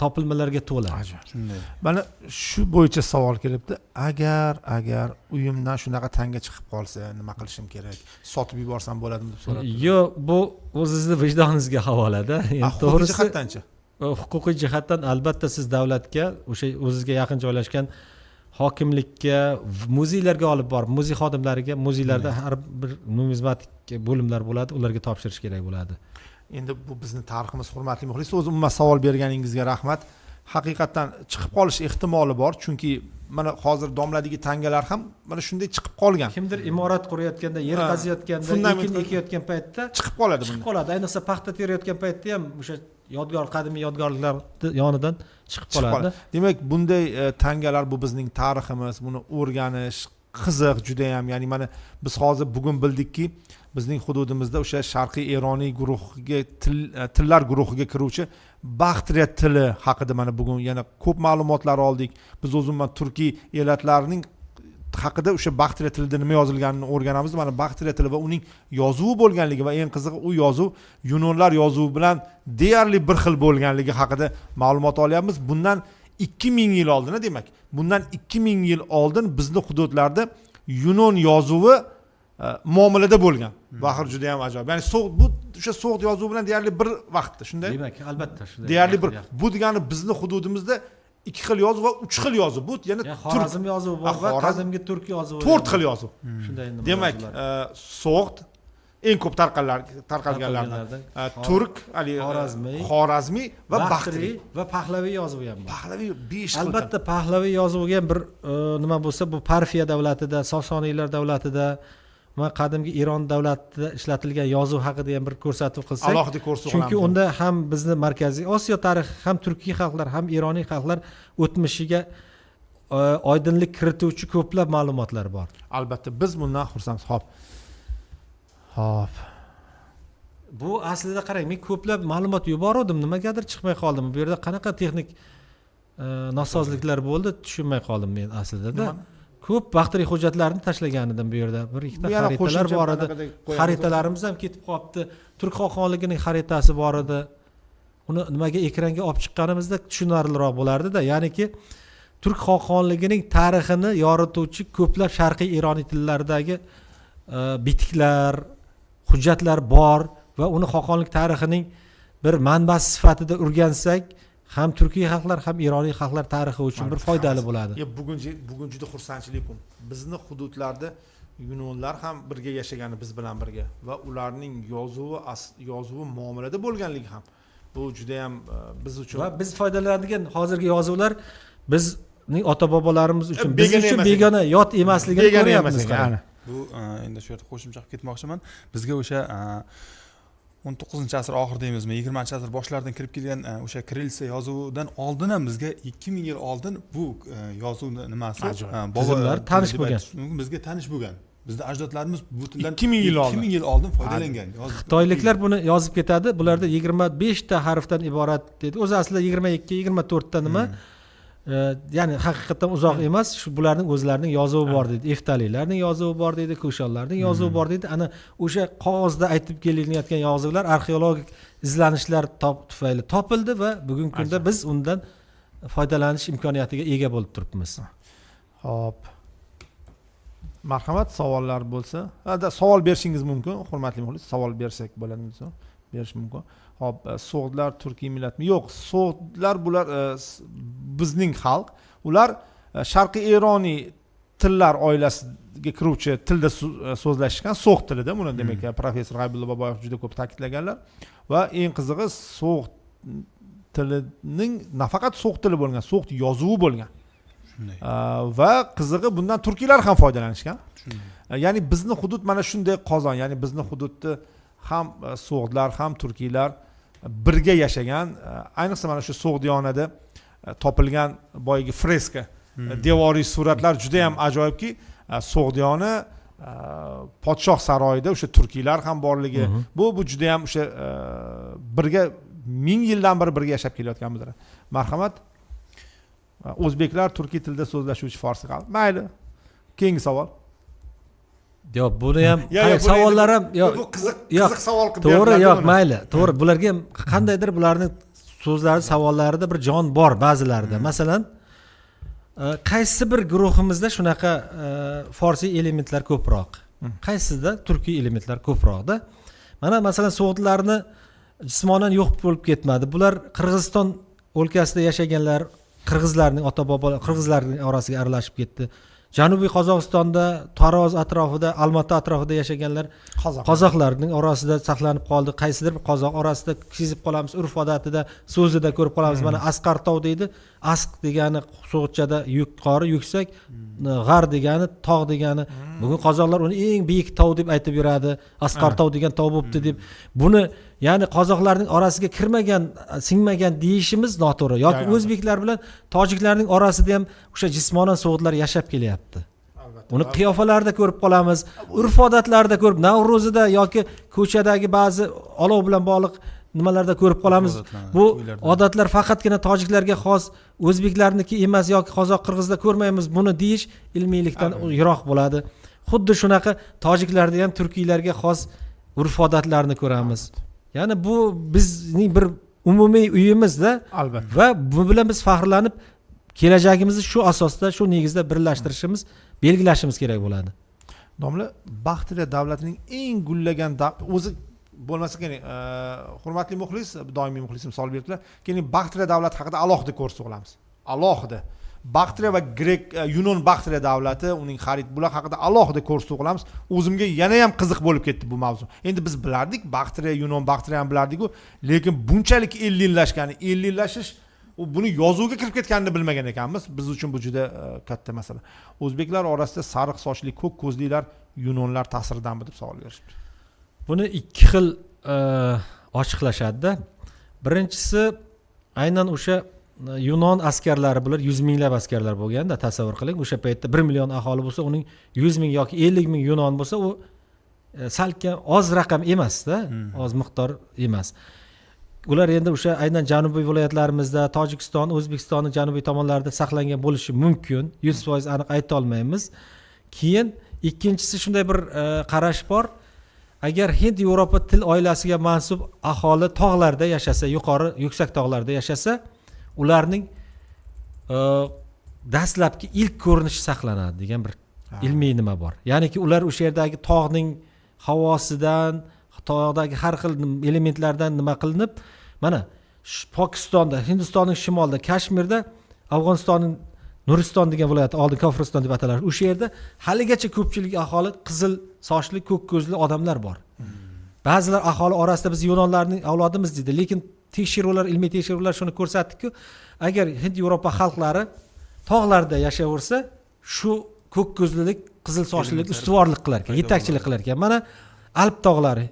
topilmalarga to'la. Shunday. Mana shu bo'yicha savol kelibdi. Agar uyimdan shunaqa tanga chiqib qolsa, nima qilishim kerak? Sotib yuborsam bo'ladimi deb so'radi. Yo'q, bu o'zingizning vijdoningizga havolada. Endi To'g'risi jihatdanchi? Huquqiy jihatdan albatta siz davlatga, o'sha o'zingizga yaqin joylashgan hokimlikka, muzeylarga olib borib, muzey xodimlariga, muzeylarda har bir numizmatik bo'limlar bo'ladi, ularga topshirish kerak bo'ladi. Endi bu bizning tariximiz, hurmatli muxlis. O'zi umuman savol berganingizga rahmat. Haqiqatan chiqib qolish ehtimoli bor, chunki mana hozir domladagi tangalar ham mana shunday chiqib qolgan. Kimdir imorat qurayotganda, yer qaziyotganda, ekin ekayotgan paytda chiqib qoladi chiqib qoladi. Ayniqsa paxta terayotgan paytda ham o'sha qadimiy yodgorliklar yonidan chiqib qoladi. Demak, bunday tangalar bu bizning tariximiz, buni o'rganish qiziq juda ham. Ya'ni mana biz hozir bugun bildikki, bizning hududimizda o'sha Sharqiy Eroniy guruhiga tillar guruhiga kiruvchi Baxtriya tili haqida mana bugun yana ko'p ma'lumotlar oldik. Biz o'zimman turkiy elatlarning haqida o'sha Baxtriya tilida nima yozilganini o'rganamiz. Mana Baxtriya tili va uning yozuvi bo'lganligi va eng qizig'i u yozuv Yunonlar yozuvi bilan deyarli bir xil bo'lganligi haqida ma'lumot olyapmiz. Bundan 2000 yil oldin, demak, bundan 2000 yil oldin bizning hududlarda Yunon yozuvi muomalada bo'lgan. Baxir juda ham ajoyib. Ya'ni bu o'sha so'g'd yozuvi bilan deyarli bir vaqtda, shunday. Demak, albatta shunday. Deyarli bir. Bu degani bizning hududimizda 2 xil yozuv va 3 xil yozuv. Bu yana Xorazm yozuvi bor va qadimgi turk yozuvi. 4 xil yozuv. Shunday nima. Demak, so'g'd eng ko'p tarqalganlardan turk, xorazmiy va baxtriy va pahlaviy yozuvi ham bor. Pahlaviy 5 xil. Albatta pahlaviy yozuviga ham bir nima bo'lsa, bu Parfiya davlatida, Sosoniylar davlatida va qadimgi Eron davlatida ishlatilgan yozuv haqida ham bir ko'rsatuv qilsak, alohida ko'rsatuv qilamiz. Chunki unda ham bizni Markaziy Osiyo tarixi, ham turkiy xalqlar, ham ironiy xalqlar o'tmishiga oydinlik kirituvchi ko'plab ma'lumotlar bor. Albatta biz bundan xursandmiz. Xo'p. Bu aslida qarang, men ko'plab ma'lumot yubordim, nimagadir chiqmay qoldim. Bu yerda qanaqa texnik nosozliklar bo'ldi, tushunmay qoldim men aslida-da. ko'p baxtli hujjatlarni tashlagan edim bu yerda. Bir ikkita Bu yana xaritalar qo'shimcha bor edi. bunaqadek qo'yamiz. Xaritalarimiz ham ketib qolibdi. Turk xoqonligining xaritasi bor edi. Uni nimaga ekranga olib chiqqanimizda tushunarliroq bo'lardi-da. Ya'niki Turk xoqonligining tarixini yorituvchi ko'plab sharqiy Ironiy tillaridagi bitiklar, hujjatlar bor va uni xoqonlik tarixining bir manbasi sifatida o'rgansak, ham turkiy xalqlar ham Ironiy xalqlar tarixi uchun bir foydali bo'ladi. Bugun juda xursandchilik kun. Bizni hududlarda yunonlar ham birga yashagani biz bilan birga va ularning yozuvi muomalada bo'lganligi ham bu juda ham biz uchun Va biz foydalanadigan hozirgi yozuvlar bizning ota-bobolarimiz uchun biz begona uchun emas begona, yot emasligini begona ko'ryapmiz. emas ekan. Bu endi shu yerda qo'shimcha qilib ketmoqchiman. Bizga o'sha 19-asr oxir deymizmi, 20-asr boshlaridan kirib kelgan o'sha kirilsiya yozuvidan oldin ham bizga 2000 yil oldin bu yozuvni nimasi Tizimlar tanish bo'lgan. Bizga tanish bo'lgan. Bizda ajdodlarimiz bu tildan 2000 yil oldin. 2000 yil oldin foydalangan. Xitoyliklar buni yozib ketadi. Bularda 25 ta harfdan iborat dedi. O'zi aslida 22, 24 ta nima? Ya'ni haqiqatan uzoq emas. Shu bularning o'zlarining yozuvi bor dedi. Eftalilarning yozuvi bor dedi, Kushanlarning yozuvi bor dedi. Ana o'sha qog'ozda aytib kelinayotgan yozuvlar arxeologik izlanishlar tufayli topildi va bugungi kunda biz undan foydalanish imkoniyatiga ega bo'lib turibmiz. Xo'p. Marhamat, savollar bo'lsa, savol berishingiz mumkin, hurmatli muxlis. Savol bersak bo'ladimi? Berish mumkin. Xo'p, so'g'dlar turkiy millatmi? Yo'q, so'g'dlar bular bizning xalq. Ular Sharqiy Ironiy tillar oilasiga kiruvchi tilda so'zlashgan so'g' tilida. Buni demak professor G'aybulla Boboyev juda ko'p ta'kidlaganlar va eng qizig'i so'g' tilining nafaqat so'g' tili bo'lgan, so'g' yozuvi bo'lgan. Va qizig'i bundan turkiylar ham foydalanishgan. Ya'ni bizni hudud mana shunday qozon, ya'ni bizni hududda ham so'g'dlar ham turkiylar birga yashagan. Ayniqsa mana shu So'g'diyonada topilgan boyagi freska, devoriy suratlar juda ham ajoyibki, So'g'diyona podshoh saroyida o'sha turkiylar ham borligi, bu juda ham o'sha birga 1000 yildan beri birga yashab kelayotganmiz. Marhamat. O'zbeklar turkiy tilda so'zlashuvchi forscha xalq. Mayli. Keyingi savol. Yo'q, buni ham savollar ham bu qiziq savol qilib to'g'ri, yo'q, mayli. To'g'ri, bularga ham qandaydir bularning so'zlari, savollarida bir jon bor ba'zilarida. Masalan, qaysi bir guruhimizda shunaqa forsiy elementlar ko'proq, qaysida turkiy elementlar ko'proqda. Mana masalan so'g'dlarni jismonan yo'q bo'lib ketmadi. Bular Qirg'iziston o'lkasida yashaganlar, qirg'izlarning ota-bobolar qirg'izlarning orasiga aralashib ketdi. Janubiy Qozog'istonda, Taroz atrofida, Almaty atrofida yashaganlar qozoqlarning orasida saqlanib qoldi. Qaysidir bir qozoq orasida sezib qolamiz, urf-odatida, so'zida ko'rib qolamiz. Mana Asqartov deydi. Asq degani so'g'itchada yuqori, yuksak, g'ar degani tog' degani. Bugun qozoqlar uni eng buyuk tog' deb aytib yuradi. Asqartov degan tog' bo'pti deb. Buni ya'ni qozoqlarning orasiga kirmagan, singmagan deyishimiz noto'g'ri. Yoki o'zbeklar bilan tojiklarning orasida ham o'sha jismonan so'g'dlar yashab kelyapti. Uni qiyofalarida ko'rib qolamiz, urf-odatlarda ko'rib, Navro'zida yoki ko'chadagi ba'zi olov bilan bog'liq nimalarda ko'rib qolamiz. Bu odatlar faqatgina tojiklarga xos, o'zbeklarniki emas yoki qozoq qirg'izda ko'rmaymiz. Buni deyish ilmiylikdan yiroq bo'ladi. Xuddi shunaqa tojiklarda ham turkiylarga xos urf-odatlarni ko'ramiz. Ya'ni bu bizning bir umumiy uyimizda, albatta. Va bu bilan biz faxrlanib kelajagimizni shu asosda, shu negizda birlashtirishimiz, belgilashimiz kerak bo'ladi. Domla, Baxtiriya davlatining eng gullagan o'zi bo'lmasa keyin hurmatli muxlis, doimiy muxlisim savol berdilar. Keyin Baxtiriya davlati haqida alohida ko'rsatib olamiz. Alohida. Baxtiriya va Grek Yunon Baxtiriya davlati, uning xarid bular haqida alohida ko'rsatib olamiz. O'zimga yana ham qiziq bo'lib ketdi bu mavzu. Endi biz bilardik, Baxtiriya, Yunon Baxtiriya ham bilardik-ku, lekin bunchalik 50 yillashgani, 50 yillashish buni yozuvga kirib ketganini bilmagan ekanmiz. Biz uchun bu juda katta masala. O'zbeklar orasida sariq sochli, ko'k ko'zlilar Yunonlar ta'siridanmi deb savol berishibdi. Buni ikki xil ochiqlashadi-da. Birinchisi aynan o'sha Yunon askarlari, bular 100 minglab askarlar bo'lganda, tasavvur qiling, o'sha paytda 1 million aholi bo'lsa, uning 100 ming yoki 50 ming Yunon bo'lsa, u salkam oz raqam emas-da, oz miqdor emas. ular endi o'sha aynan janubiy viloyatlarimizda, Tojikiston, O'zbekistonning janubiy tomonlarida saqlangan bo'lishi mumkin. 100% aniq ayta olmaymiz. Keyin ikkinchisi shunday bir qarash bor. Agar Hind Yevropa til oilasiga mansub aholi tog'larda yashasa, yuqori yuksak tog'larda yashasa, ularning dastlabki ilk ko'rinishi saqlanadi degan bir ilmiy nima bor. Ya'niki ular o'sha yerdagi tog'ning havosidan, tog'dagi har xil elementlardan nima qilinib, mana Pokistonda, Hindistonning shimolida, Kashmirda, Afg'onistonning Nuriston degan viloyat, oldin Kofuriston deb atalar. O'sha yerda haligacha ko'pchilik aholi qizil sochli, ko'k ko'zli odamlar bor. Ba'zilar aholi orasida biz Yunonlarning avlodimiz deydi, lekin tekshiruvlar, ilmiy tekshiruvlar shuni ko'rsatdi-ku, agar Hind Yevropa xalqlari tog'larda yashayversa, shu ko'k ko'zlilik, qizil sochlilik ustuvorlik qilar ekan, yetakchilik qilar ekan. Mana Alp tog'lari,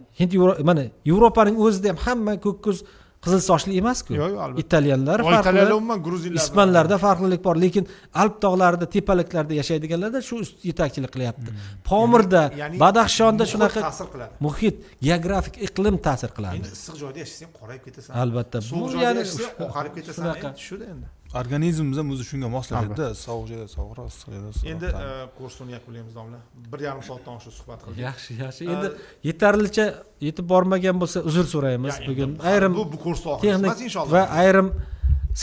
mana Yevropaning o'zida ham hamma ko'k ko'z qizil sochli emas-ku. Yo'q, albatta. Italyanlar farqli, umuman gruzinlar, ispanlarda farqlilik bor, lekin Alp tog'larida, tepaliklarda yashaydiganlarda shu yetakchilik qilyapti. Pomirda, Badaxshonda shunaqa ta'sir qiladi. muhit, geografik iqlim ta'sir qiladi. Endi issiq joyda yashasang qorayib ketasan. Albatta. Sovuq joyda yashasang oqarib ketasan. Shuda endi. Organizmimiz ham o'zi shunga moslashadi. Sovuq joyda sovuqroq, issiq joyda issiqroq. Endi kursni yakunlaymiz domla. 1,5 soatdan oshiq suhbat qildik. Yaxshi. Endi yetarlicha yetib bormagan bo'lsa uzr so'raymiz. Bugun ayrim bu kursni oxiri emas inshaalloh. va ayrim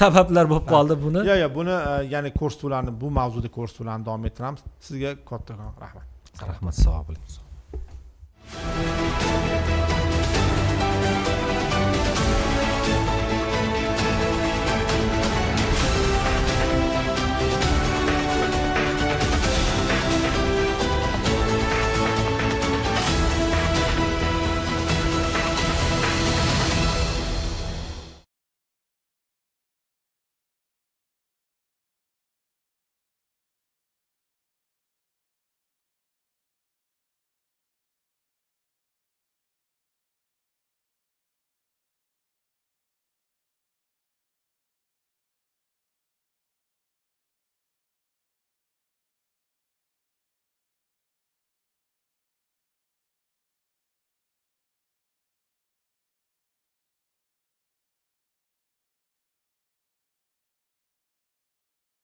sabablar bo'lib qoldi buni. Yo'q, buni ya'ni kurs turlarini, bu mavzuda kurs turlarini davom ettiramiz. Sizga kattakon rahmat. Rahmat, sog' bo'ling.